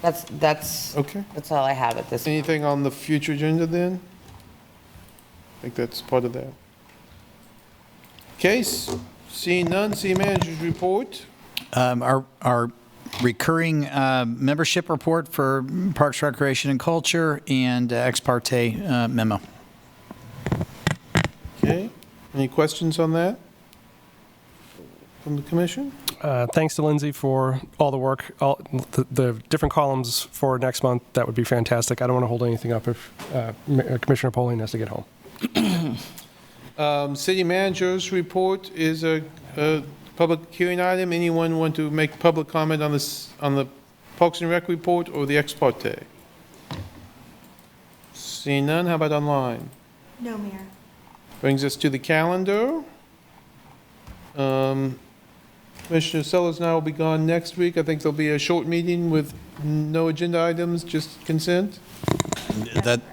That's
okay.
That's all I have at this point.
Anything on the future agenda then? I think that's part of that. Case, seeing none, city manager's report.
Our recurring membership report for Parks, Recreation, and Culture, and ex parte memo.
Okay. Any questions on that from the commission?
Thanks to Lindsay for all the work, all the different columns for next month. That would be fantastic. I don't want to hold anything up if Commissioner Pauling has to get home.
City manager's report is a public hearing item. Anyone want to make public comment on the Parks and Rec report or the ex parte? Seeing none, how about online?
No, Mayor.
Brings us to the calendar. Commissioner Sellers and I will be gone next week. I think there'll be a short meeting with no agenda items, just consent.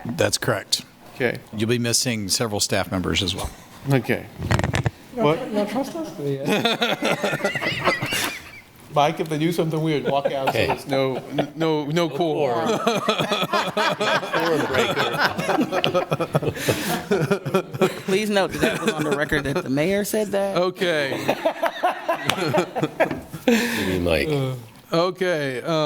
That's correct.
Okay.
You'll be missing several staff members as well.
Okay. What?
You don't trust us?
Mike, if they do something weird, walk out so there's no quorum.
Please note that was on the record that the mayor said that.
Okay.
Mike.
Okay.